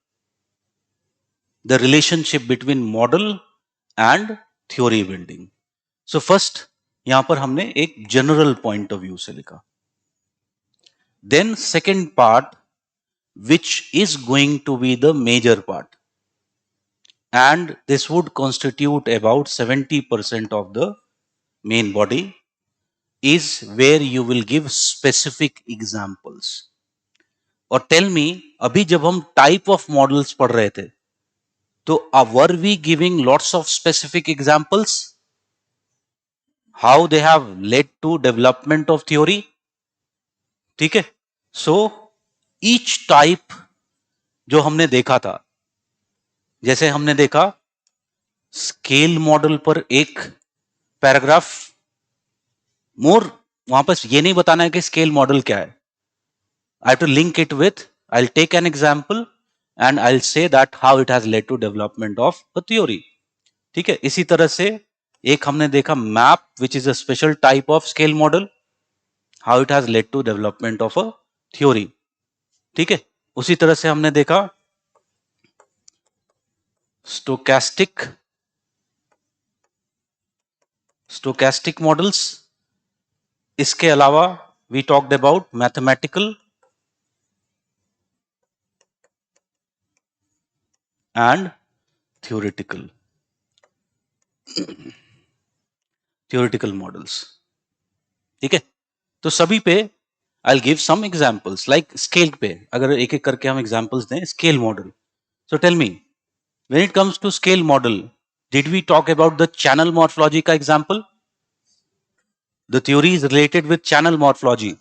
the relationship between model and theory building. So first यहां पर हमने एक general point of view से लिखा. Then second part, which is going to be the major part, and this would constitute about 70% of the main body, is where you will give specific examples. और tell me, अभी जब हम type of models पढ़ रहे थे, तो were we giving lots of specific examples how they have led to development of theory. ठीक है? सो ईच टाइप जो हमने देखा था, जैसे हमने देखा स्केल मॉडल पर एक पैराग्राफ, मोर वहां पर ये नहीं बताना है कि स्केल मॉडल क्या है. I have to link it with, I'll take an example and I'll say that how it has led to development of a theory. ठीक है? इसी तरह से एक हमने देखा map, which is a special type of scale model, how it has led to development of a theory. ठीक है? उसी तरह से हमने देखा stochastic models. इसके अलावा we talked about mathematical and theoretical models. ठीक है? तो सभी पे I'll give some examples, like scale पे अगर एक एक करके हम examples दें scale model. So tell me, when it comes to scale model, did we talk about the channel morphology का example? The theory is related with channel morphology.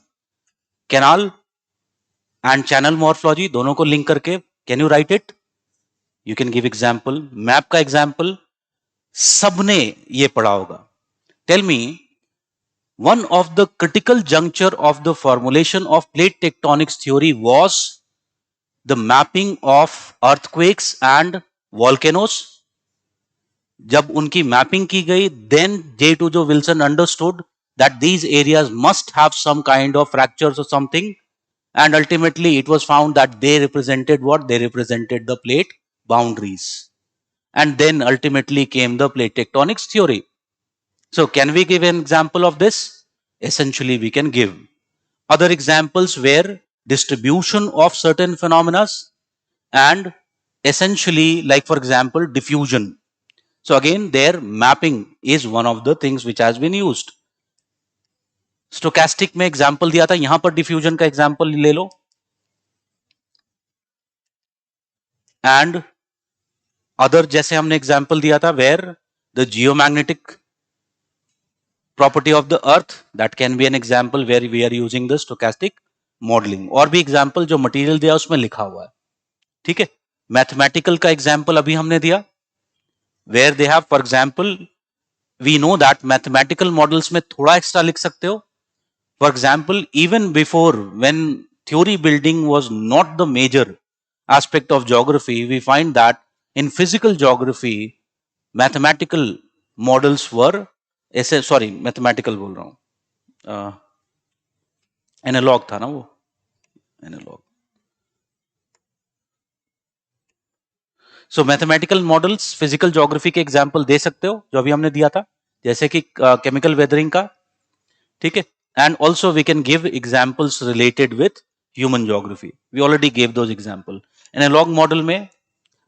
Canal and channel morphology दोनों को link करके can you write it? You can give example. Map का example सबने ये पढ़ा होगा. Tell me, one of the critical juncture of the formulation of plate tectonics theory was the mapping of earthquakes and volcanoes. जब उनकी mapping की गई, then J2 Wilson understood that these areas must have some kind of fractures or something, and ultimately it was found that they represented what? They represented the plate boundaries. And then ultimately came the plate tectonics theory. So can we give an example of this? Essentially we can give. Other examples where distribution of certain phenomena and essentially, like for example, diffusion. So again, their mapping is one of the things which has been used. Stochastic में example दिया था, यहां पर diffusion का example ले लो. And other जैसे हमने example दिया था where the geomagnetic property of the earth, that can be an example where we are using the stochastic modeling. और भी example जो material दिया उसमें लिखा हुआ है. ठीक है? Mathematical का example अभी हमने दिया, where they have, for example, we know that mathematical models में थोड़ा extra लिख सकते हो. For example, even before, when theory building was not the major aspect of geography, we find that in physical geography, mathematical models were ऐसे, sorry mathematical बोल रहा हूं, analogue था ना वो, analog. So mathematical models physical geography के example दे सकते हो जो अभी हमने दिया था, जैसे कि केमिकल वेदरिंग का, ठीक है। And also we can give examples related with human geography, we already gave those example. Analog model में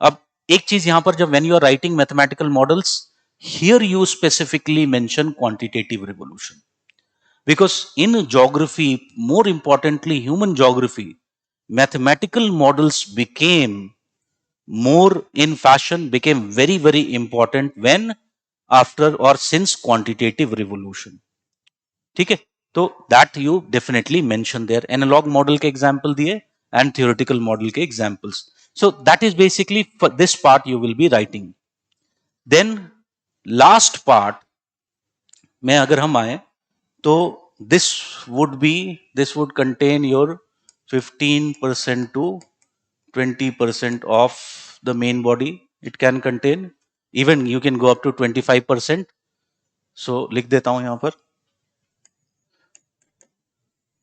अब एक चीज यहां पर, जब when you are writing mathematical models, here you specifically mention quantitative revolution, because in geography, more importantly human geography, mathematical models became more in fashion, became very very important when, after or since quantitative revolution, ठीक है। तो that you definitely mention there, analog model के example दिए and theoretical model के examples. So that is basically for this part you will be writing. Then last part में अगर हम आए तो this would be, this would contain your 15% to 20% of the main body. It can contain, even you can go up to 25%. So लिख देता हूं यहां पर,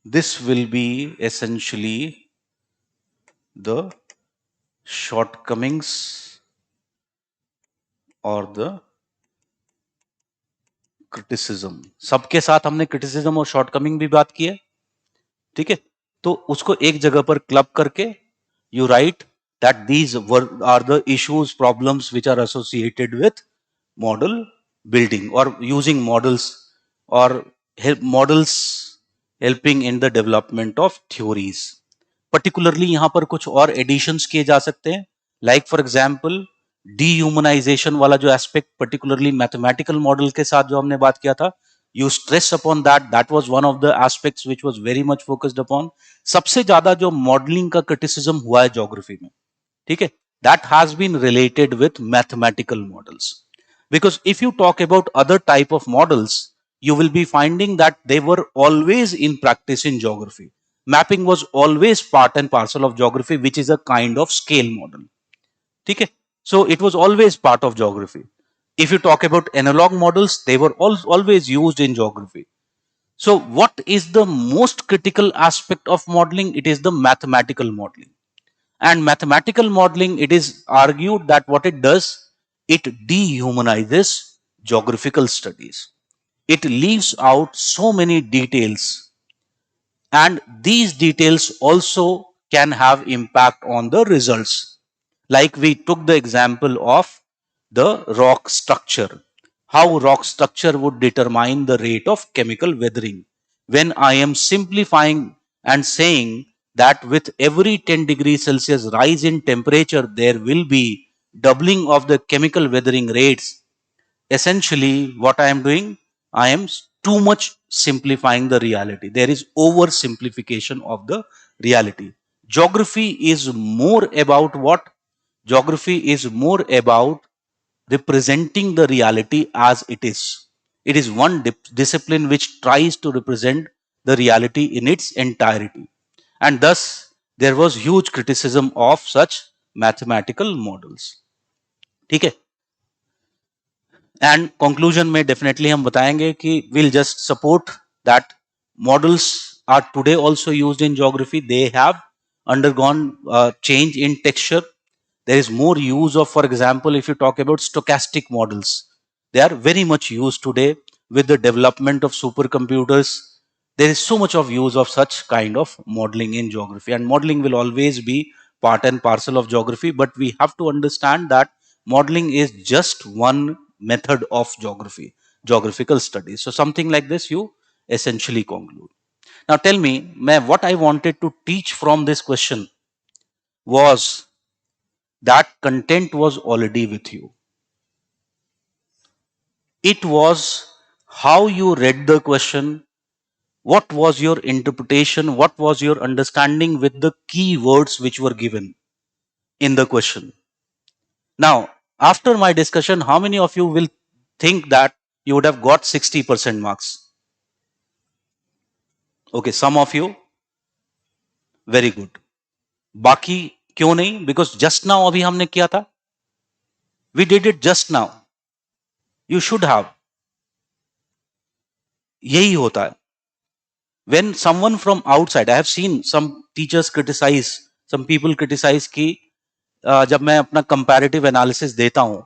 this will be essentially the shortcomings or the criticism। सबके साथ हमने criticism और shortcoming भी बात की है, ठीक है। तो उसको एक जगह पर क्लब करके you write that these are the issues, problems which are associated with model building or using models, or models helping in the development of theories। particularly यहां पर कुछ और एडिशंस किए जा सकते हैं, लाइक फॉर एग्जांपल डीह्यूमनाइजेशन वाला जो एस्पेक्ट, पर्टिकुलरली मैथमेटिकल मॉडल के साथ जो हमने बात किया था, you stress upon that, that was one of the aspects which was very much focused upon. सबसे ज्यादा जो मॉडलिंग का क्रिटिसिज्म हुआ है ज्योग्राफी में, ठीक है, that has been related with mathematical models, because if you talk about other type of models, you will be finding that they were always in practice in geography. Mapping was always part and parcel of geography, which is a kind of scale model, okay? So it was always part of geography. If you talk about analog models, they were always used in geography. So what is the most critical aspect of modeling? It is the mathematical modeling. And mathematical modeling, it is argued that what it does, it dehumanizes geographical studies. It leaves out so many details, and these details also can have impact on the results. Like we took the example of the rock structure, how rock structure would determine the rate of chemical weathering. When I am simplifying and saying that with every 10 degrees Celsius rise in temperature, there will be doubling of the chemical weathering rates, essentially what I am doing, I am too much simplifying the reality. There is oversimplification of the reality. Geography is more about what? Geography is more about representing the reality as it is. It is one discipline which tries to represent the reality in its entirety. And thus, there was huge criticism of such mathematical models. ठीक है। And conclusion में definitely हम बताएंगे कि will just support that models are today also used in geography. They have undergone change in texture. There is more use of, for example, if you talk about stochastic models, they are very much used today with the development of supercomputers. There is so much of use of such kind of modeling in geography, and modeling will always be part and parcel of geography, but we have to understand that modeling is just one method of geography, geographical studies. So something like this you essentially conclude. Now tell me, what I wanted to teach from this question was that content was already with you. It was how you read the question, what was your interpretation, what was your understanding with the key words which were given in the question. Now, after my discussion, how many of you will think that you would have got 60% marks? Okay, some of you, very good. बाकी क्यों नहीं? Because just now अभी हमने किया था, we did it just now. You should have, यही होता है. When someone from outside, I have seen some teachers criticize, some people criticize कि जब मैं अपना कंपैरेटिव एनालिसिस देता हूं,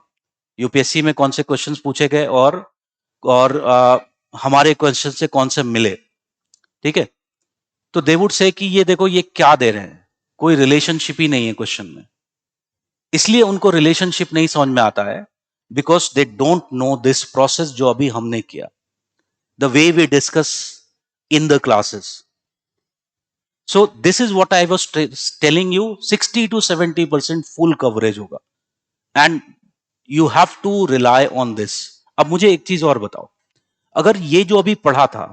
यूपीएससी में कौन से क्वेश्चंस पूछे गए और हमारे क्वेश्चन से कौन से मिले, ठीक है, तो दे वुड से कि ये देखो ये क्या दे रहे हैं, कोई रिलेशनशिप ही नहीं है क्वेश्चन में. इसलिए उनको रिलेशनशिप नहीं समझ में आता है, because they don't know this process जो अभी हमने किया, the way we discuss in the classes. So this is what I was telling you, 60 to 70% full coverage होगा, and you have to rely on this. अब मुझे एक चीज और बताओ, अगर ये जो अभी पढ़ा था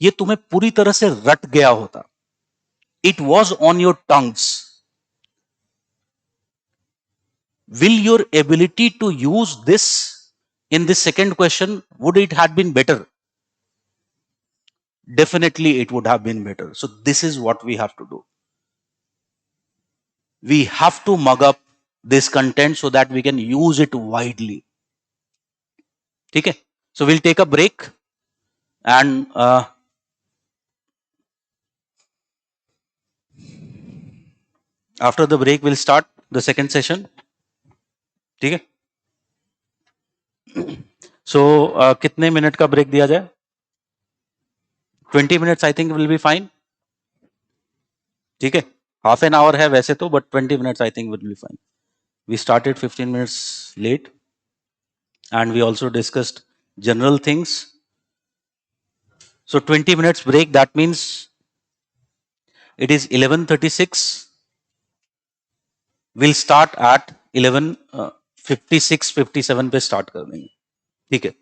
ये तुम्हें पूरी तरह से रट गया होता, it was on your tongues, will your ability to use this in the second question, would it have been better? Definitely it would have been better. So this is what we have to do. We have to mug up this content so that we can use it widely. ठीक है, so we'll take a break and after the break we'll start the second session. ठीक है, so कितने minute का break दिया जाए? 20 minutes I think will be fine. ठीक है, half an hour है वैसे तो, but 20 minutes I think will be fine. We started 15 minutes late and we also discussed general things. So 20 minutes break, that means it is 11:36. We'll start at 11:56 57 पे start कर देंगे. ठीक है.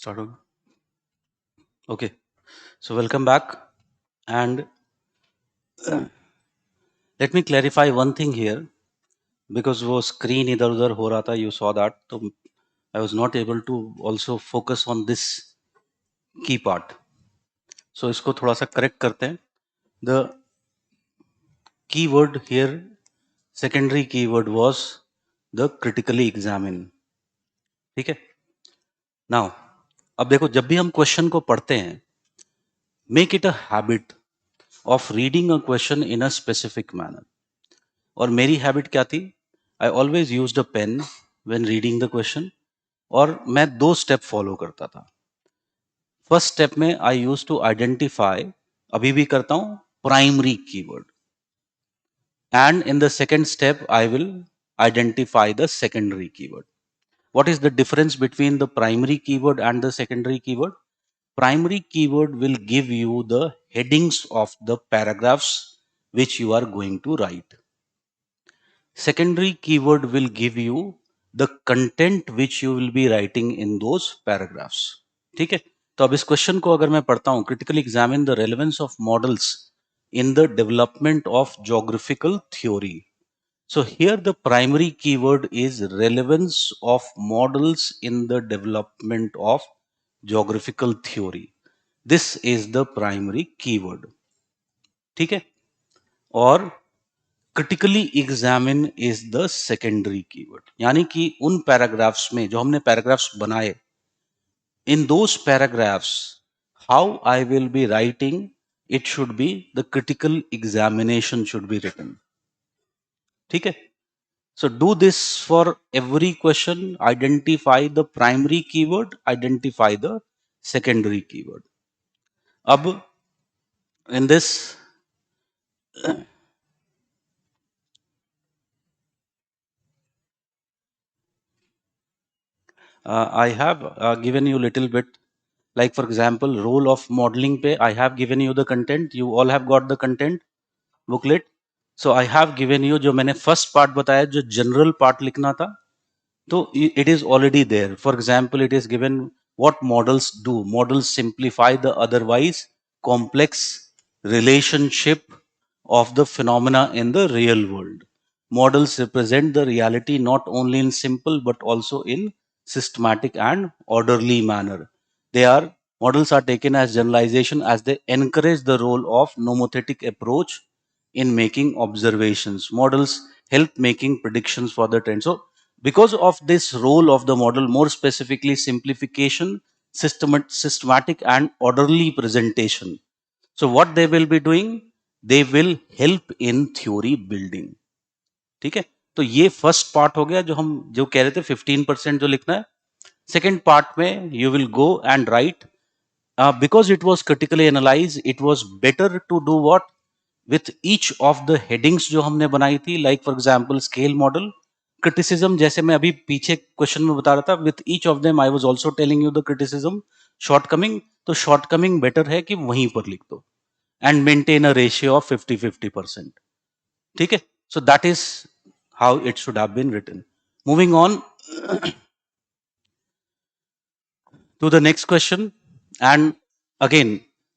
Start over. Okay, so welcome back. And let me clarify one thing here because वो screen इधर उधर हो रहा था, you saw that, तो I was not able to also focus on this key part. So इसको थोड़ा सा correct करते हैं. The keyword here, secondary keyword was the critically examine. ठीक है. Now, अब देखो जब भी हम क्वेश्चन को पढ़ते हैं, make it a habit of reading a question in a specific manner. और मेरी हैबिट क्या थी? I always used a pen when reading the question, और मैं 2 स्टेप फॉलो करता था. फर्स्ट स्टेप में आई यूज्ड टू आइडेंटिफाई, अभी भी करता हूं, primary keyword, and in the second step I will identify the secondary keyword. What is the difference between the primary keyword and the secondary keyword? Primary keyword will give you the headings of the paragraphs which you are going to write. Secondary keyword will give you the content which you will be writing in those paragraphs. ठीक है. तो अब इस question को अगर मैं पढ़ता हूं, critically examine the relevance of models in the development of geographical theory. So here the primary keyword is relevance of models in the development of geographical theory. This is the primary keyword. ठीक है. और critically examine is the secondary keyword, यानी कि उन paragraphs में जो हमने paragraphs बनाए, in those paragraphs how I will be writing, it should be the critical examination should be written. ठीक है. So do this for every question. Identify the primary keyword, identify the secondary keyword. अब in this I have given you little bit, like for example role of modeling पे I have given you the content. You all have got the content booklet. So I have given you, जो मैंने first part बताया, जो general part लिखना था, तो it is already there. For example, it is given what models do. Models simplify the otherwise complex relationship of the phenomena in the real world. Models represent the reality not only in simple but also in systematic and orderly manner. They are Models are taken as generalization as they encourage the role of nomothetic approach in making observations. Models help making predictions for the trend. So because of this role of the model, more specifically simplification, systematic and orderly presentation. So what they will be doing? They will help in theory building. ठीक है. तो ये first part हो गया, जो कह रहे थे 15% जो लिखना है. सेकेंड पार्ट में you will go and right, because it was critically analyzed, it was better to do what with each of the headings जो हमने बनाई थी, like for example scale model, criticism, जैसे मैं अभी पीछे क्वेश्चन में बता रहा था, with each of them I was also telling you the criticism, shortcoming. तो shortcoming better है कि वहीं पर लिख दो, and maintain a ratio of 50-50%. ठीक है. So that is how it should have been written. Moving on to the next question, and again,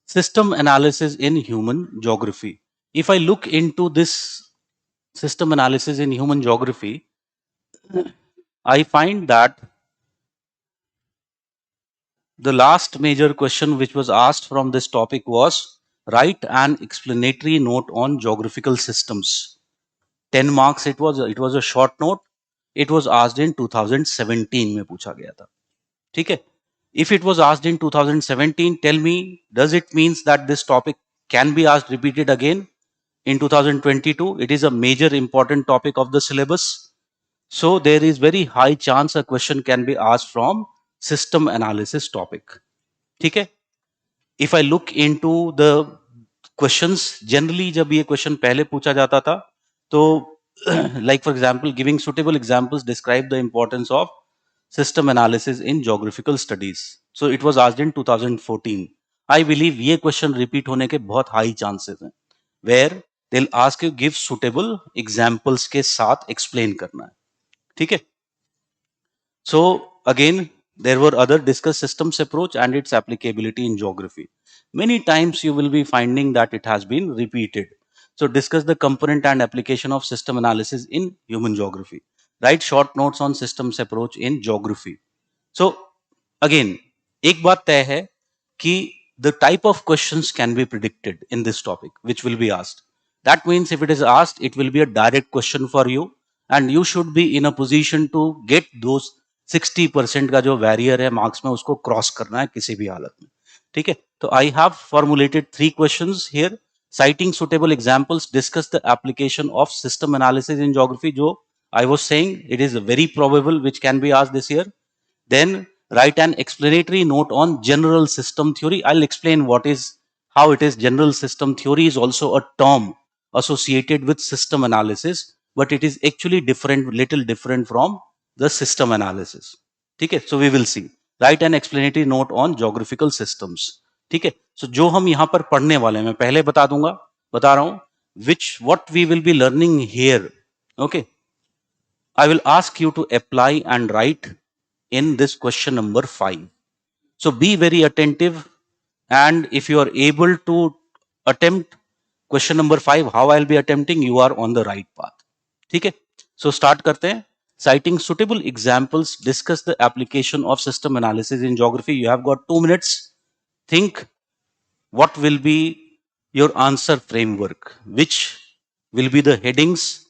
system analysis in human geography. If I look into this system analysis in human geography, I find that the last major question which was asked from this topic was write an explanatory note on geographical systems. 10 marks it was. It was a short note. It was asked in 2017 में पूछा गया था. ठीक है. If it was asked in 2017, tell me, does it means that this topic can be asked repeated again in 2022? It is a major important topic of the syllabus. So there is very high chance a question can be asked from system analysis topic. ठीक है. If I look into the questions, generally जब ये question पहले पूछा जाता था, तो like for example giving suitable examples describe the importance of system analysis in geographical studies. So it was asked in 2014. I believe ये question repeat होने के बहुत high chances हैं, where they'll ask you give suitable examples के साथ explain करना है. ठीक है. So again There were other discuss systems approach and its applicability in geography. Many times you will be finding that it has been repeated. So discuss the component and application of system analysis in human geography. Write short notes on systems approach in geography. So again, एक बात तय है कि the type of questions can be predicted in this topic, which will be asked. That means if it is asked, it will be a direct question for you, and you should be in a position to get those 60% का जो barrier है marks में उसको cross करना है किसी भी हालत में. ठीक है, तो I have formulated 3 questions here. Citing suitable examples, discuss the application of system analysis in geography. जो I was saying, it is very probable which can be asked this year. Then write an explanatory note on general system theory. I'll explain what is, how it is. General system theory is also a term associated with system analysis, but it is actually different, little different from the system analysis. Okay, so we will see. Write an explanatory note on geographical systems. ठीक है, so जो हम यहाँ पर पढ़ने वाले हैं मैं पहले बता दूंगा, बता रहा हूँ, which what we will be learning here. Okay, I will ask you to apply and write in this question number 5. So be very attentive, and if you are able to attempt question number 5, how I'll be attempting, you are on the right path. ठीक है, so start करते हैं. Citing suitable examples, discuss the application of system analysis in geography. You have got 2 minutes. Think what will be your answer framework, which will be the headings.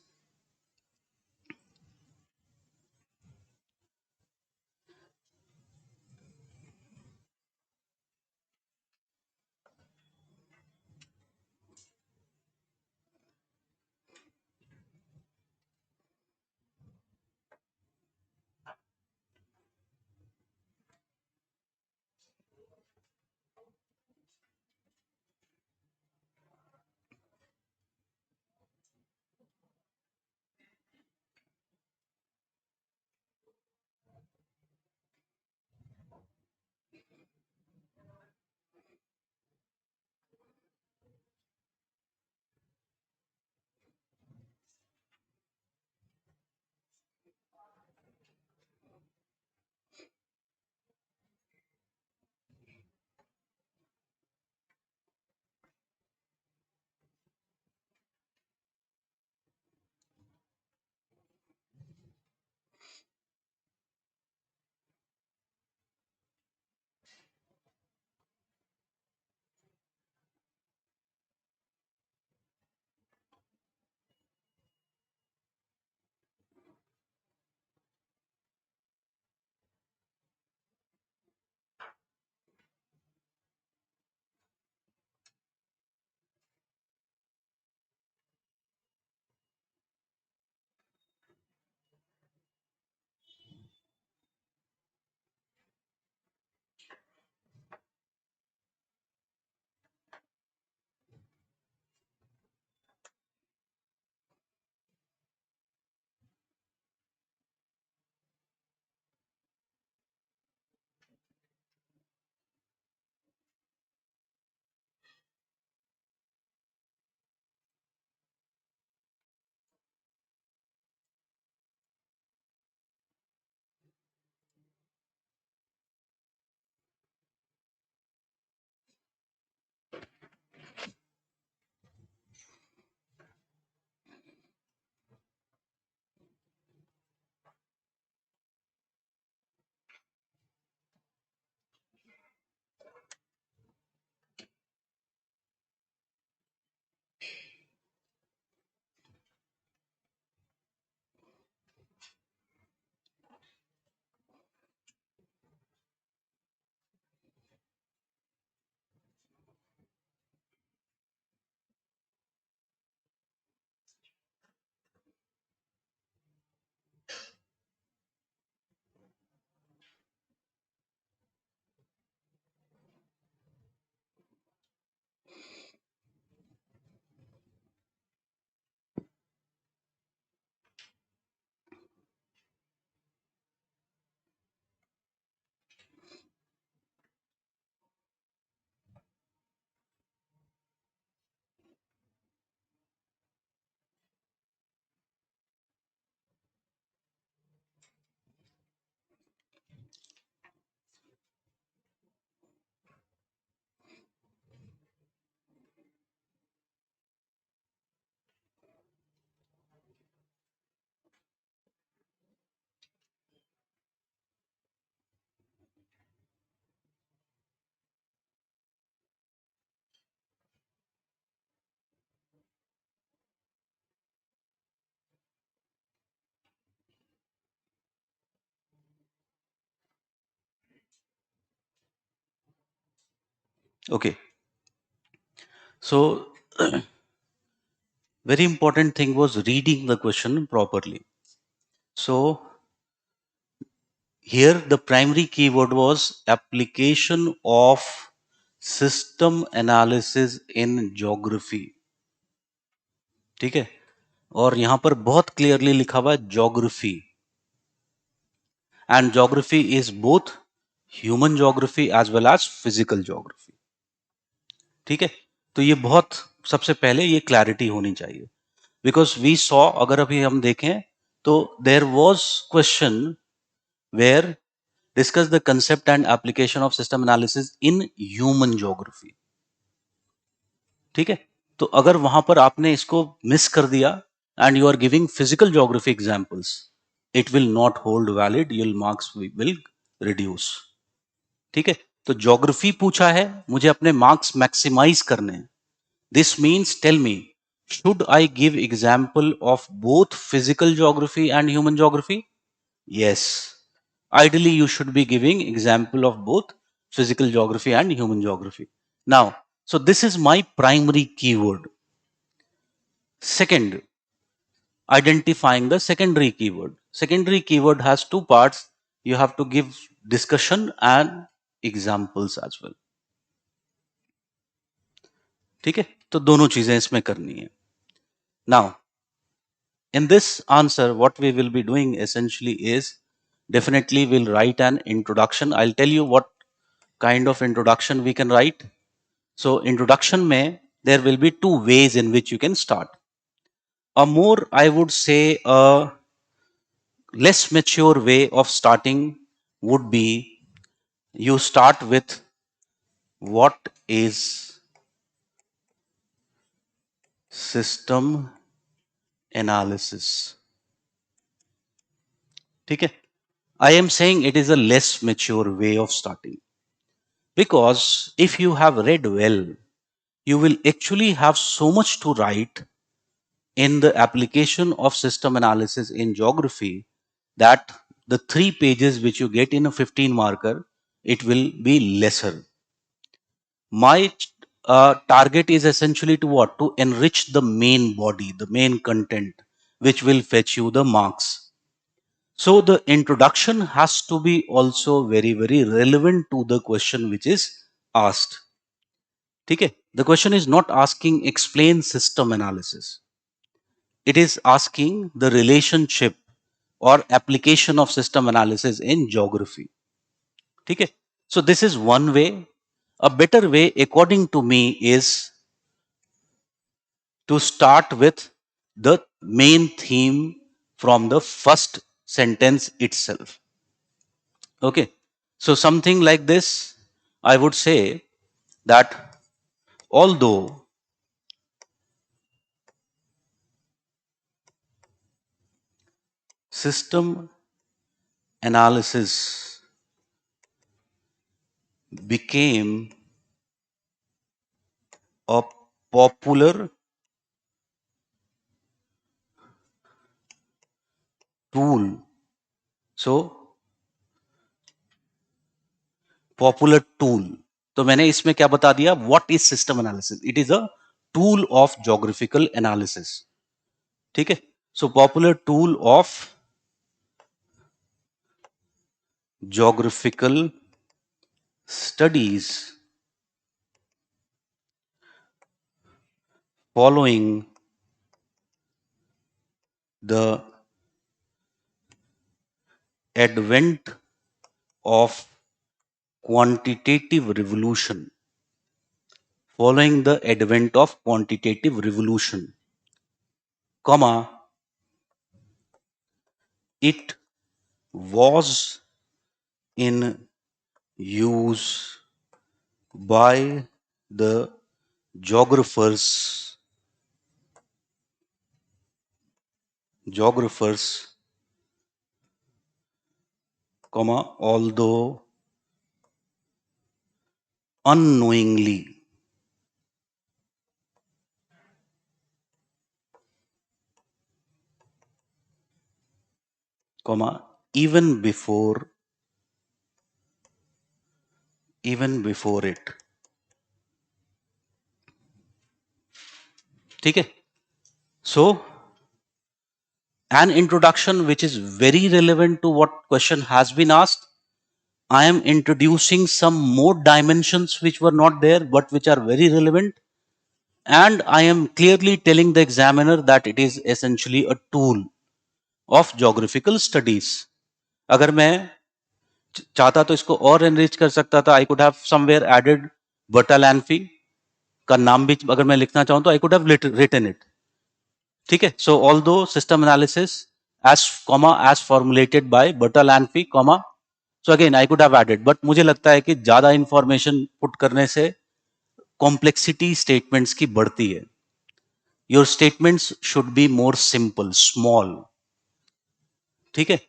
Okay. So very important thing was reading the question properly. So here the primary keyword was application of system analysis in geography. ठीक है, और यहां पर बहुत clearly लिखा हुआ है geography, and geography is both human geography as well as physical geography. ठीक है, तो ये बहुत सबसे पहले ये क्लैरिटी होनी चाहिए, बिकॉज वी सॉ, अगर अभी हम देखें तो there was question where discuss the concept and application of system analysis in human geography. ठीक है, तो अगर वहां पर आपने इसको मिस कर दिया and you are giving physical geography examples, it will not hold valid, your marks will reduce. ठीक है, तो ज्योग्राफी पूछा है, मुझे अपने मार्क्स मैक्सिमाइज करने हैं. This means tell me, should I give example of both physical geography and human geography? Yes. Ideally, you should be giving example of both physical geography and human geography. Now, so this is my primary keyword. Second, identifying the secondary keyword. Secondary keyword has two parts. You have to give discussion and examples as well. ठीक है, तो दोनों चीजें इसमें करनी है. Now, in this answer, what we will be doing essentially is definitely we'll write an introduction. I'll tell you what kind of introduction we can write. So, introduction may there will be two ways in which you can start. A more, I would say, a less mature way of starting would be you start with what is system analysis. ठीक है, I am saying it is a less mature way of starting, because if you have read well, you will actually have so much to write in the application of system analysis in geography that the 3 pages which you get in a 15 marker, it will be lesser. My target is essentially to what? To enrich the main body, the main content, which will fetch you the marks. So the introduction has to be also very, very relevant to the question which is asked. ठीक है, the question is not asking explain system analysis. It is asking the relationship or application of system analysis in geography. ठीक है, so this is one way. A better way according to me is to start with the main theme from the first sentence itself. Okay, so something like this, I would say that although system analysis became a popular tool. So, popular tool. तो मैंने इसमें क्या बता दिया? What is system analysis? It is a tool of geographical analysis. ठीक है? So, popular tool of geographical studies following the advent of quantitative revolution. Following the advent of quantitative revolution, comma, it was in use by the geographers, comma, although unknowingly, comma, even before it. ठीक है. So an introduction which is very relevant to what question has been asked. I am introducing some more dimensions which were not there but which are very relevant, and I am clearly telling the examiner that it is essentially a tool of geographical studies. अगर मैं चाहता तो इसको और enrich कर सकता था. I could have somewhere added Bertalanffy का नाम भी अगर मैं लिखना चाहूं तो I could have written it. ठीक है. So although system analysis as formulated by Bertalanffy so again I could have added, but मुझे लगता है कि ज्यादा इंफॉर्मेशन पुट करने से कॉम्प्लेक्सिटी स्टेटमेंट्स की बढ़ती है. Your statements should be more simple, small. ठीक है.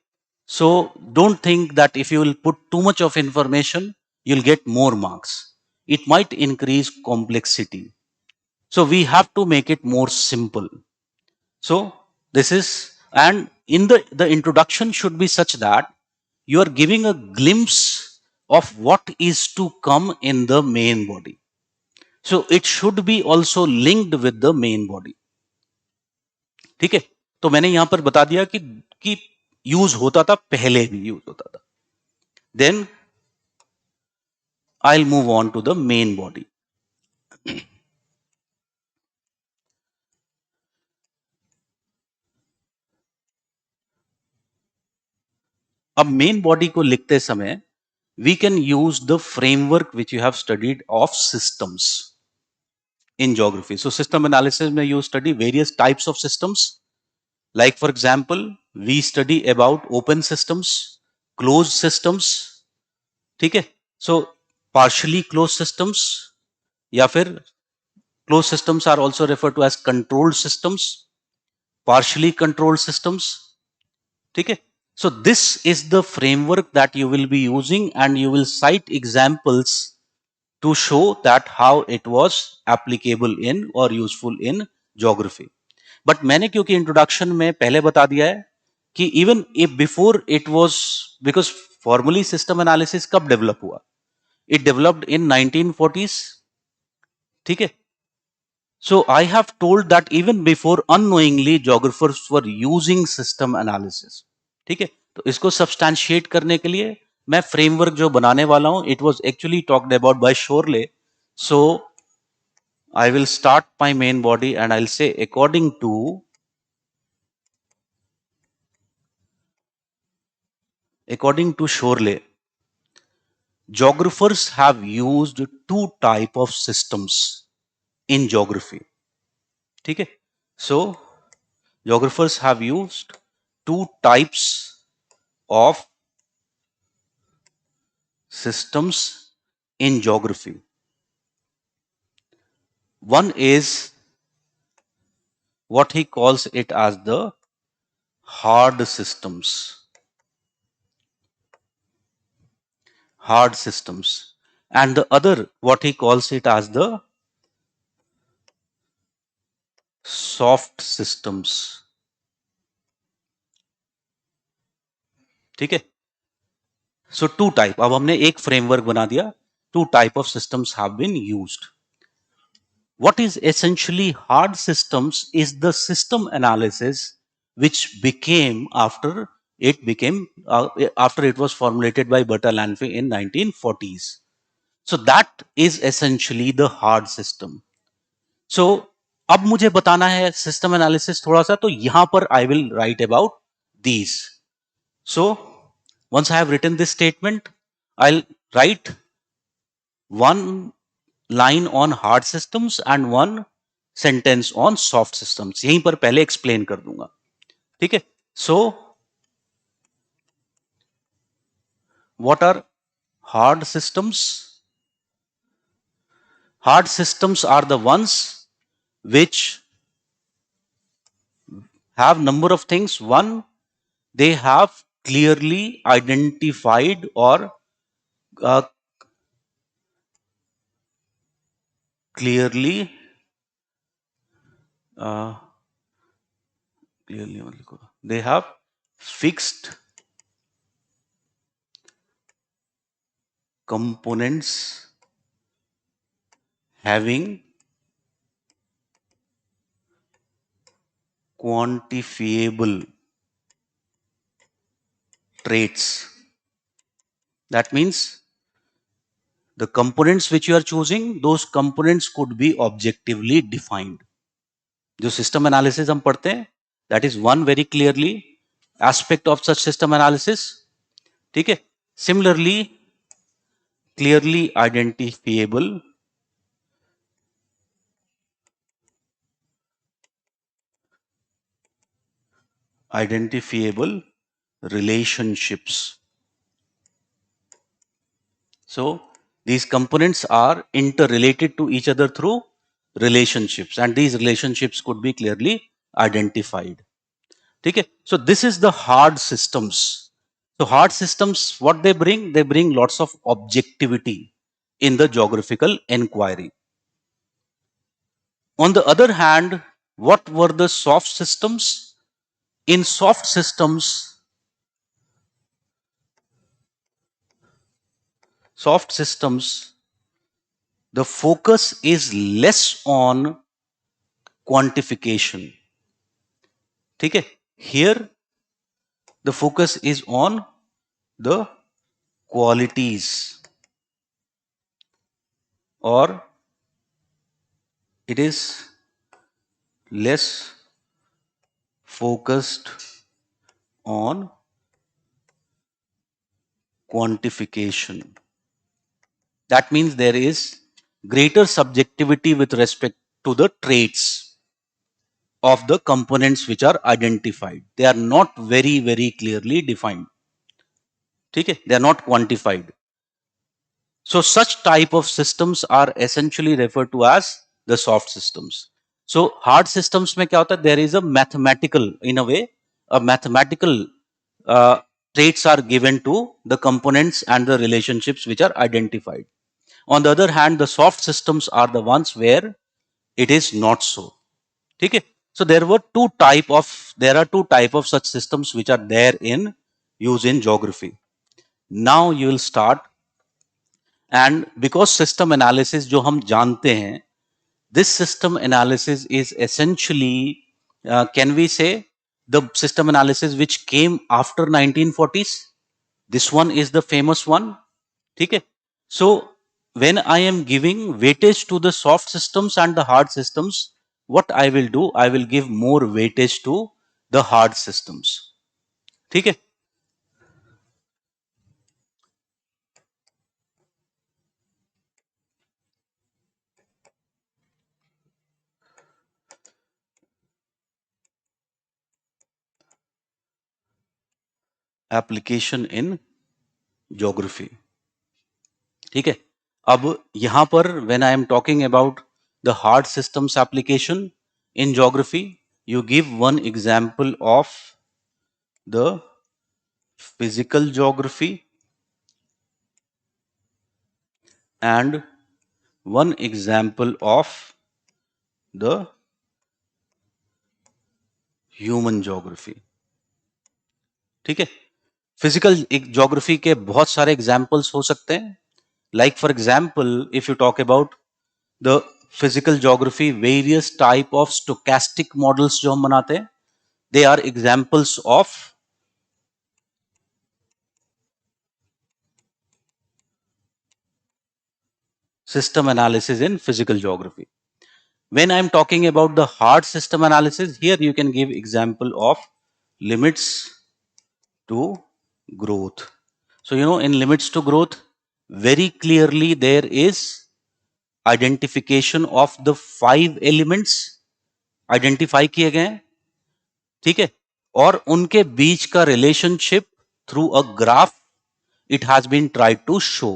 So don't think that if you will put too much of information, you'll get more marks. It might increase complexity. So we have to make it more simple. So this is, and in the introduction should be such that you are giving a glimpse of what is to come in the main body. So it should be also linked with the main body. ठीक है. तो मैंने यहां पर बता दिया कि use होता था, पहले भी यूज होता था. Then I'll move on to the main body. अब मेन बॉडी को लिखते समय we can use the framework which you have studied of systems in geography. So system analysis mein you study various types of systems. Like for example, we study about open systems, closed systems. ठीक है. So partially closed systems या फिर closed systems are also referred to as controlled systems, partially controlled systems. ठीक है. So this is the framework that you will be using, and you will cite examples to show that how it was applicable in or useful in geography. But मैंने क्योंकि introduction में पहले बता दिया है कि even if before it was, because formally system analysis कब develop हुआ? It developed in 1940s. ठीक है. So I have told that even before, unknowingly geographers were using system analysis. ठीक है. तो इसको सब्सटैंशिएट करने के लिए मैं फ्रेमवर्क जो बनाने वाला हूं, it was actually talked about by Chorley. So I will start my main body and I will say according to Shorley, geographers have used two type of systems in geography. ठीक है. So geographers have used two types of systems in geography. One is what he calls it as the hard systems. Hard systems. And the other, what he calls it as the soft systems. ठीक है. So two type. अब हमने एक framework बना दिया. Two type of systems have been used. What is essentially hard systems is the system analysis which became after it was formulated by Bertalanffy in 1940s. So that is essentially the hard system. So अब मुझे बताना है system analysis थोड़ा सा, तो यहां पर I will write about these. So once I have written this statement, I'll write one line on hard systems and one sentence on soft systems. यहीं पर पहले explain कर दूंगा. ठीक है. So what are hard systems? Hard systems are the ones which have number of things. One, they have clearly identified or uh, clearly uh, clearly they have fixed components having quantifiable traits. That means the components which you are choosing, those components could be objectively defined. जो system analysis हम पढ़ते हैं, that is one very clearly aspect of such system analysis. ठीक है? Similarly, clearly identifiable relationships. So these components are interrelated to each other through relationships, and these relationships could be clearly identified. Okay, so this is the hard systems. So hard systems, what they bring lots of objectivity in the geographical inquiry. On the other hand, what were the soft systems? In soft systems, the focus is less on quantification. ठीक है? Here the focus is on the qualities, or it is less focused on quantification. That means there is greater subjectivity with respect to the traits of the components which are identified. They are not very clearly defined. Okay? They are not quantified. So such type of systems are essentially referred to as the soft systems. So hard systems में क्या होता है? There is a mathematical, in a way, a mathematical uh, traits are given to the components and the relationships which are identified. On the other hand, the soft systems are the ones where it is not so. Okay? So there are two type of such systems which are there in use in geography. Now you will start, and because system analysis जो हम जानते हैं, this system analysis is essentially, can we say, the system analysis which came after 1940s. This one is the famous one. ठीक है? So when I am giving weightage to the soft systems and the hard systems, what I will do, I will give more weightage to the hard systems. ठीक है? Application in geography. ठीक है? अब यहां पर when I am talking about the hard systems application in geography, you give one example of the physical geography and one example of the human geography. ठीक है? Physical geography के बहुत सारे एग्जाम्पल्स हो सकते हैं. Like for example, if you talk about the physical geography, various type of stochastic models जो हम बनाते हैं, they are examples of system analysis in physical geography. When I am talking about the hard system analysis, here you can give example of limits to growth. So, in limits to growth, very clearly there is identification of the 5 elements identify किए गए हैं. ठीक है? और उनके बीच का relationship through a graph it has been tried to show.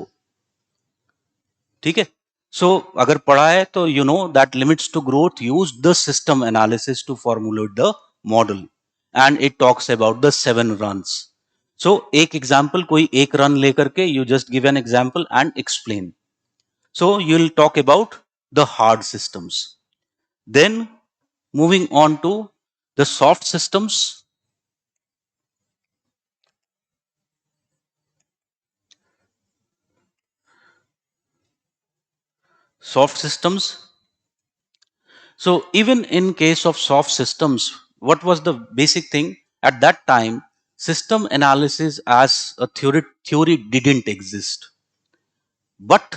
ठीक है? So अगर पढ़ा है तो you know that limits to growth use the system analysis to formulate the model, and it talks about the 7 runs. So एक example, कोई एक run लेकर के you just give an example and explain. So you'll talk about the hard systems. Then moving on to the soft systems. Soft systems. So even in case of soft systems, what was the basic thing at that time? System analysis as a theory didn't exist, but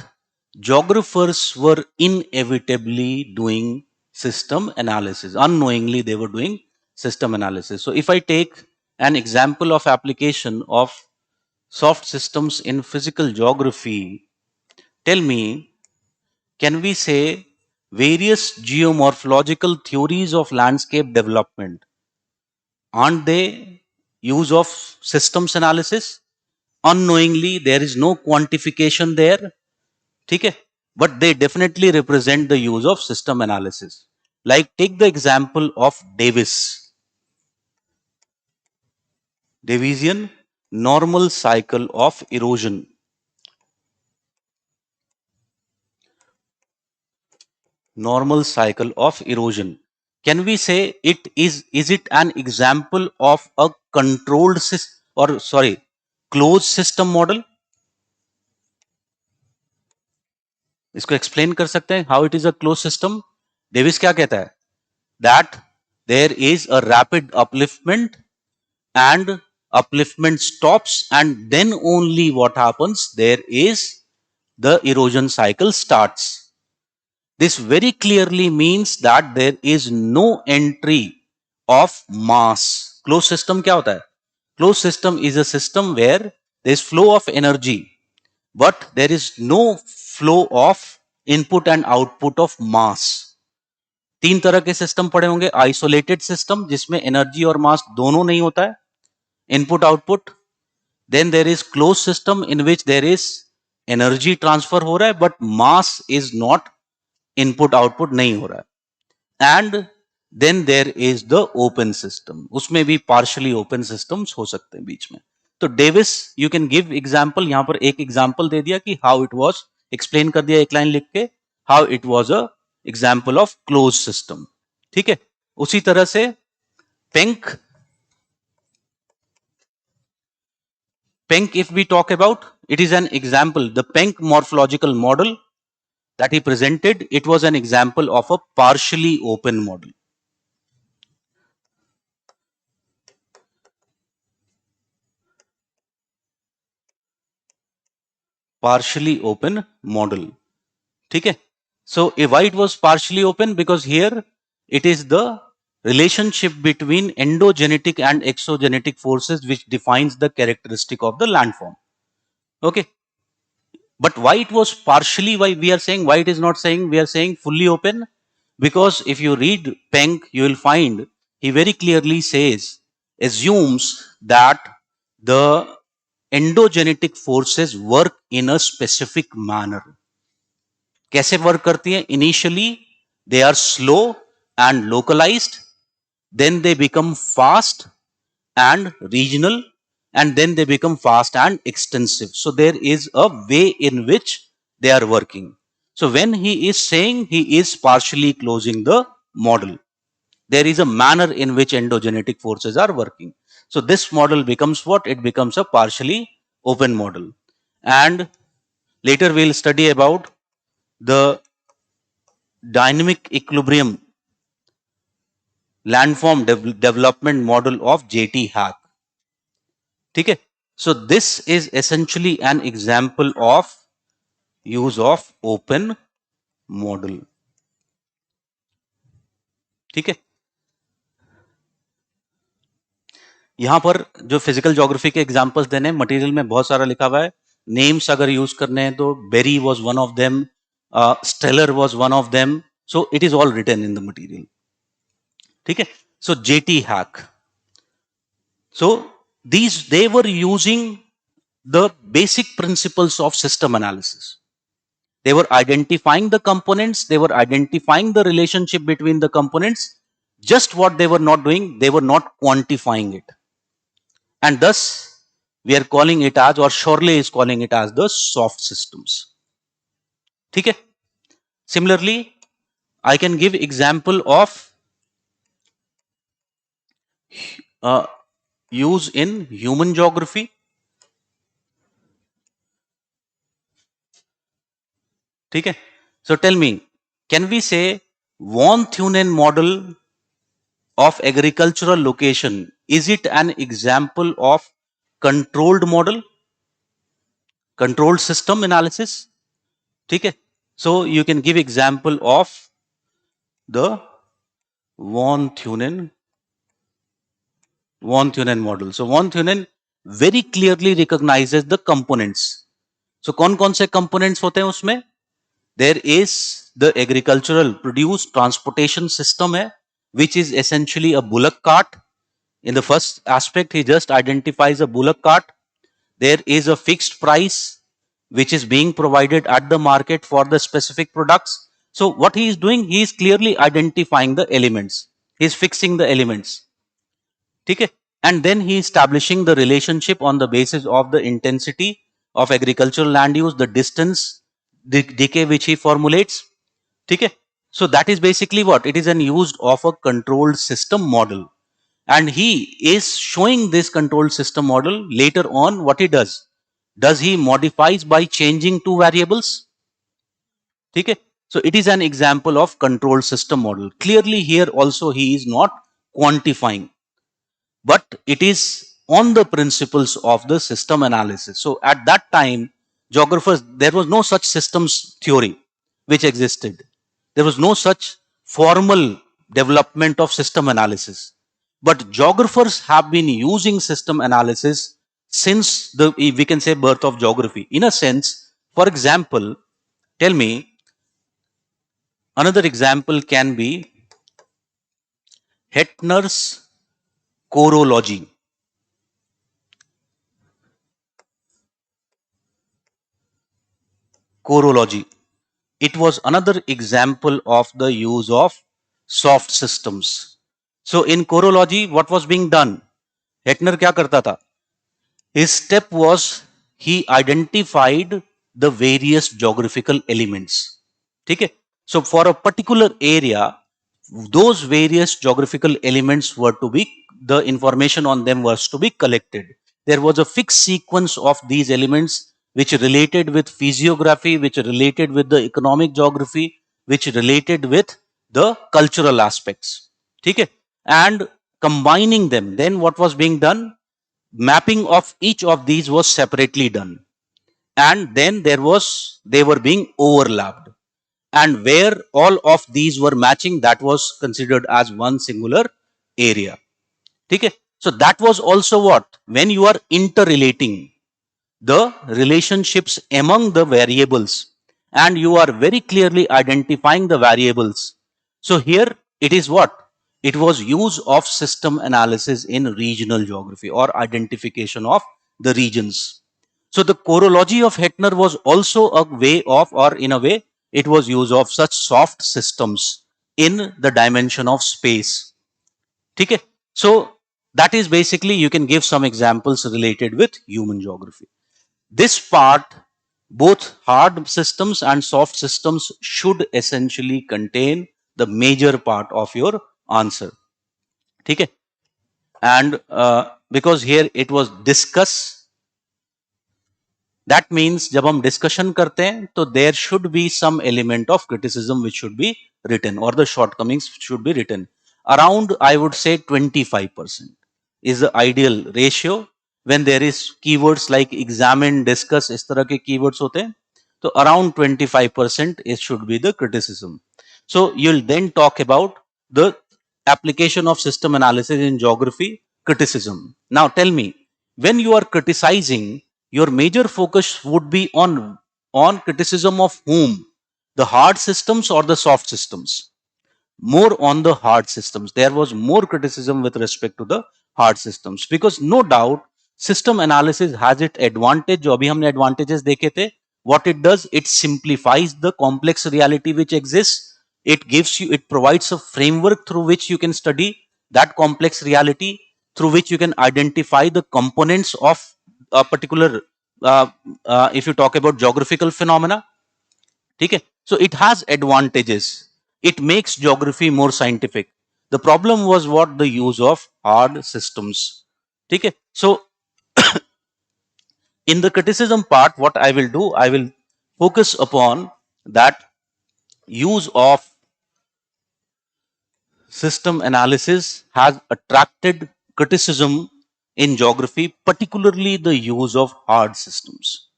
geographers were inevitably doing system analysis. Unknowingly, they were doing system analysis. So, if I take an example of application of soft systems in physical geography, tell me, can we say various geomorphological theories of landscape development, aren't they use of systems analysis? Unknowingly, there is no quantification there. ठीक है, but they definitely represent the use of system analysis. Like, take the example of Davisian normal cycle of erosion. Normal cycle of erosion. Can we say is it an example of a controlled system, or sorry, closed system model? इसको explain कर सकते हैं how it is a close system? Davis क्या कहता है? That there is a rapid upliftment and upliftment stops, and then only what happens, there is the erosion cycle starts. This very clearly means that there is no entry of mass. Closed system kya hota hai? Closed system is a system where there is flow of energy, but there is no flow of input and output of mass. तीन तरह के system पड़े होंगे. Isolated system जिसमें energy और मास दोनों नहीं होता है, input output. Then there is closed system in which there is energy transfer हो रहा है, but mass is not, input output नहीं हो रहा है. And then there is the open system. उसमें भी partially open systems हो सकते हैं बीच में. तो Davis, you can give example. यहां पर एक एग्जाम्पल दे दिया कि हाउ इट वॉज, एक्सप्लेन कर दिया एक लाइन लिख के, how it was a example of close system. ठीक है. उसी तरह से Penck, if we talk about, it is an example. The Penck morphological model that he presented, it was an example of a partially open model. Partially open model. Okay. So why it was partially open? Because here it is the relationship between endogenetic and exogenetic forces which defines the characteristic of the landform. Okay. But why it was partially, why we are saying, why it is not saying, we are saying fully open? Because if you read Penck, you will find he very clearly says, assumes that the endogenetic forces work in a specific manner. कैसे work करती हैं? Initially they are slow and localized, then they become fast and regional, and then they become fast and extensive. So there is a way in which they are working. So when he is saying he is partially closing the model, there is a manner in which endogenetic forces are working. So this model becomes what? It becomes a partially open model. And later we'll study about the dynamic equilibrium landform development model of J.T. Hack. ठीक है. So this is essentially an example of use of open model. ठीक है. यहां पर जो physical geography के examples देने, material में बहुत सारा लिखा हुआ है. नेम्स अगर यूज करने हैं तो Berry was one of them, Steller was one of them. So it is all written in the material. ठीक है. सो जेटी हैक, so these, they were using the basic principles of system analysis. They were identifying the components, they were identifying the relationship between the components. Just what they were not doing, they were not quantifying it. And thus, we are calling it as, or Shorley is calling it as, the soft systems. Okay? Similarly, I can give example of use in human geography. Okay? So tell me, can we say von Thunen model of agricultural location, is it an example of controlled model, controlled system analysis? ठीक है. So you can give example of the von Thunen model. So von Thunen very clearly recognizes the components. So कौन-कौन से components होते हैं उसमें? There is the agricultural produce transportation system है, which is essentially a bullock cart. In the first aspect, he just identifies a bullock cart. There is a fixed price which is being provided at the market for the specific products. So what he is doing, he is clearly identifying the elements. He is fixing the elements. Okay? And then he is establishing the relationship on the basis of the intensity of agricultural land use, the distance, the decay which he formulates. Okay? So that is basically what? It is an used of a controlled system model. And he is showing this controlled system model later on. What he does he modifies by changing two variables? Okay? So it is an example of controlled system model. Clearly here also he is not quantifying, but it is on the principles of the system analysis. So at that time, geographers, there was no such systems theory which existed. There was no such formal development of system analysis. But geographers have been using system analysis since the, we can say, birth of geography. In a sense, for example, tell me, another example can be Hettner's chorology. Chorology. It was another example of the use of soft systems. So in chorology, what was being done? Hettner क्या करता था? His step was he identified the various geographical elements. ठीक है? So for a particular area, those various geographical elements were to be, the information on them was to be collected. There was a fixed sequence of these elements which related with physiography, which related with the economic geography, which related with the cultural aspects. Okay? And combining them, then what was being done? Mapping of each of these was separately done. And then they were being overlapped. And where all of these were matching, that was considered as one singular area. Okay? So that was also what? When you are interrelating the relationships among the variables and you are very clearly identifying the variables. So here it is what? It was use of system analysis in regional geography or identification of the regions. So the chorology of Hettner was also a way of, or in a way, it was use of such soft systems in the dimension of space. Okay? So that is basically, you can give some examples related with human geography. This part, both hard systems and soft systems should essentially contain the major part of your answer. Okay? And because here it was discuss, that means जब हम discussion करते हैं तो there should be some element of criticism which should be written, or the shortcomings should be written. Around, I would say 25% is the ideal ratio when there is keywords like examine, discuss, इस तरह के keywords होते हैं. So around 25% it should be the criticism. So you'll then talk about the application of system analysis in geography, criticism. Now tell me, when you are criticizing, your major focus would be on criticism of whom? The hard systems or the soft systems? More on the hard systems. There was more criticism with respect to the hard systems, because no doubt system analysis has its advantage. जो अभी हमने advantages देखे थे, what it does, it simplifies the complex reality which exists. It gives you, it provides a framework through which you can study that complex reality, through which you can identify the components of a particular, if you talk about geographical phenomena. Okay? So it has advantages. It makes geography more scientific. The problem was what? The use of hard systems. Okay? So in the criticism part, what I will do, I will focus upon that use of system analysis has attracted criticism in geography, particularly the use of hard systems.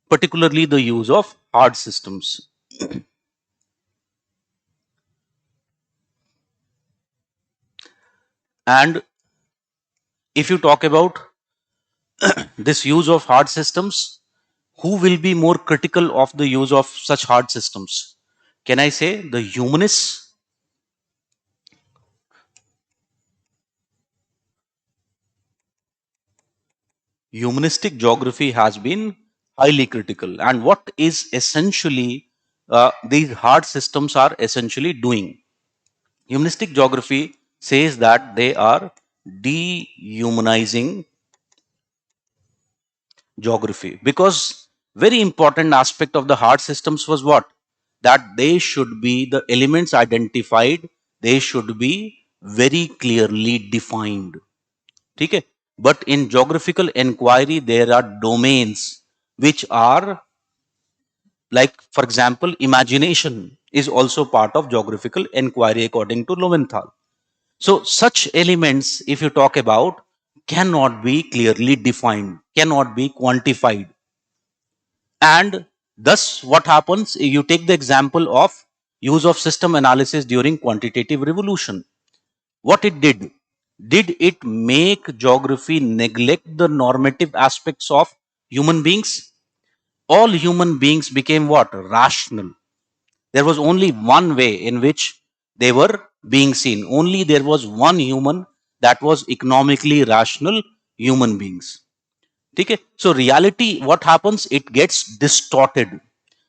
Particularly the use of hard systems. And if you talk about this use of hard systems, who will be more critical of the use of such hard systems? Can I say the humanists? Humanistic geography has been highly critical. And what is essentially these hard systems are essentially doing? Humanistic geography says that they are dehumanizing geography, because very important aspect of the hard systems was what? That they should be the elements identified, they should be very clearly defined. Okay? But in geographical inquiry there are domains which are, like for example, imagination is also part of geographical inquiry according to Lowenthal. So such elements, if you talk about, cannot be clearly defined, cannot be quantified. And thus what happens, you take the example of use of system analysis during quantitative revolution. What it did it make geography neglect the normative aspects of human beings? All human beings became what? Rational. There was only one way in which they were being seen. Only there was one human that was economically rational human beings. Okay? So reality, what happens? It gets distorted.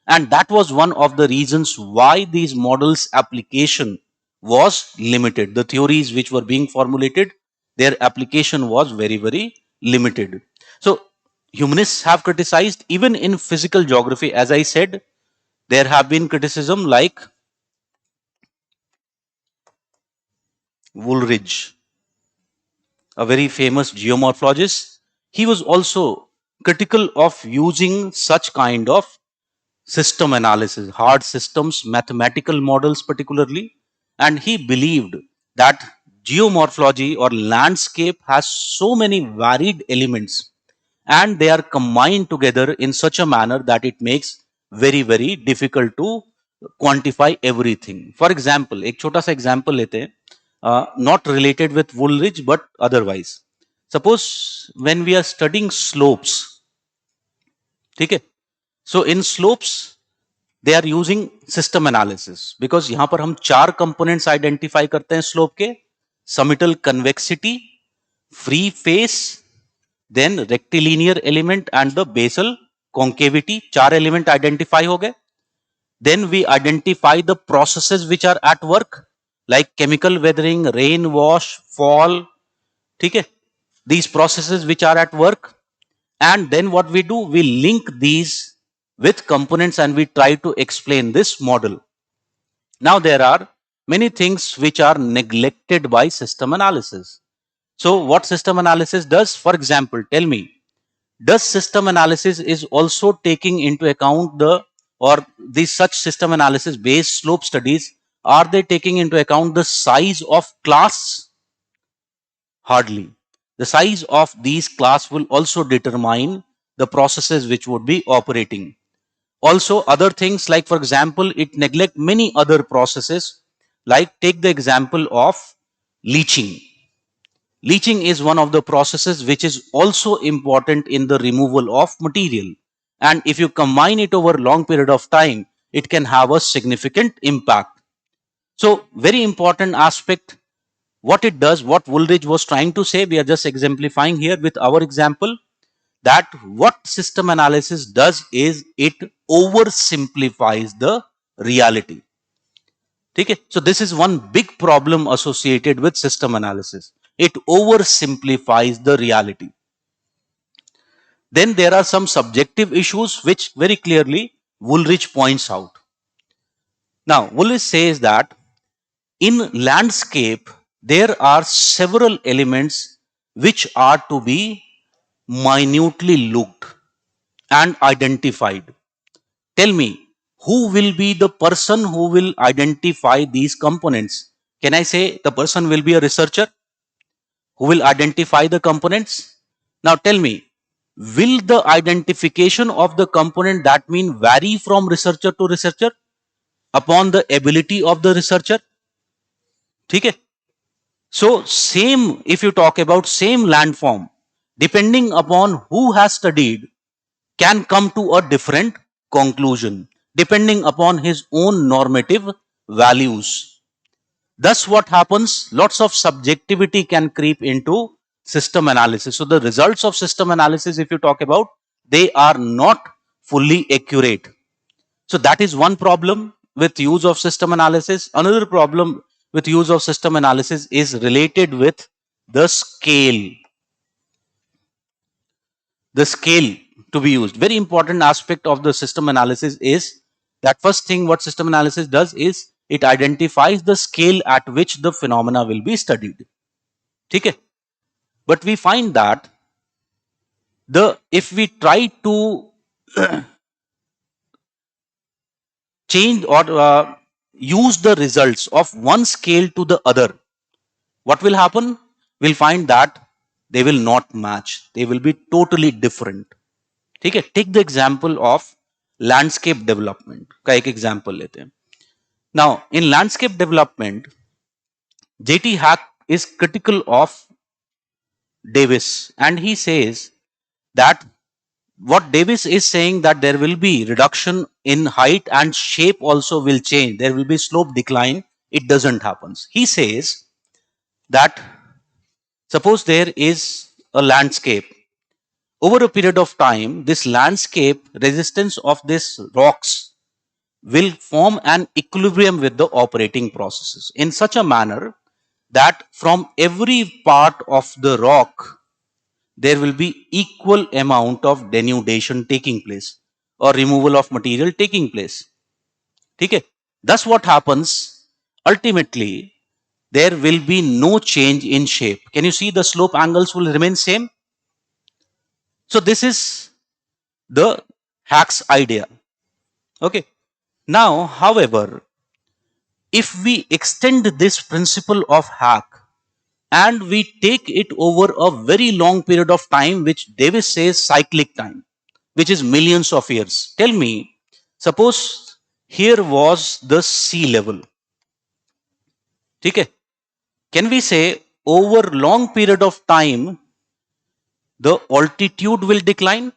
And that was one of the reasons why these models application was limited. The theories which were being formulated, their application was very, very limited. So humanists have criticized even in physical geography. As I said, there have been criticism like Woolridge, a very famous geomorphologist. He was also critical of using such kind of system analysis, hard systems, mathematical models particularly. And he believed that geomorphology or landscape has so many varied elements and they are combined together in such a manner that it makes very, very difficult to quantify everything. For example, एक छोटा सा example लेते हैं, not related with Woolridge but otherwise. Suppose when we are studying slopes, ठीक है? So in slopes they are using system analysis, because यहाँ पर हम चार components identify करते हैं slope के: summital convexity, free face, then rectilinear element and the basal concavity. चार element identify हो गए. Then we identify the processes which are at work, like chemical weathering, rain wash, fall. ठीक है? These processes which are at work. And then what we do, we link these with components and we try to explain this model. Now there are many things which are neglected by system analysis. So what system analysis does? For example, tell me, does system analysis is also taking into account the, or these such system analysis based slope studies, are they taking into account the size of class? Hardly. The size of these class will also determine the processes which would be operating. Also other things, like for example, it neglect many other processes, like take the example of leaching. Leaching is one of the processes which is also important in the removal of material, and if you combine it over a long period of time, it can have a significant impact. So very important aspect, what it does, what Woolridge was trying to say, we are just exemplifying here with our example, that what system analysis does is it oversimplifies the reality. Okay? So this is one big problem associated with system analysis. It oversimplifies the reality. Then there are some subjective issues which very clearly Woolridge points out. Now Woolridge says that in landscape there are several elements which are to be minutely looked and identified. Tell me, who will be the person who will identify these components? Can I say the person will be a researcher who will identify the components? Now tell me, will the identification of the component that mean vary from researcher to researcher upon the ability of the researcher? ठीक है? So same, if you talk about same landform, depending upon who has studied, can come to a different conclusion depending upon his own normative values. Thus, what happens? Lots of subjectivity can creep into system analysis. So, the results of system analysis, if you talk about, they are not fully accurate. So, that is one problem with use of system analysis. Another problem with use of system analysis is related with the scale. The scale to be used. Very important aspect of the system analysis is that first thing what system analysis does is it identifies the scale at which the phenomena will be studied. ठीक है? But we find that the if we try to change or use the results of one scale to the other, what will happen? We'll find that they will not match. They will be totally different. ठीक है? Take the example of landscape development का एक example लेते हैं. Now, in landscape development, JT Hack is critical of Davis, and he says that what Davis is saying that there will be reduction in height and shape also will change. There will be slope decline. It doesn't happen. He says that suppose there is a landscape. Over a period of time, this landscape resistance of these rocks will form an equilibrium with the operating processes in such a manner that from every part of the rock there will be equal amount of denudation taking place or removal of material taking place. Okay? Thus what happens? Ultimately, there will be no change in shape. Can you see the slope angles will remain same? So this is the Hack's idea. Okay. Now, however, if we extend this principle of Hack and we take it over a very long period of time, which Davis says cyclic time, which is millions of years. Tell me, suppose here was the sea level. Okay? Can we say over long period of time, the altitude will decline?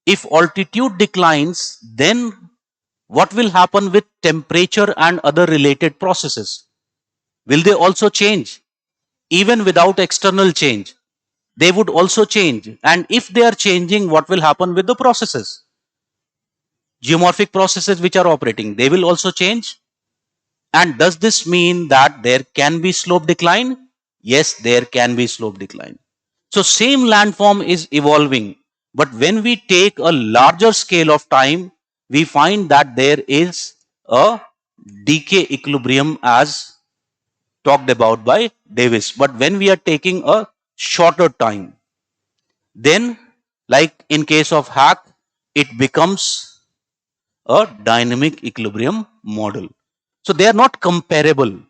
If altitude declines, then what will happen with temperature and other related processes? Will they also change? Even without external change, they would also change. And if they are changing, what will happen with the processes? Geomorphic processes which are operating, they will also change. And does this mean that there can be slope decline? Yes, there can be slope decline. So same landform is evolving, but when we take a larger scale of time, we find that there is a decay equilibrium as talked about by Davis. But when we are taking a shorter time, then like in case of Hack, it becomes a dynamic equilibrium model. So they are not comparable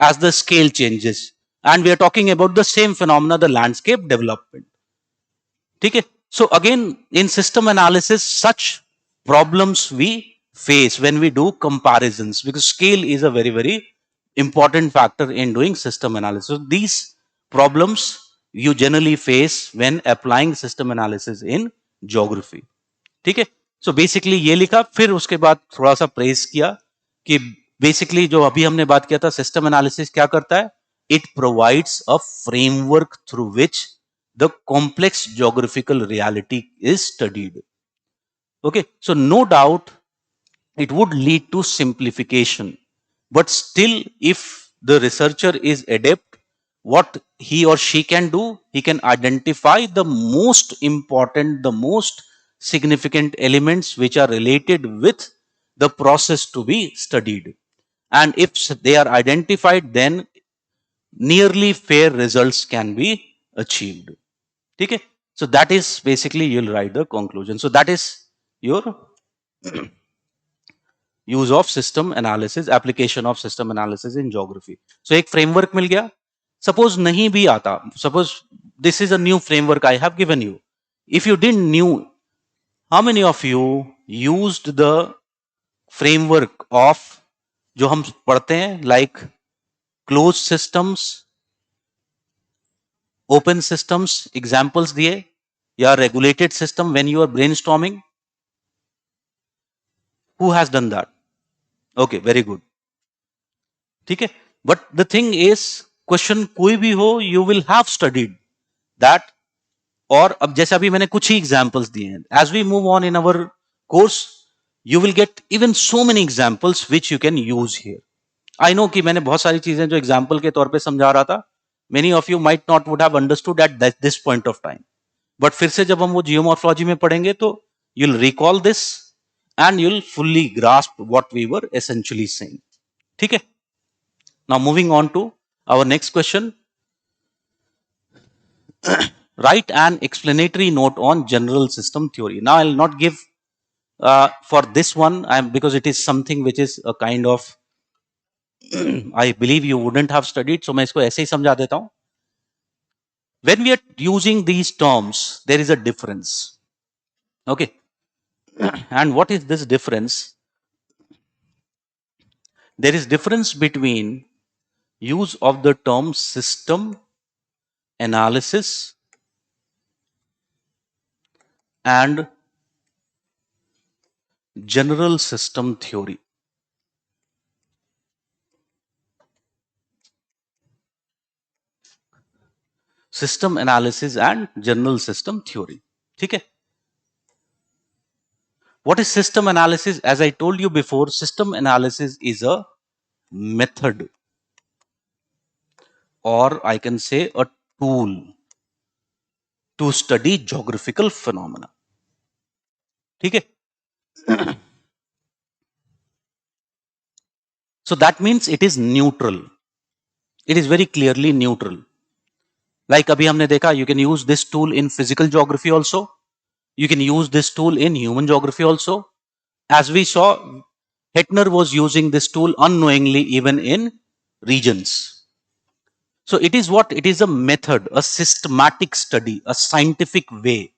as the scale changes. And we are talking about the same phenomena, the landscape development. Okay? So again, in system analysis, such problems we face when we do comparisons because scale is a very, very important factor in doing system analysis. So these problems you generally face when applying system analysis in geography. ठीक है? So basically ये लिखा, फिर उसके बाद थोड़ा सा press किया कि बेसिकली जो अभी हमने बात किया था सिस्टम एनालिसिस क्या करता है? It provides a framework through which the complex geographical reality is studied. Okay, so no doubt it would lead to simplification, but still if the researcher is adept, what he or she can do, he can identify the most important, the most significant elements which are related with the process to be studied, and if they are identified, then nearly fair results can be achieved. Okay, so that is basically you'll write the conclusion. So that is your use of system analysis, application of system analysis in geography. So एक framework मिल गया. Suppose नहीं भी आता, suppose this is a new framework I have given you. If you didn't knew, how many of you used the framework of जो हम पढ़ते हैं, like close systems, open systems, examples दिए, या regulated system when you are brainstorming? Who has done that? Okay, very good. ठीक है. But the thing is, question कोई भी हो, you will have studied that. और अब जैसे अभी मैंने कुछ ही एग्जांपल्स दिए हैं, as we move on in our course you will get even so many examples which you can use here. I know कि मैंने बहुत सारी चीजें जो एग्जांपल के तौर पे समझा रहा था, many of you might not would have understood at this point of time. But फिर से जब हम वो जियोमॉर्फोलॉजी में पढ़ेंगे तो you'll recall this and you'll fully grasp what we were essentially saying. ठीक है. Now moving on to our next question. Write an explanatory note on general system theory. Now I'll not give for this one, because it is something which is a kind of I believe you wouldn't have studied, so मैं इसको ऐसे ही समझा देता हूँ. When we are using these terms, there is a difference. Okay. And what is this difference? There is difference between use of the term system analysis and general system theory. System analysis and general system theory. ठीक है. What is system analysis? As I told you before, system analysis is a method, or I can say a tool to study geographical phenomena. ठीक है. So that means it is neutral. It is very clearly neutral. Like अभी हमने देखा, you can use this tool in physical geography also. You can use this tool in human geography also. As we saw, Hettner was using this tool unknowingly even in regions. So it is what? It is a method, a systematic study, a scientific way.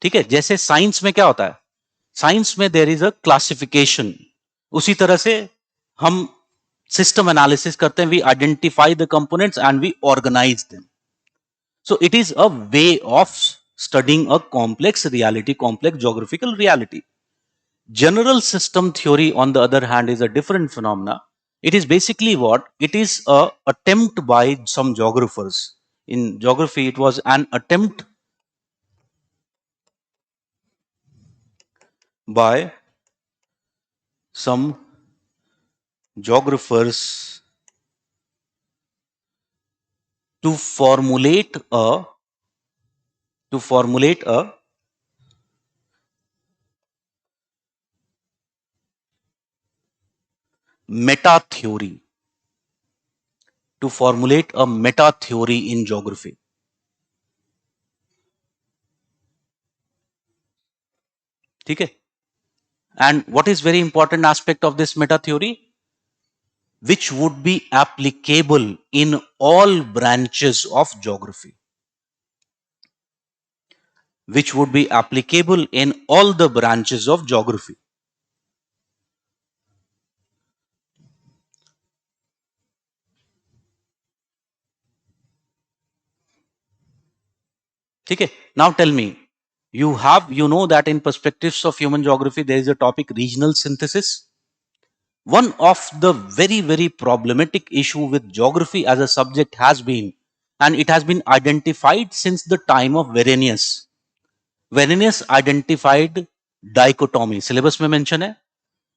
ठीक है. जैसे science में क्या होता है, science में there is a classification, उसी तरह से हम सिस्टम एनालिसिस करते हैं. We identify the components and we organise them. So it is a way of studying a complex reality, complex geographical reality. General system theory, on the other hand, is a different phenomena. It is basically what? It is a attempt by some geographers. In geography, it was an attempt by some geographers to formulate a meta theory, to formulate a meta theory in geography. ठीक है. And what is very important aspect of this meta theory? Which would be applicable in all branches of geography. Which would be applicable in all the branches of geography. Okay. Now tell me, you know that in perspectives of human geography, there is a topic regional synthesis. One of the very, very problematic issue with geography as a subject has been, and it has been identified since the time of Verenius. Verenius identified dichotomy. Syllabus में mention है.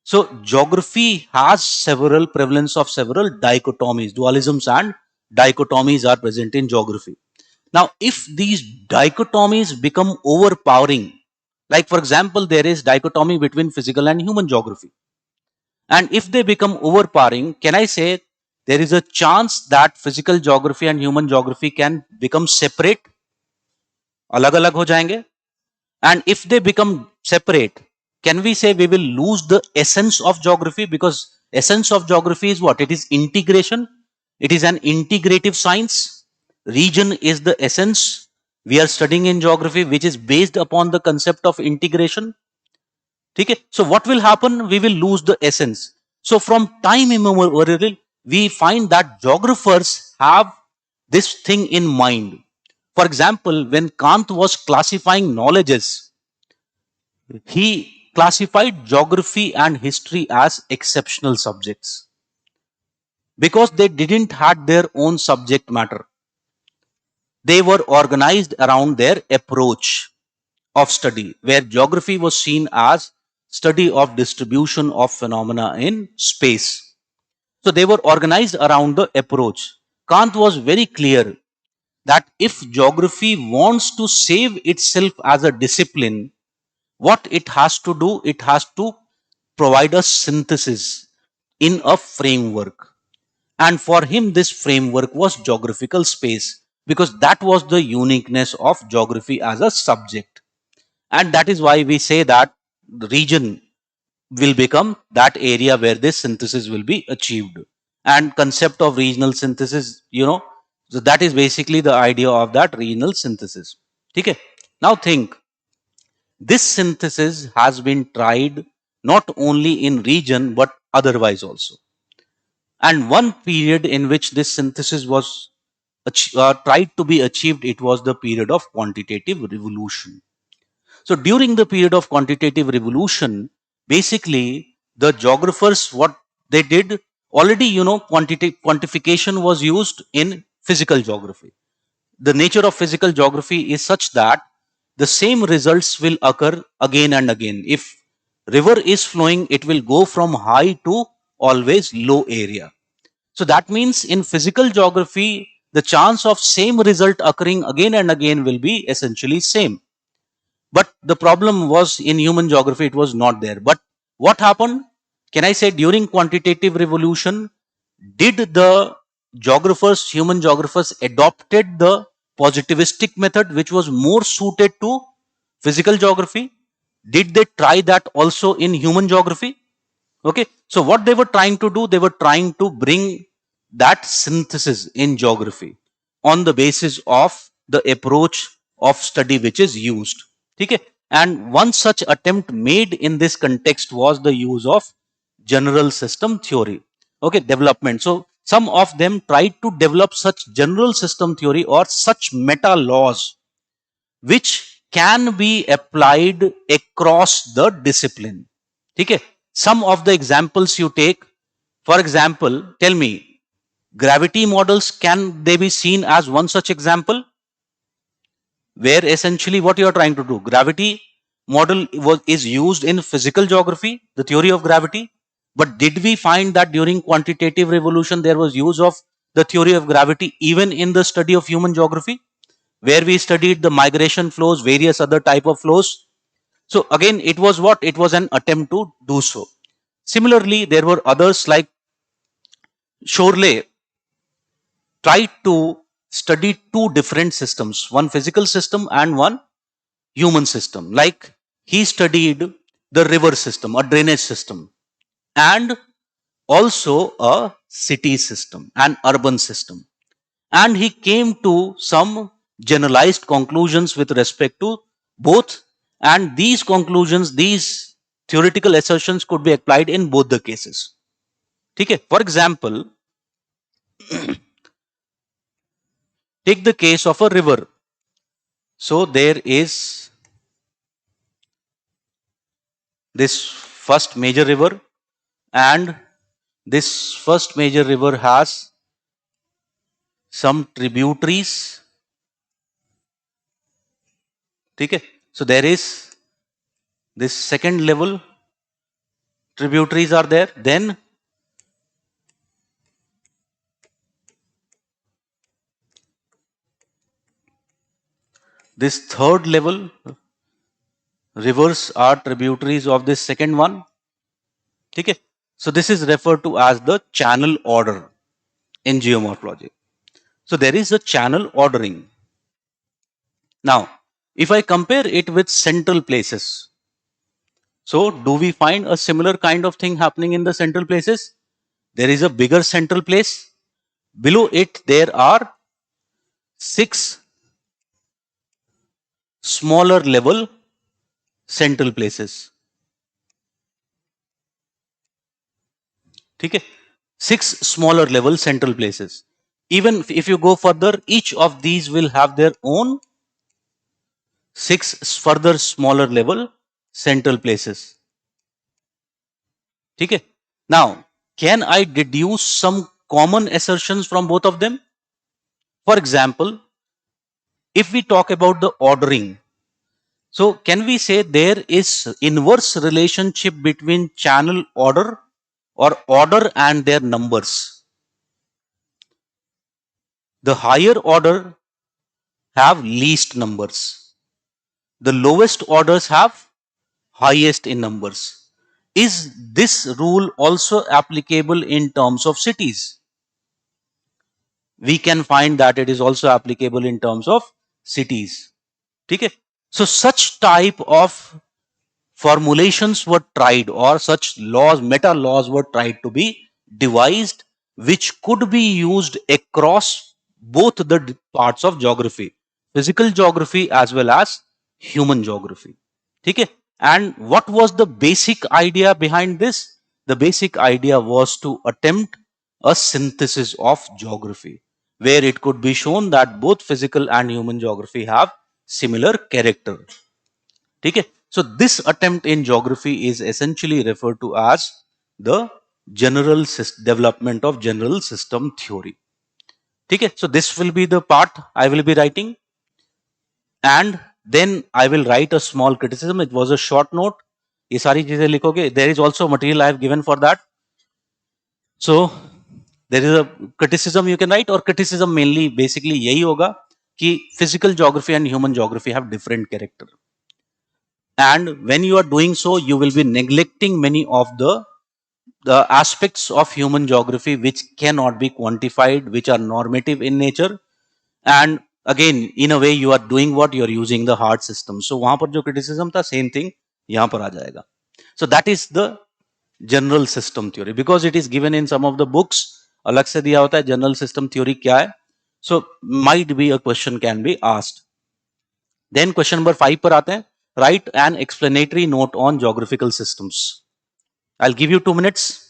So geography has several prevalence of several dichotomies, dualisms and dichotomies are present in geography. Now, if these dichotomies become overpowering, like for example, there is dichotomy between physical and human geography. And if they become overpowering, can I say there is a chance that physical geography and human geography can become separate? अलग अलग हो जाएंगे. And if they become separate, can we say we will lose the essence of geography? Because essence of geography is what? It is integration. It is an integrative science. Region is the essence we are studying in geography, which is based upon the concept of integration. Okay? So what will happen? We will lose the essence. So from time immemorial, we find that geographers have this thing in mind. For example, when Kant was classifying knowledges, he classified geography and history as exceptional subjects because they didn't had their own subject matter. They were organized around their approach of study, where geography was seen as study of distribution of phenomena in space. So they were organized around the approach. Kant was very clear that if geography wants to save itself as a discipline, what it has to do, it has to provide a synthesis in a framework. And for him, this framework was geographical space because that was the uniqueness of geography as a subject. And that is why we say that the region will become that area where this synthesis will be achieved. And concept of regional synthesis, so that is basically the idea of that regional synthesis. Okay. Now think, this synthesis has been tried not only in region but otherwise also. And one period in which this synthesis was tried to be achieved, it was the period of quantitative revolution. So during the period of quantitative revolution, basically the geographers, what they did already, quantification was used in physical geography. The nature of physical geography is such that the same results will occur again and again. If river is flowing, it will go from high to always low area. So that means in physical geography, the chance of same result occurring again and again will be essentially same. But the problem was in human geography, it was not there. But what happened? Can I say during quantitative revolution, did the geographers, human geographers, adopted the positivistic method, which was more suited to physical geography? Did they try that also in human geography? Okay. So what they were trying to do, they were trying to bring that synthesis in geography on the basis of the approach of study which is used. Okay. And one such attempt made in this context was the use of general system theory. Okay, development. So some of them tried to develop such general system theory or such meta laws which can be applied across the discipline. Okay. Some of the examples you take, for example, tell me, gravity models, can they be seen as one such example? Where essentially what you are trying to do, gravity model is used in physical geography, the theory of gravity. But did we find that during quantitative revolution there was use of the theory of gravity even in the study of human geography, where we studied the migration flows, various other type of flows? So again, it was what? It was an attempt to do so. Similarly, there were others like Chorley tried to study two different systems, one physical system and one human system. Like he studied the river system, a drainage system, and also a city system, an urban system. And he came to some generalized conclusions with respect to both. And these conclusions, these theoretical assertions could be applied in both the cases. Okay? For example, take the case of a river. So there is this first major river, and this first major river has some tributaries. Okay? So there is this second level tributaries are there. Then this third level rivers are tributaries of this second one. Okay? So this is referred to as the channel order in geomorphology. So there is a channel ordering. Now, if I compare it with central places, So do we find a similar kind of thing happening in the central places? There is a bigger central place. Below it, there are 6 smaller level central places. ठीक है? 6 smaller level central places. Even if you go further, each of these will have their own 6 further smaller level central places. ठीक है? Now, can I deduce some common assertions from both of them? For example, if we talk about the ordering, so can we say there is inverse relationship between channel order or order and their numbers? The higher order have least numbers. The lowest orders have highest in numbers. Is this rule also applicable in terms of cities? We can find that it is also applicable in terms of cities. Okay? So such type of formulations were tried, or such laws, meta laws were tried to be devised, which could be used across both the parts of geography, physical geography as well as human geography. Okay? And what was the basic idea behind this? The basic idea was to attempt a synthesis of geography, where it could be shown that both physical and human geography have similar character. ठीक है? So this attempt in geography is essentially referred to as the development of general system theory. ठीक है? So this will be the part I will be writing, and then I will write a small criticism. It was a short note. ये सारी चीजें लिखोगे. There is also material I have given for that. So there is a criticism you can write, or criticism mainly basically यही होगा कि physical geography and human geography have different character. And when you are doing so, you will be neglecting many of the aspects of human geography which cannot be quantified, which are normative in nature. And again, in a way, you are doing what you are using the hard system. So वहां पर जो criticism था, same thing यहाँ पर आ जाएगा. So that is the general system theory, because it is given in some of the books. अलग से दिया होता है general system theory क्या है. So might be a question can be asked. Then question number 5 पर आते हैं. Write an explanatory note on geographical systems. I'll give you 2 minutes.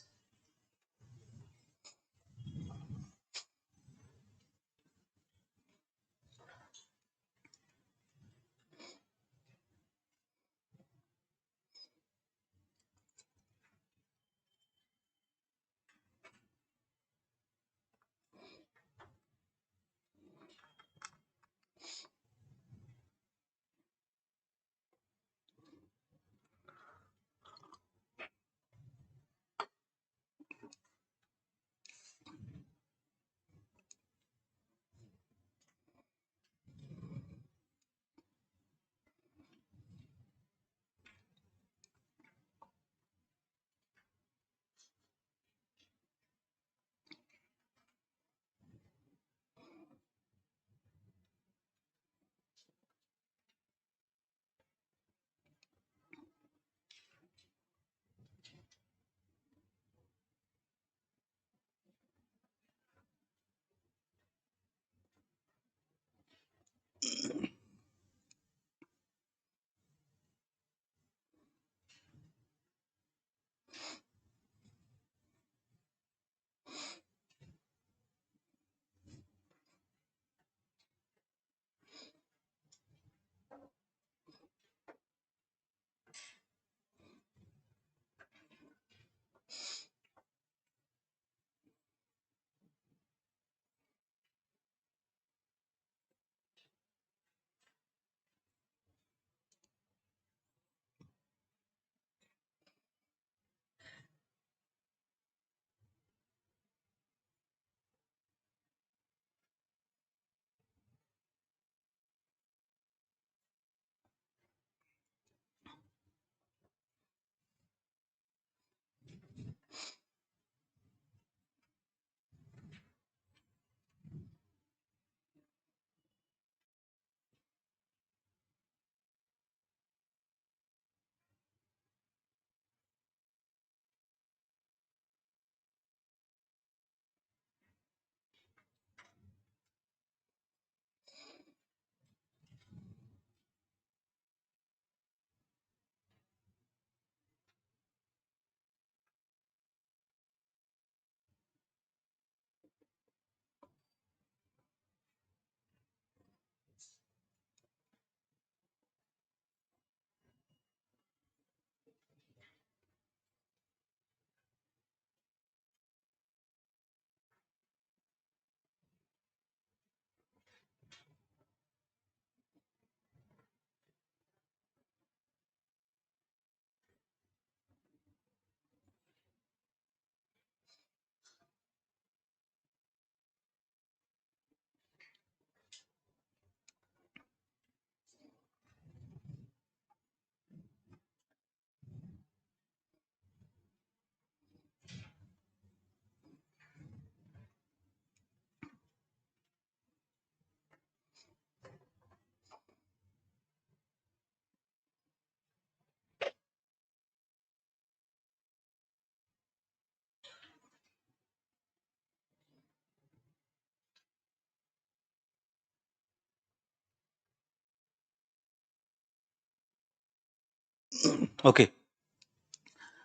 Okay,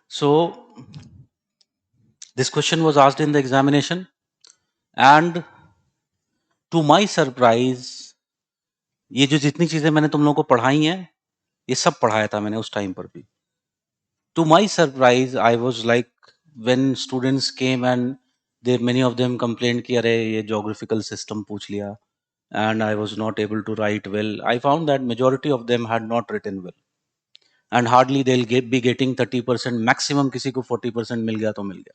so this question was asked in the examination, and to my surprise, ये जो जितनी चीजें मैंने तुम लोगों को पढ़ाई हैं, ये सब पढ़ाया था मैंने उस टाइम पर भी. To my surprise, I was like, when students came and many of them complained कि अरे ये geographical system पूछ लिया, and I was not able to write well. I found that majority of them had not written well, and hardly be getting 30%, maximum किसी को 40% मिल गया तो मिल गया.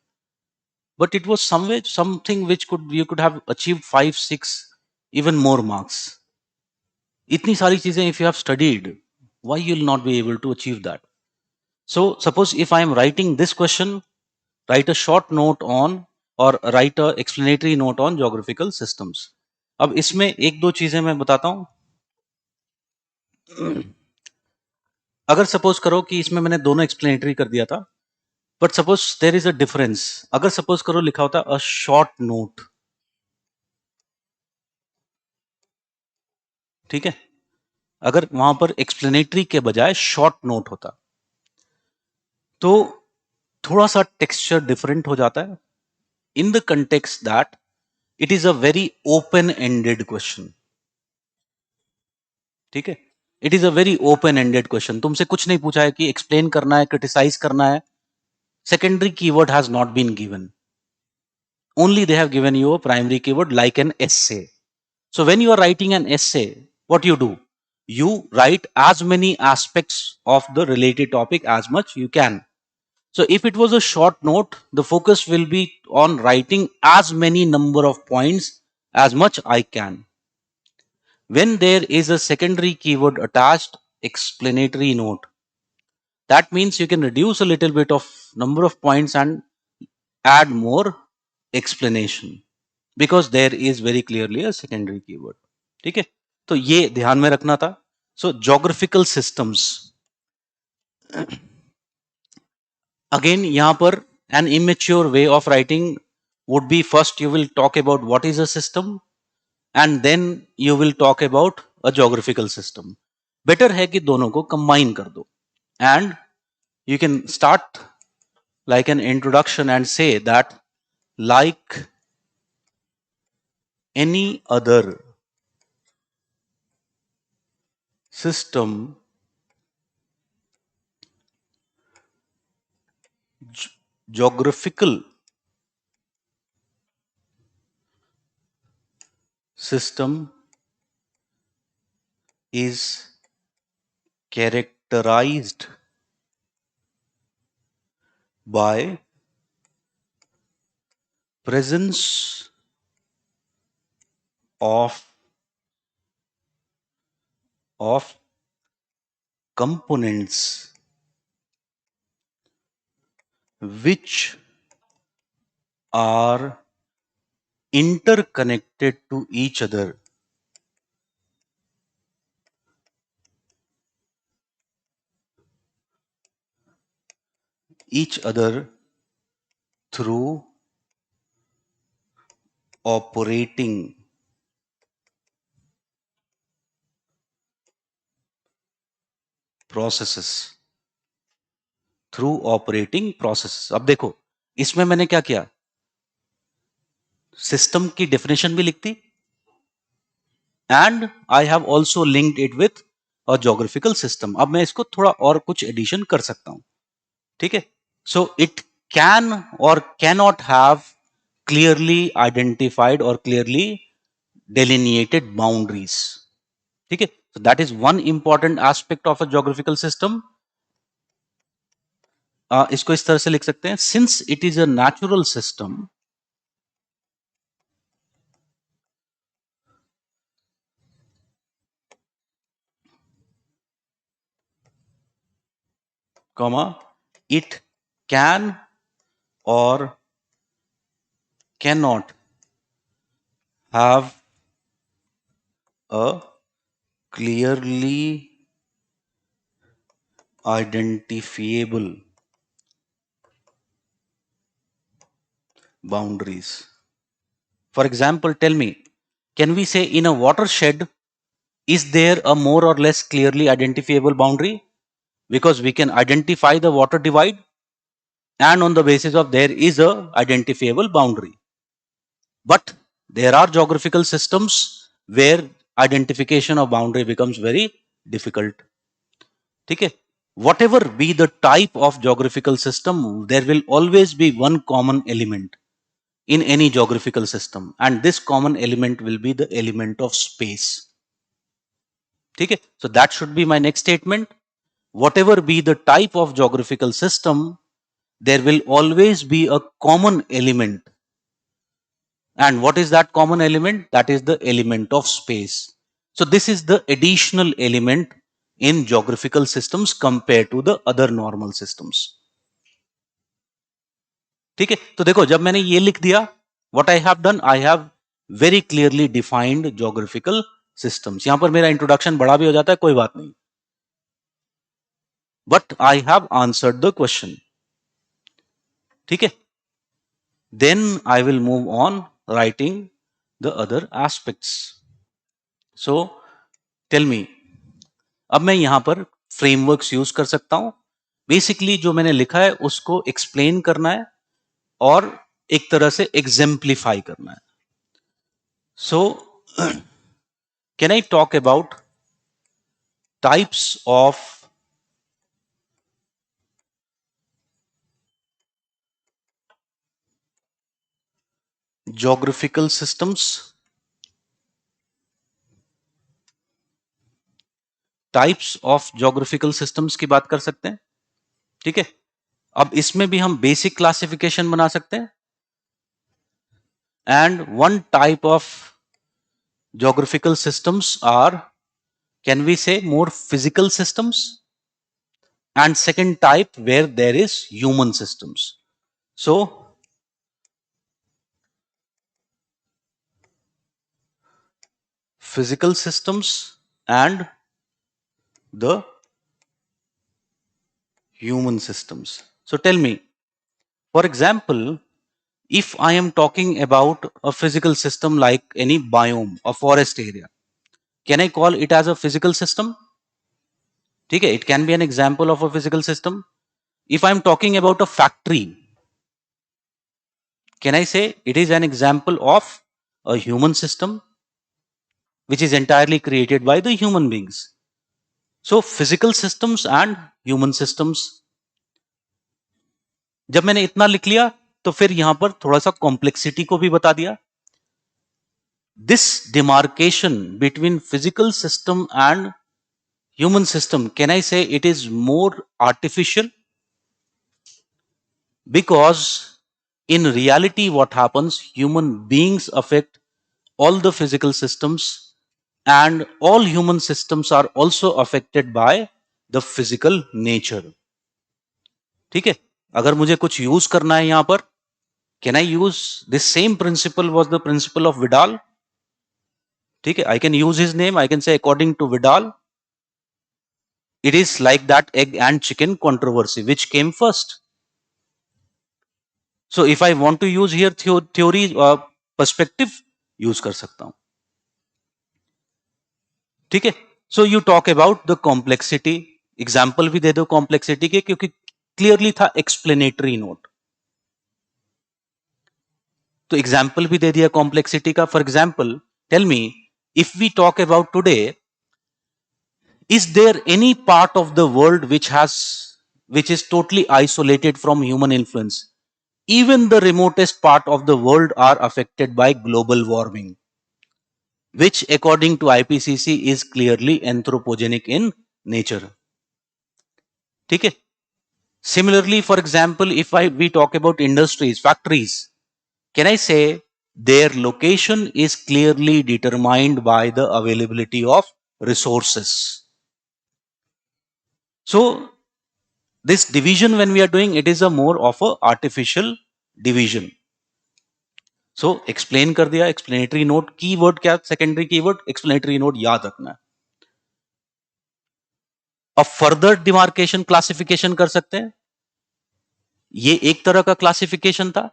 But it was something which you could have achieved 5, 6, even more marks. इतनी सारी चीजें if you have studied, why you'll not be able to achieve that? So suppose if I am writing this question, write a short note on, or write a explanatory note on geographical systems. अब इसमें एक दो चीजें मैं बताता हूं. अगर suppose करो कि इसमें मैंने दोनों एक्सप्लेनेटरी कर दिया था, but suppose there is a difference. अगर सपोज करो लिखा होता अ शॉर्ट नोट, ठीक है, अगर वहां पर एक्सप्लेनेटरी के बजाय शॉर्ट नोट होता, तो थोड़ा सा टेक्सचर डिफरेंट हो जाता है, in the context that it is a very open ended question. ठीक है, it is a very open ended question. तुमसे कुछ नहीं पूछा है कि एक्सप्लेन करना है, क्रिटिसाइज करना है. Secondary keyword has not been given, only they have given you a primary keyword like an essay. So when you are writing an essay, what you do, you write as many aspects of the related topic as much you can. So if it was a short note, the focus will be on writing as many number of points as much I can. When there is a secondary keyword attached, explanatory note, that means you can reduce a little bit of number of points and add more explanation, because there is very clearly a secondary keyword. ठीक है, तो ये ध्यान में रखना था. So geographical systems, again यहाँ पर an immature way of writing would be, first you will talk about what is a system, and then you will talk about a geographical system. Better है कि दोनों को combine कर दो, and you can start like an introduction and say that, like any other system, geographical system is characterized by presence of of components which are interconnected to each other through operating processes. Through operating process. अब देखो इसमें मैंने क्या किया, system की definition भी लिखती, and I have also linked it with a geographical system. अब मैं इसको थोड़ा और कुछ एडिशन कर सकता हूं. ठीक है, सो इट कैन और can not have clearly identified और क्लियरली डेलिनिएटेड बाउंड्रीज. ठीक है, so that is one important aspect of a geographical system. इसको इस तरह से लिख सकते हैं, since it is a natural system, comma, it can or cannot have a clearly identifiable boundaries. For example, tell me, can we say in a watershed, is there a more or less clearly identifiable boundary? because we can identify the water divide, and on the basis of there is a identifiable boundary. But there are geographical systems where identification of boundary becomes very difficult. Okay? Whatever be the type of geographical system, there will always be one common element in any geographical system, and this common element will be the element of space. Okay? So that should be my next statement. Whatever be the type of geographical system, there will always be a common element. And what is that common element? That is the element of space. So this is the additional element in geographical systems compared to the other normal systems. ठीक है, तो देखो जब मैंने ये लिख दिया, what I have done, I have very clearly defined geographical systems. यहां पर मेरा इंट्रोडक्शन बड़ा भी हो जाता है, कोई बात नहीं. But I have answered the question. ठीक है, then I will move on writing the other aspects. So tell me, अब मैं यहां पर फ्रेमवर्क्स यूज कर सकता हूं. बेसिकली जो मैंने लिखा है उसको एक्सप्लेन करना है और एक तरह से एग्जेम्प्लीफाई करना है. So can I talk about types of geographical systems. Types of geographical systems की बात कर सकते हैं. ठीक है, अब इसमें भी हम बेसिक क्लासिफिकेशन बना सकते हैं. And one type of geographical systems are, can we say, more physical systems, and second type where there is human systems. So physical systems and the human systems. So tell me, for example, if I am talking about a physical system like any biome, a forest area, can I call it as a physical system? Okay, it can be an example of a physical system. If I am talking about a factory, can I say it is an example of a human system which is entirely created by the human beings? So physical systems and human systems. जब मैंने इतना लिख लिया तो फिर यहां पर थोड़ा सा कॉम्प्लेक्सिटी को भी बता दिया. This demarcation between physical system and human system, can I say it is more artificial? Because in reality what happens, human beings affect all the physical systems and all human systems are also affected by the physical nature. ठीक है, अगर मुझे कुछ use करना है यहां पर, can I use this same principle was the principle of Vidal. ठीक है, I can use his name, I can say according to Vidal it is like that egg and chicken controversy, which came first. So if I want to use here theory perspective, use कर सकता हूं. ठीक है, so you talk about the complexity. Example भी दे दो complexity के, क्योंकि clearly था एक्सप्लेनेटरी नोट, तो एग्जाम्पल भी दे दिया कॉम्प्लेक्सिटी का. For example, tell me, if we talk about today, is there any part of the world which is totally isolated from human influence? Even the remotest part of the world are affected by global warming, which according to IPCC is clearly anthropogenic in nature. ठीक है, similarly, for example, if we talk about industries, factories, can I say their location is clearly determined by the availability of resources? So this division when we are doing, it is a more of a artificial division. So explain कर दिया, explanatory note, keyword क्या, secondary keyword, explanatory note याद रखना है. अब further demarcation classification कर सकते हैं. ये एक तरह का क्लासिफिकेशन था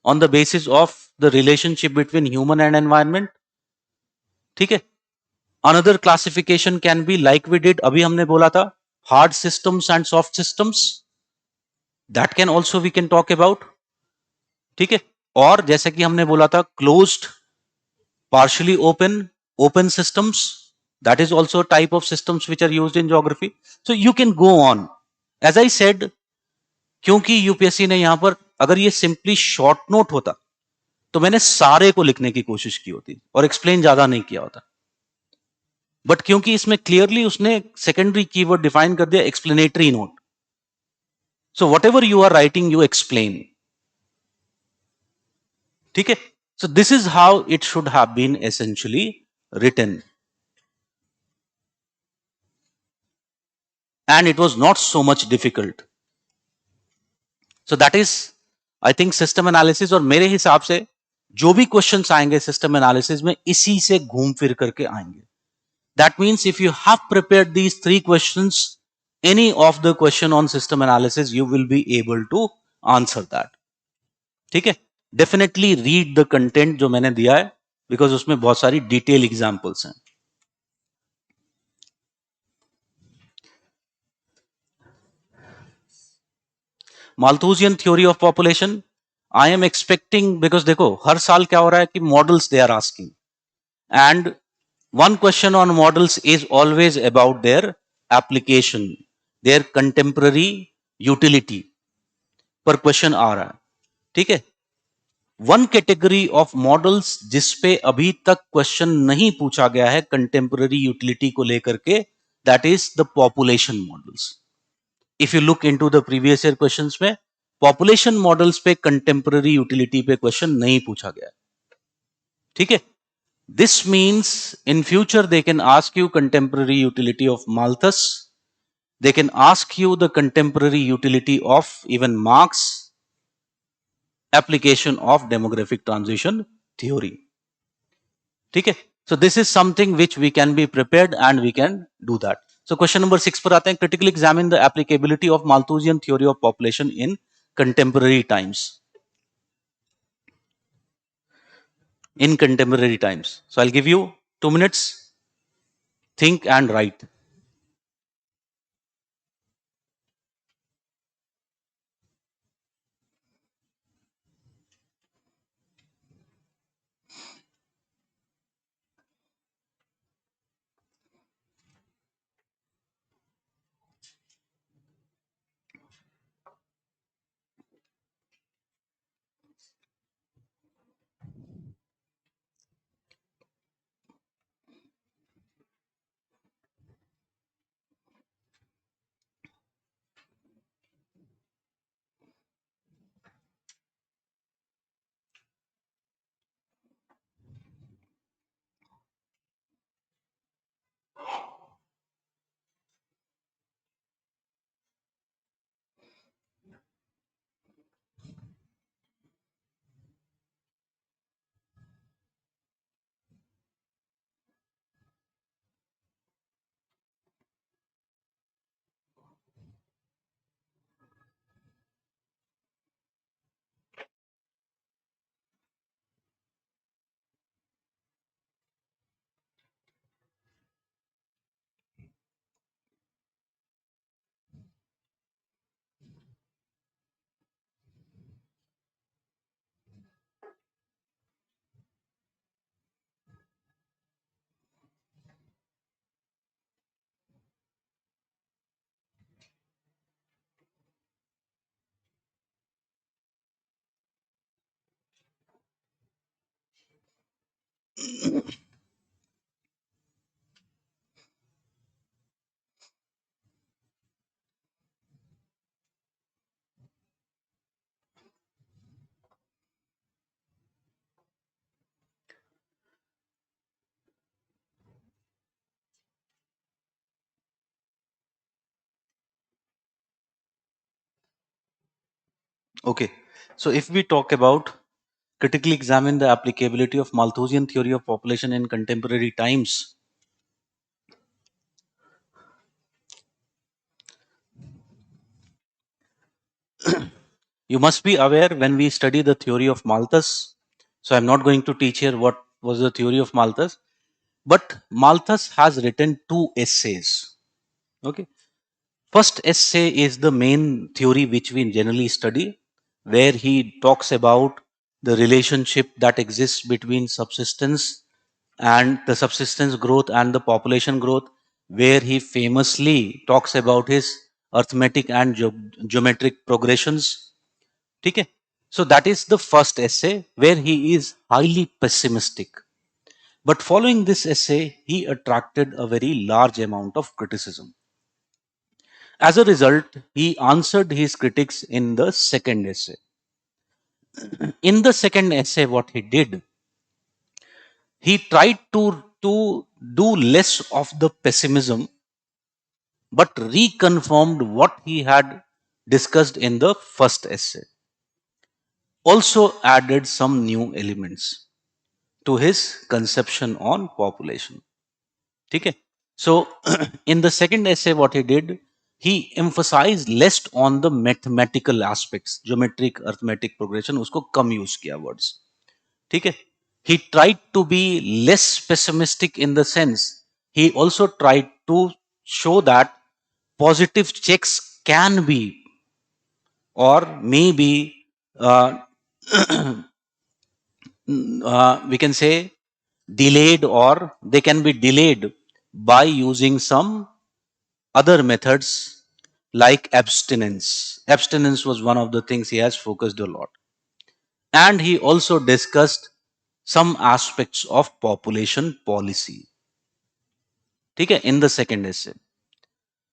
on the basis of the relationship between human and environment. ठीक है, another classification can be like we did, अभी हमने बोला था, hard systems and soft systems, that can also we can talk about. ठीक है, और जैसे कि हमने बोला था closed, partially open, open systems, that is also a type of systems which are used in geography. So you can go on. As I said, क्योंकि UPSC ने यहां पर अगर ये सिंपली शॉर्ट नोट होता तो मैंने सारे को लिखने की कोशिश की होती और एक्सप्लेन ज्यादा नहीं किया होता, बट क्योंकि इसमें क्लियरली उसने सेकेंडरी कीवर्ड डिफाइन कर दिया, explanatory note. So whatever you are writing you explain. ठीक है, so this is how it should have been essentially written, and it was not so much difficult. So that is, I think, system analysis. और मेरे हिसाब से जो भी questions आएंगे system analysis में इसी से घूम फिर करके आएंगे. That means if you have prepared these three questions, any of the question on system analysis, you will be able to answer that. ठीक है, डेफिनेटली रीड द कंटेंट जो मैंने दिया है, बिकॉज उसमें बहुत सारी डिटेल एग्जांपल्स हैं. Malthusian theory of population, I am expecting, because देखो हर साल क्या हो रहा है कि models they are asking, and one question on models is always about their application, their contemporary utility पर क्वेश्चन आ रहा है. ठीक है, वन कैटेगरी ऑफ मॉडल्स जिसपे अभी तक क्वेश्चन नहीं पूछा गया है कंटेम्पररी यूटिलिटी को लेकर के, that is the population models. If you look into the previous year questions में पॉपुलेशन मॉडल्स पे कंटेम्पररी यूटिलिटी पे क्वेश्चन नहीं पूछा गया. ठीक है, this means in future they can ask you contemporary utility of Malthus, they can ask you the contemporary utility of even Marx, application of demographic transition theory. ठीक है, so this is something which we can be prepared and we can do that. So question number 6 पर आते हैं, critically examine the applicability of Malthusian theory of population in contemporary times. In contemporary times, so I'll give you 2 minutes, think and write. Okay, so if we talk about critically examine the applicability of Malthusian theory of population in contemporary times, you must be aware when we study the theory of Malthus. So I'm not going to teach here what was the theory of Malthus, but Malthus has written two essays. Okay, First essay is the main theory which we generally study, where he talks about the relationship that exists between subsistence and the subsistence growth and the population growth, where he famously talks about his arithmetic and geometric progressions. Okay? So that is the first essay where he is highly pessimistic. But following this essay, he attracted a very large amount of criticism. As a result, he answered his critics in the second essay. In the second essay, what he did, he tried to do less of the pessimism, but reconfirmed what he had discussed in the first essay. Also added some new elements to his conception on population. Okay? So, in the second essay, what he did, he emphasized less on the mathematical aspects, geometric, arithmetic progression, उसको कम use किया words. ठीक है? He tried to be less pessimistic in the sense, he also tried to show that positive checks can be or maybe uh, we can say delayed, or they can be delayed by using some other methods like abstinence. Abstinence was one of the things he has focused a lot. And he also discussed some aspects of population policy. Okay, in the second essay.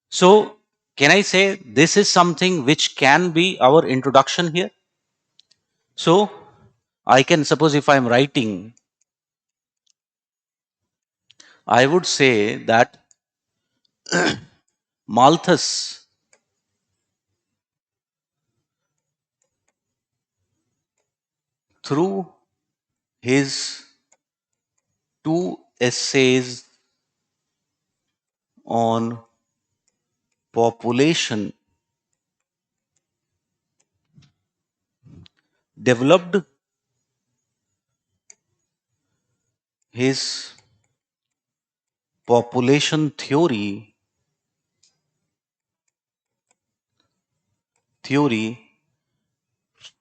So, can I say this is something which can be our introduction here? So, I can suppose if I am writing, I would say that Malthus, through his two essays on population, developed his population theory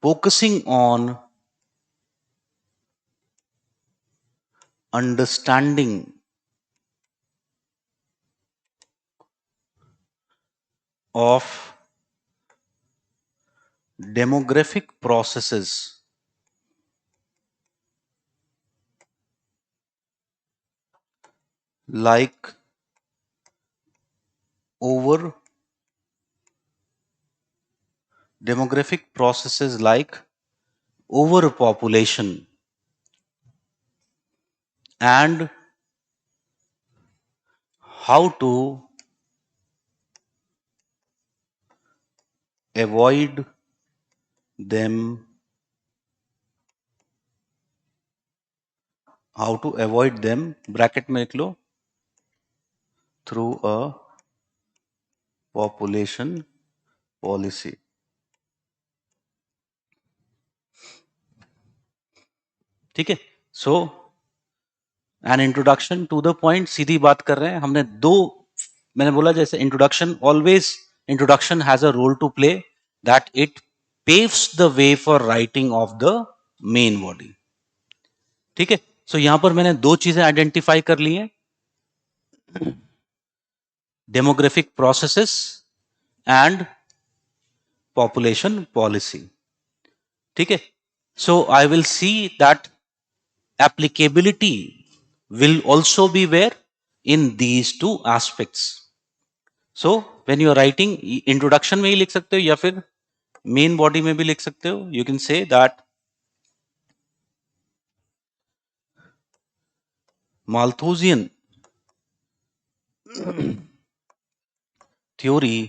focusing on understanding of demographic processes like over demographic processes like overpopulation and how to avoid them, bracket में लिख लो, through a population policy. ठीक है? So an introduction to the point, सीधी बात कर रहे हैं हमने दो. मैंने बोला जैसे introduction, always introduction has a role to play, that it paves the way for writing of the main body. ठीक है? सो यहां पर मैंने दो चीजें आइडेंटिफाई कर ली हैं, demographic processes and population policy. ठीक है? So I will see that applicability will also be where in these two aspects. So when you are writing, introduction में ही लिख सकते हो या फिर main body में भी लिख सकते हो. You can say that Malthusian theory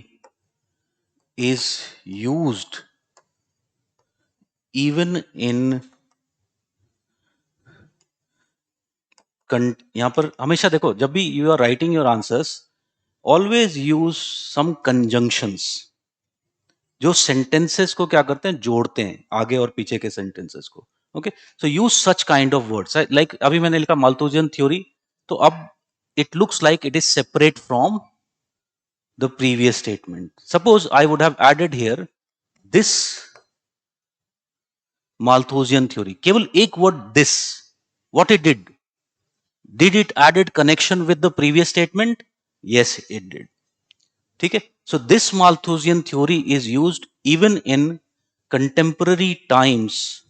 is used even in यहाँ पर हमेशा देखो, जब भी you are writing your answers, always use some conjunctions जो सेंटेंसेस को क्या करते हैं, जोड़ते हैं आगे और पीछे के सेंटेंसेस को. Okay, so use such kind of words like अभी मैंने लिखा माल्थुजियन थ्योरी, तो अब it looks like it is separate from the previous statement. Suppose I would have added here this Malthusian theory. केवल एक word this. What it did it added connection with the previous statement? Yes, it did. ठीक है? So this Malthusian theory is used even in contemporary times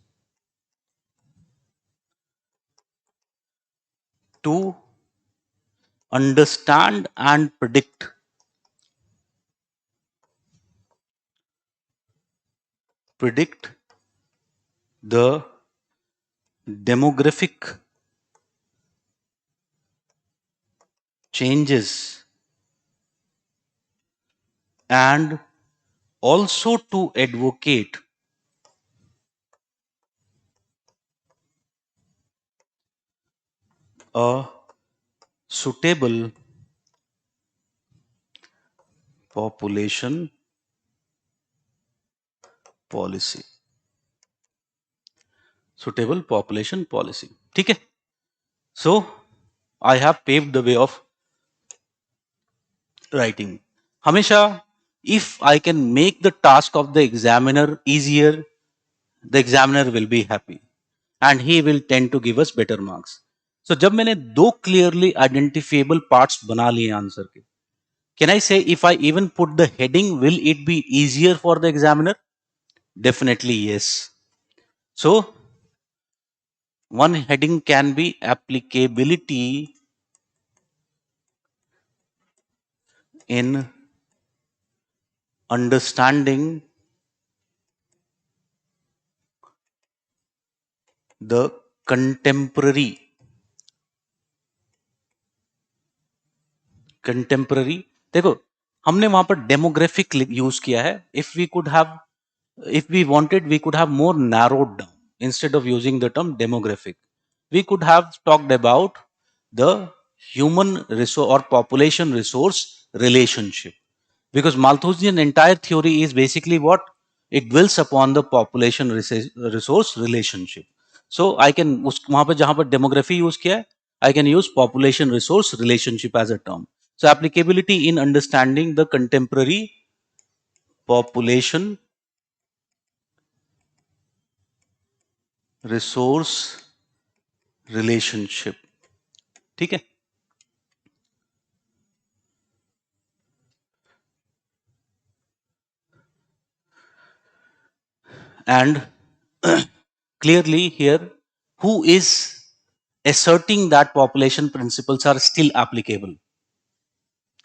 to understand and predict the demographic changes and also to advocate a suitable population policy. Suitable population policy. ठीक है? So I have paved the way of writing. हमेशा, if I can make the task of the examiner easier, the examiner will be happy and he will tend to give us better marks. So जब मैंने दो clearly identifiable parts बना लिए answer के, can I say if I even put the heading, will it be easier for the examiner? Definitely yes. So one heading can be applicability in understanding the contemporary. देखो, हमने वहां पर demographic use किया है. If we could have, if we wanted, we could have more narrowed down. Instead of using the term demographic, we could have talked about the human resource or population resource relationship, because Malthusian entire theory is basically what? It dwells upon the population resource relationship. So I can उस वहां पर जहां पर demography use किया है, I can use population resource relationship as a term. So applicability in understanding the contemporary population resource relationship. ठीक है? And clearly here, who is asserting that population principles are still applicable?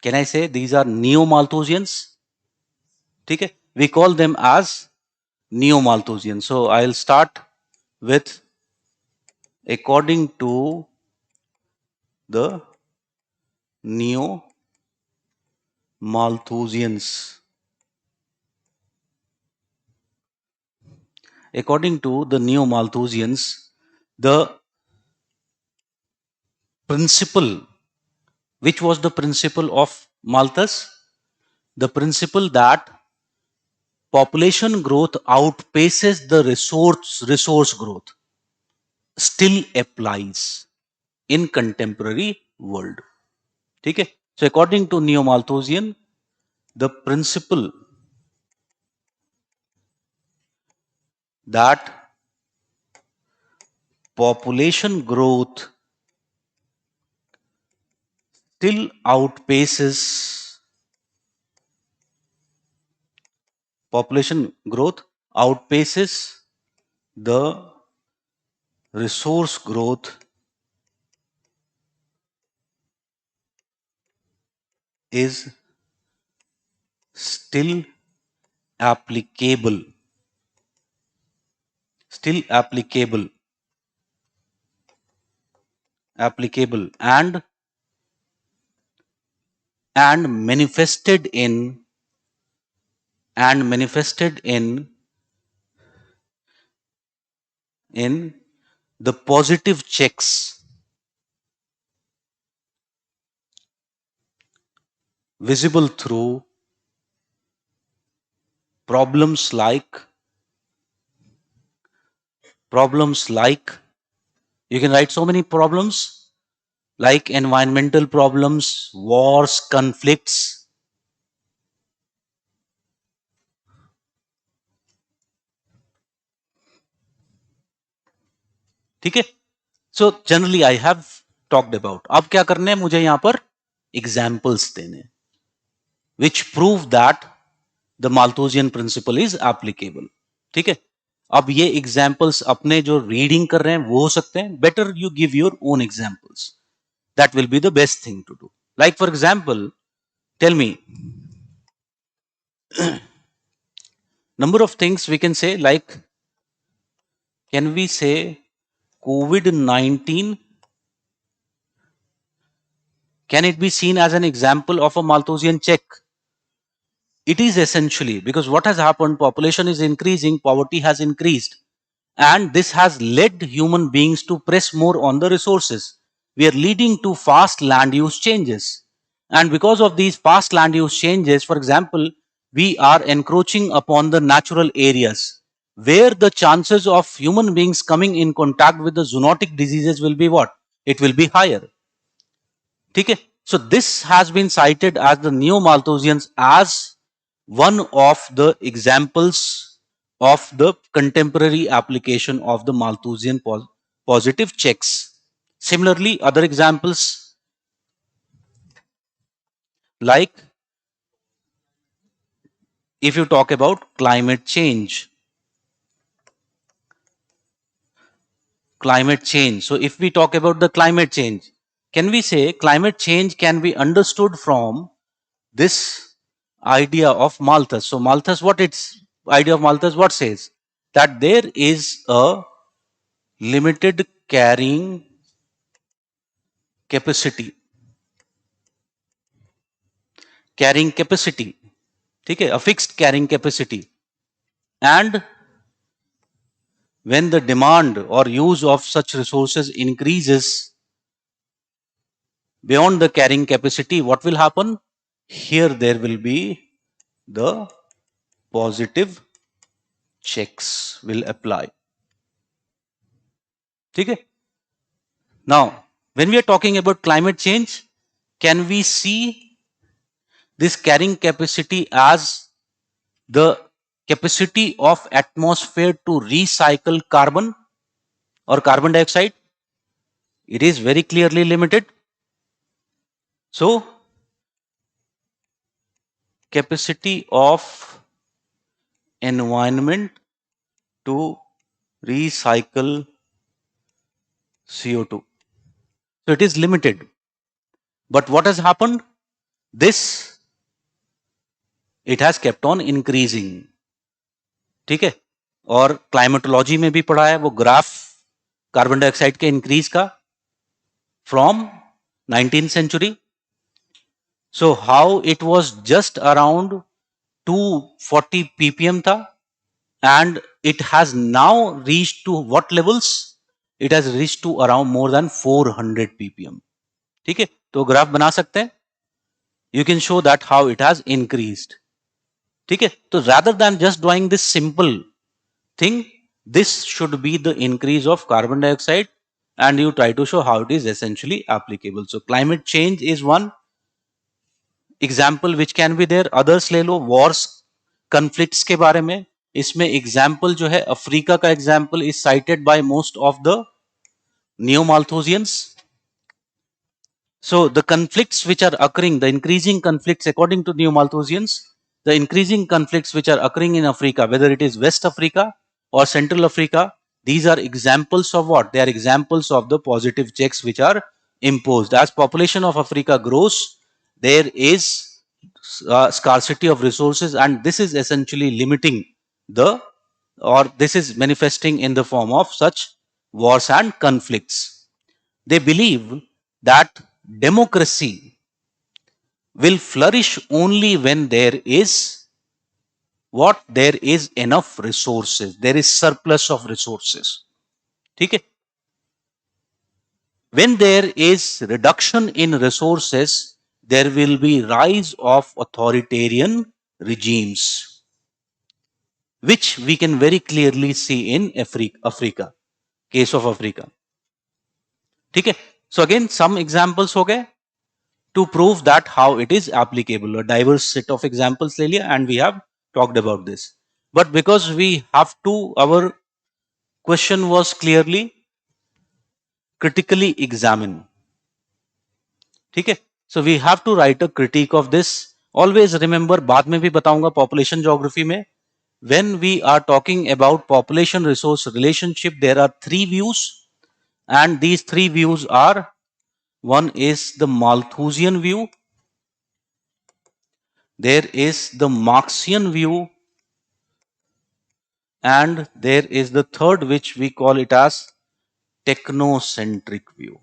Can I say these are neo-Malthusians? ठीक है? We call them as neo-Malthusians. So I'll start with according to the neo-Malthusians. According to the neo-Malthusians, the principle, which was the principle of Malthus? The principle that population growth outpaces the resource growth still applies in contemporary world. ठीक है? So according to neo-Malthusian, the principle that population growth still outpaces the resource growth is still applicable. Still applicable and manifested in the positive checks visible through problems like you can write so many problems like environmental problems, wars, conflicts, ठीक है. So generally I have talked about. अब क्या करने हैं मुझे यहां पर examples देने which prove that the Malthusian principle is applicable. ठीक है. अब ये एग्जाम्पल्स अपने जो रीडिंग कर रहे हैं वो हो सकते हैं. Better you give your own examples. That will be the best thing to do. Like for example, tell me number of things we can say, like can we say COVID-19, can it be seen as an example of a Malthusian check? It is essentially, because what has happened, population is increasing, poverty has increased, and this has led human beings to press more on the resources. We are leading to fast land use changes, and because of these fast land use changes, for example, we are encroaching upon the natural areas where the chances of human beings coming in contact with the zoonotic diseases will be what? It will be higher. ठीक है. So this has been cited as the neo-Malthusians as one of the examples of the contemporary application of the Malthusian positive checks. Similarly, other examples like if you talk about climate change. Climate change. So if we talk about the climate change, can we say climate change can be understood from this idea of Malthus? So Malthus, what its idea of Malthus, what says? That there is a limited carrying capacity. Carrying capacity. ठीक है, a fixed carrying capacity. And when the demand or use of such resources increases beyond the carrying capacity, what will happen? Here there will be the positive checks will apply. ठीक है. Now, when we are talking about climate change, can we see this carrying capacity as the capacity of atmosphere to recycle carbon or carbon dioxide? It is very clearly limited. So, capacity of environment to recycle CO2. So, it is limited. But what has happened? This, it has kept on increasing. ठीक है. और climatology में भी पढ़ा है वो graph carbon dioxide के increase का from 19th century. So how it was just around 240 ppm था, and it has now reached to what levels? It has reached to around more than 400 ppm. ठीक है. तो ग्राफ बना सकते हैं. You can show that how it has increased. ठीक है. तो rather than just doing this simple thing, this should be the increase of carbon dioxide, and you try to show how it is essentially applicable. So climate change is one example which can be there. Others ले लो, wars, conflicts के बारे में. इसमें example जो है Africa का example is cited by most of the neo-Malthusians. So the conflicts which are occurring, the increasing conflicts according to neo-Malthusians, the increasing conflicts which are occurring in Africa, whether it is West Africa or Central Africa, these are examples of what? They are examples of the positive checks which are imposed. As population of Africa grows, there is scarcity of resources, and this is essentially limiting the, or this is manifesting in the form of such wars and conflicts. They believe that democracy will flourish only when there is what? There is enough resources. There is surplus of resources. Okay? When there is reduction in resources, there will be rise of authoritarian regimes, which we can very clearly see in Africa, case of Africa. Okay? So again, some examples हो गए to prove that how it is applicable. A diverse set of examples ले लिया, and we have talked about this. But because we have to, our question was clearly critically examine. ठीक है, so we have to write a critique of this. Always remember, बाद में भी बताऊंगा population geography में, when we are talking about population resource relationship, there are three views, and these three views are: one is the Malthusian view, there is the Marxian view, and there is the third, which we call it as technocentric view.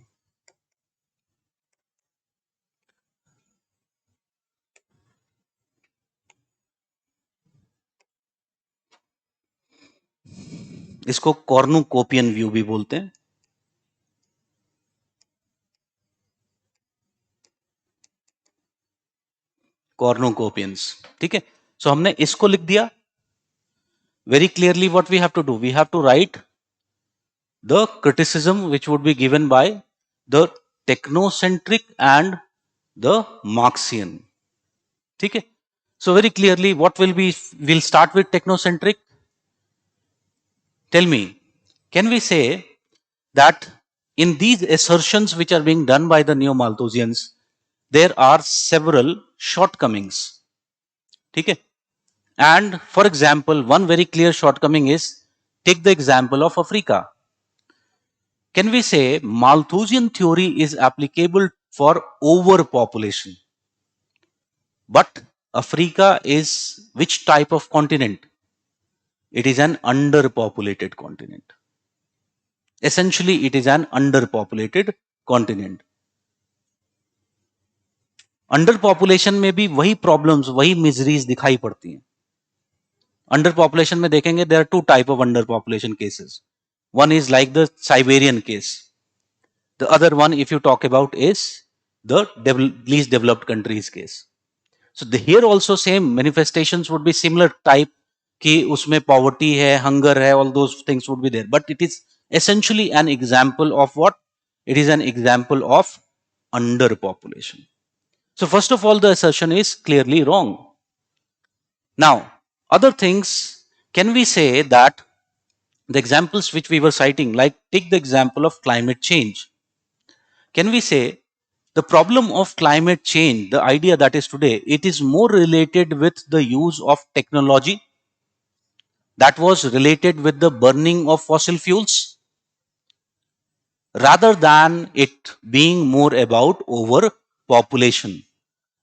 इसको कॉर्नुकोपियन view भी बोलते हैं, कॉर्नुकोपियंस। ठीक है, सो हमने इसको लिख दिया। Very clearly what we have to do, we have to write the criticism which would be given by the technocentric and the Marxian. ठीक है, so very clearly what will be, we'll start with technocentric. Tell me, can we say that in these assertions which are being done by the neo-Malthusians, there are several shortcomings? ठीक है, and for example, one very clear shortcoming is, take the example of Africa. Can we say Malthusian theory is applicable for overpopulation? But Africa is which type of continent? It is an underpopulated continent. Essentially, it is an underpopulated continent. Underpopulation में भी वही problems, वही miseries दिखाई पड़ती हैं. Underpopulation में देखेंगे, there are two type of underpopulation cases. One is like the Siberian case. The other one, if you talk about, is the least developed countries case. So here also same manifestations would be similar type, कि उसमें poverty है, hunger है, all those things would be there. But it is essentially an example of what? It is an example of underpopulation. So first of all, the assertion is clearly wrong. Now, other things, can we say that the examples which we were citing, like take the example of climate change. Can we say the problem of climate change, the idea that is today, it is more related with the use of technology that was related with the burning of fossil fuels, rather than it being more about overpopulation?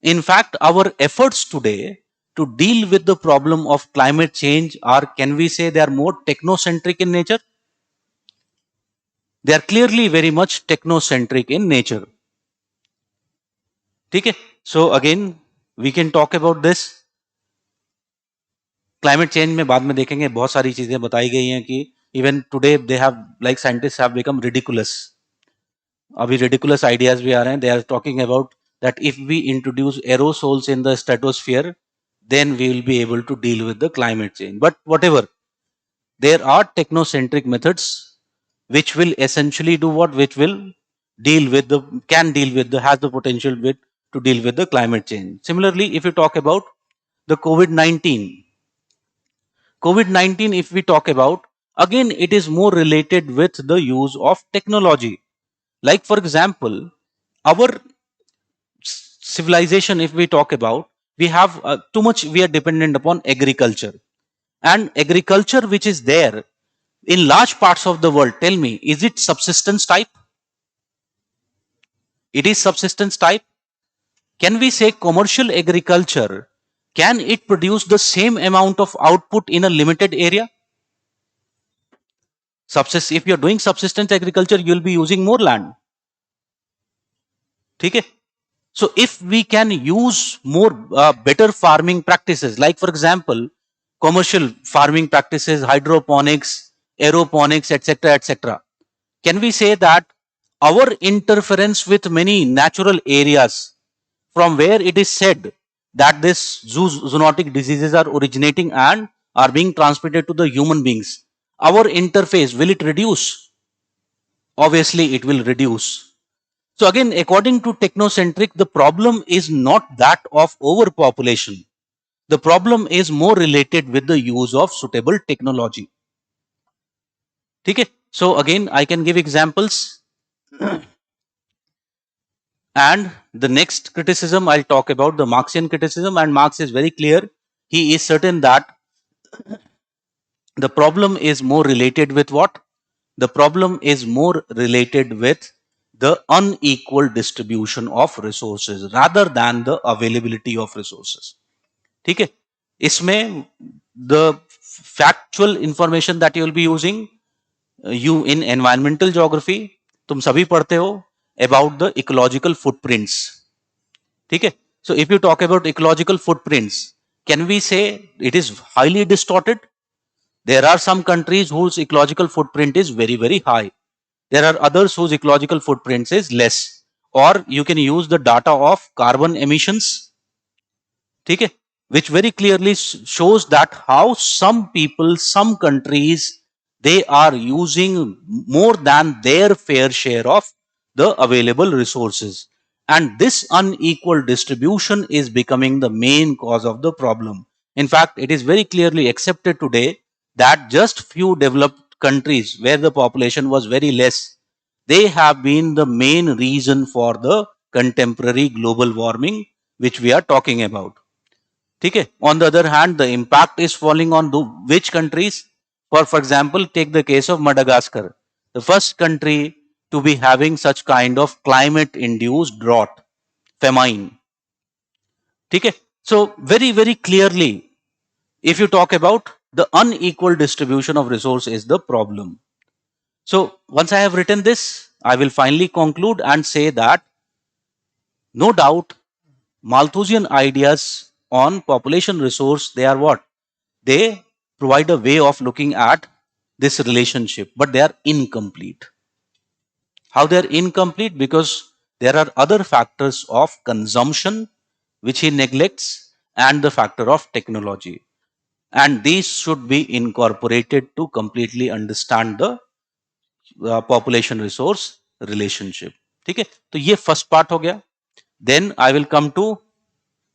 In fact, our efforts today to deal with the problem of climate change are, can we say, they are more technocentric in nature? They are clearly very much technocentric in nature. ठीक है, so again we can talk about this. Climate change में बाद में देखेंगे, बहुत सारी चीजें बताई गई हैं कि even today they have, like scientist have become ridiculous. अभी रिडिकुलस आइडियाज भी आ रहे हैं. They are talking about that if we introduce aerosols in the stratosphere, then we will be able to deal with the climate change. But whatever, there are technocentric methods which will essentially do what? Which will deal with the, can deal with the, has the potential with to deal with the climate change. Similarly, if you talk about the COVID-19, if we talk about, again it is more related with the use of technology. Like for example, our civilization, if we talk about, we have too much, we are dependent upon agriculture, and agriculture which is there in large parts of the world, tell me, is it subsistence type? It is subsistence type. Can we say commercial agriculture, can it produce the same amount of output in a limited area? If you're doing subsistence agriculture, you'll be using more land. Okay? So if we can use more better farming practices, like for example, commercial farming practices, hydroponics, aeroponics, etc., can we say that our interference with many natural areas from where it is said that this zoonotic diseases are originating and are being transmitted to the human beings, our interface, will it reduce? Obviously, it will reduce. So again, according to technocentric, the problem is not that of overpopulation. The problem is more related with the use of suitable technology. Okay? So again, I can give examples. And the next criticism I'll talk about, the Marxian criticism, and Marx is very clear. He is certain that the problem is more related with what? The problem is more related with the unequal distribution of resources rather than the availability of resources. ठीक है? इसमें the factual information that you will be using, you in environmental geography, तुम सभी पढ़ते हो about the ecological footprints. ठीक है? So if you talk about ecological footprints, can we say it is highly distorted? There are some countries whose ecological footprint is very, very high. There are others whose ecological footprint is less. Or you can use the data of carbon emissions, ठीक है, which very clearly shows that how some people, some countries, they are using more than their fair share of the available resources. And this unequal distribution is becoming the main cause of the problem. In fact, it is very clearly accepted today that just few developed countries where the population was very less, they have been the main reason for the contemporary global warming which we are talking about. ठीक है? On the other hand, the impact is falling on which countries? For example, take the case of Madagascar, the first country to be having such kind of climate induced drought, famine. ठीक है? So very, very clearly, if you talk about the unequal distribution of resource is the problem. So once I have written this, I will finally conclude and say that no doubt Malthusian ideas on population resource, they are what? They provide a way of looking at this relationship, but they are incomplete. How they are incomplete? Because there are other factors of consumption which he neglects and the factor of technology. And these should be incorporated to completely understand the population resource relationship. ठीक है? तो ये first part हो गया. Then I will come to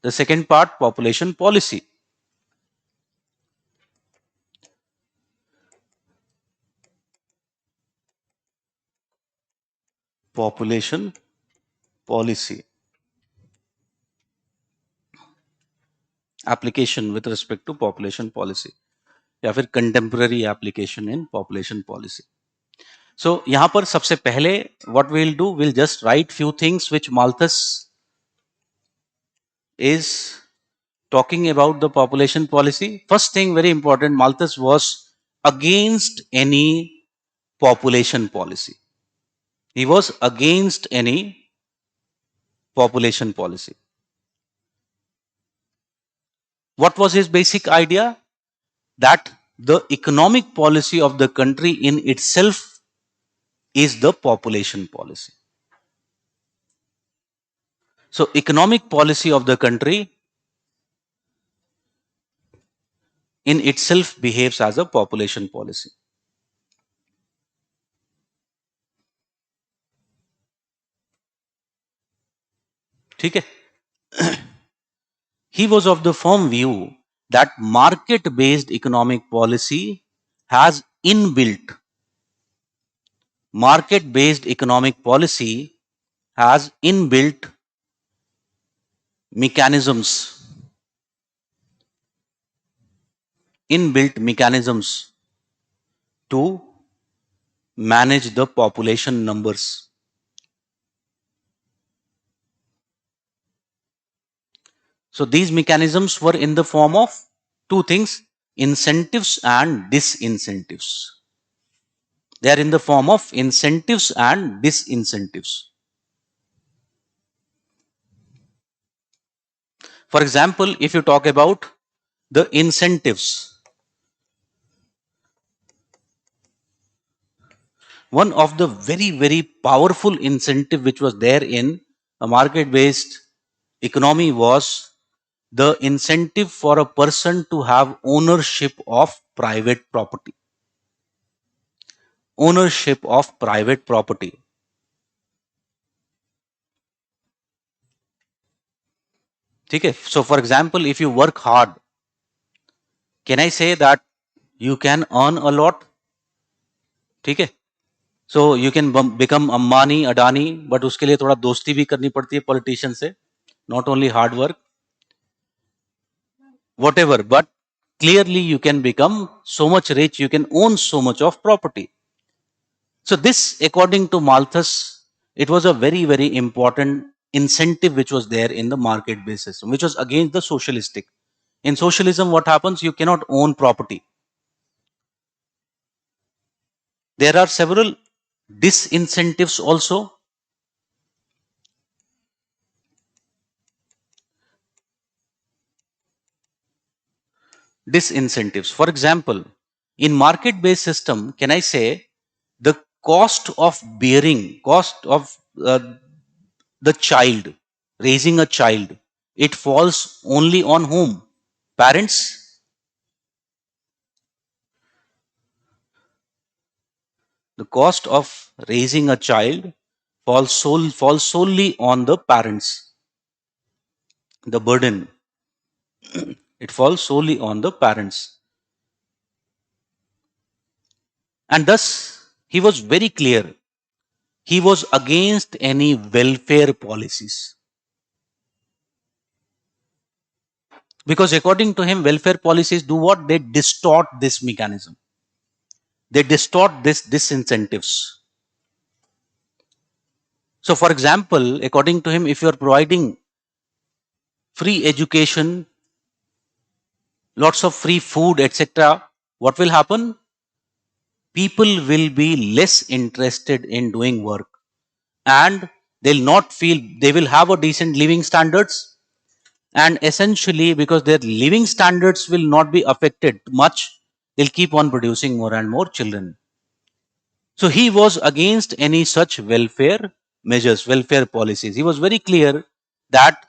the second part, population policy. Population policy. Application with respect to population policy या फिर contemporary application in population policy. So यहाँ पर सबसे पहले what we'll do, we'll just write few things which Malthus is talking about the population policy. First thing, very important, Malthus was against any population policy. He was against any population policy. What was his basic idea? That the economic policy of the country in itself is the population policy. So economic policy of the country in itself behaves as a population policy. ठीक है? He was of the firm view that market-based economic policy has inbuilt market-based economic policy has inbuilt mechanisms to manage the population numbers. So these mechanisms were in the form of two things, incentives and disincentives. They are in the form of incentives and disincentives. For example, if you talk about the incentives, one of the very, very powerful incentive which was there in a market-based economy was the incentive for a person to have ownership of private property. Ownership of private property. ठीक है? So for example, if you work hard, can I say that you can earn a lot? ठीक है? So you can become Ambani, Adani, but उसके लिए थोड़ा दोस्ती भी करनी पड़ती है politician से, not only hard work, whatever, but clearly you can become so much rich, you can own so much of property. So this, according to Malthus, it was a very, very important incentive which was there in the market-based system, which was against the socialistic. In socialism, what happens? You cannot own property. There are several disincentives also. Disincentives. For example, in market-based system, can I say the cost of the child, raising a child, it falls only on whom? Parents. The cost of raising a child falls solely on the parents. The burden, it falls solely on the parents. And thus, he was very clear. He was against any welfare policies. Because according to him, welfare policies do what? They distort this mechanism. They distort this disincentives. So, for example, according to him, if you are providing free education, lots of free food, etc., what will happen? People will be less interested in doing work, and they'll not feel, they will have a decent living standards, and essentially because their living standards will not be affected much, they'll keep on producing more and more children. So he was against any such welfare measures, welfare policies. He was very clear that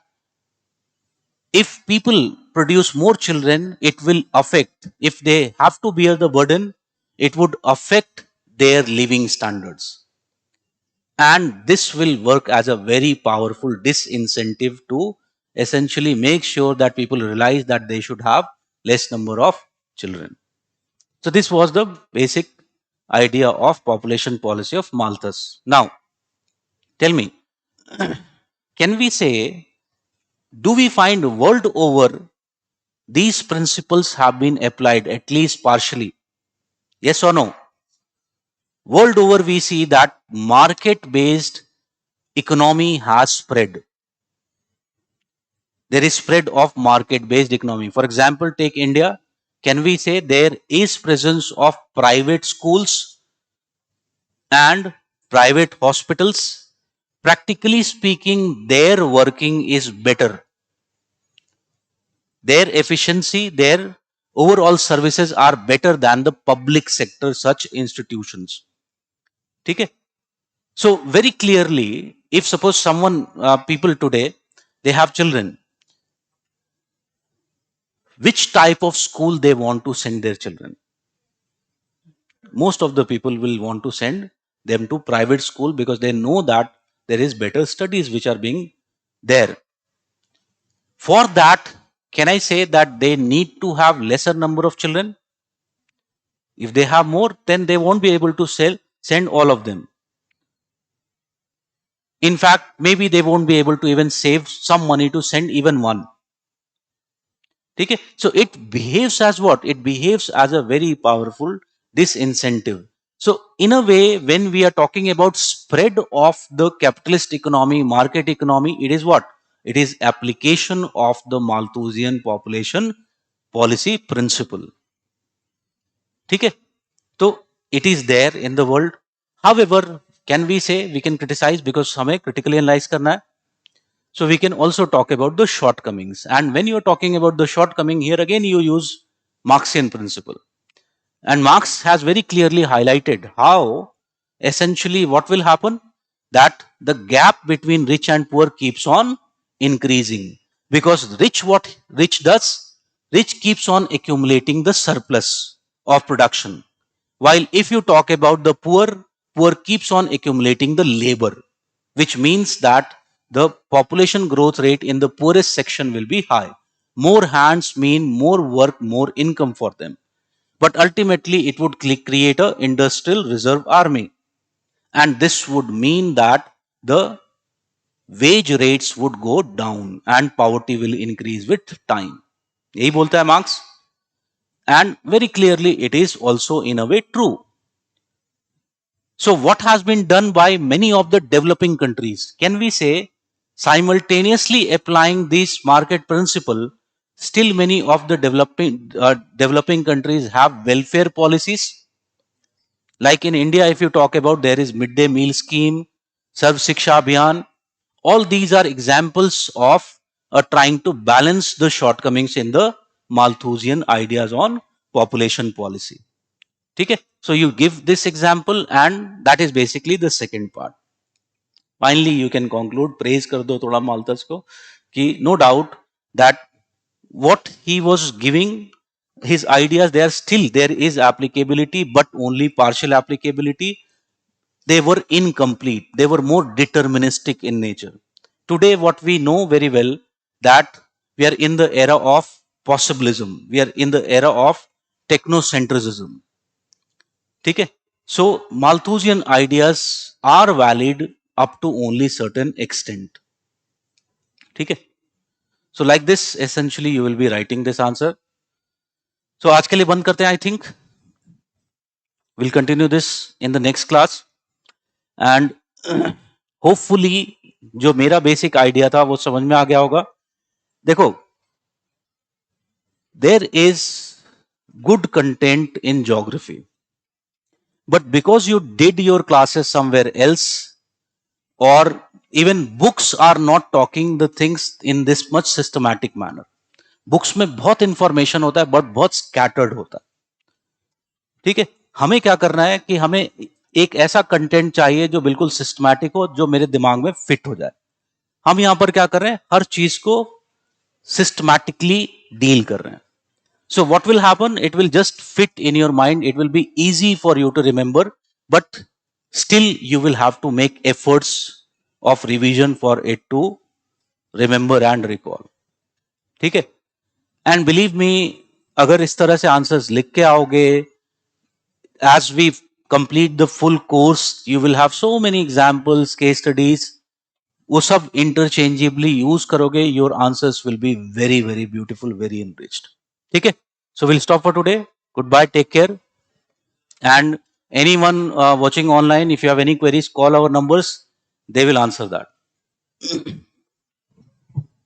if people produce more children, it will affect, if they have to bear the burden, it would affect their living standards. And this will work as a very powerful disincentive to essentially make sure that people realize that they should have less number of children. So this was the basic idea of population policy of Malthus. Now, tell me, can we say, do we find world over these principles have been applied at least partially? Yes or no? World over, we see that market based economy has spread. There is spread of market based economy. For example, take India. Can we say there is presence of private schools and private hospitals? Practically speaking, their working is better. Their efficiency, their overall services are better than the public sector such institutions. Okay? So very clearly, if suppose someone, people today, they have children, which type of school they want to send their children? Most of the people will want to send them to private school because they know that there is better studies which are being there. For that, can I say that they need to have lesser number of children? If they have more, then they won't be able to send all of them. In fact, maybe they won't be able to even save some money to send even one. Okay? So it behaves as what? It behaves as a very powerful disincentive. So in a way, when we are talking about spread of the capitalist economy, market economy, it is what? It is application of the Malthusian population policy principle. Okay? So it is there in the world. However, can we say we can criticize because हमें critically analyze करना है? So we can also talk about the shortcomings. And when you are talking about the shortcoming, here again you use Marxian principle. And Marx has very clearly highlighted how essentially what will happen, that the gap between rich and poor keeps on increasing, because rich does, rich keeps on accumulating the surplus of production, while if you talk about the poor, poor keeps on accumulating the labor, which means that the population growth rate in the poorest section will be high. More hands mean more work, more income for them. But ultimately, it would create a industrial reserve army. and this would mean that the wage rates would go down and poverty will increase with time. यही बोलता है marks, and very clearly it is also in a way true. So what has been done by many of the developing countries, can we say, simultaneously applying this market principle, still many of the developing countries have welfare policies. Like in India, if you talk about, there is midday meal scheme, Sarv Shiksha Abhiyan. All these are examples of trying to balance the shortcomings in the Malthusian ideas on population policy. Okay? So you give this example, and that is basically the second part. Finally, you can conclude, praise kar do thoda Malthus ko, ki no doubt that what he was giving, his ideas, there is applicability, but only partial applicability. They were incomplete. They were more deterministic in nature. Today, what we know very well, that we are in the era of possibilism. We are in the era of technocentrism. Okay? So Malthusian ideas are valid up to only certain extent. Okay? So like this, essentially, you will be writing this answer. So आज के लिए बंद करते हैं. I think we'll continue this in the next class, and hopefully जो मेरा basic idea था वो समझ में आ गया होगा. देखो, there is good content in geography, but because you did your classes somewhere else, or even books are not talking the things in this much systematic manner. Books में बहुत इंफॉर्मेशन होता है, बट बहुत स्कैटर्ड होता है. ठीक है, हमें क्या करना है कि हमें एक ऐसा कंटेंट चाहिए जो बिल्कुल सिस्टमैटिक हो, जो मेरे दिमाग में फिट हो जाए. हम यहां पर क्या कर रहे हैं, हर चीज को सिस्टमैटिकली डील कर रहे हैं. So what will happen? It will just fit in your mind. It will be easy for you to remember, but still you will have to make efforts of revision for it to remember and recall. ठीक है? And believe me, अगर इस तरह से answers लिख के आओगे, as we complete the full course, you will have so many examples, case studies. वो सब interchangeably use करोगे, your answers will be very, very beautiful, very enriched. ठीक है? So we'll stop for today. Goodbye, take care. And anyone watching online, if you have any queries, call our numbers. They will answer that.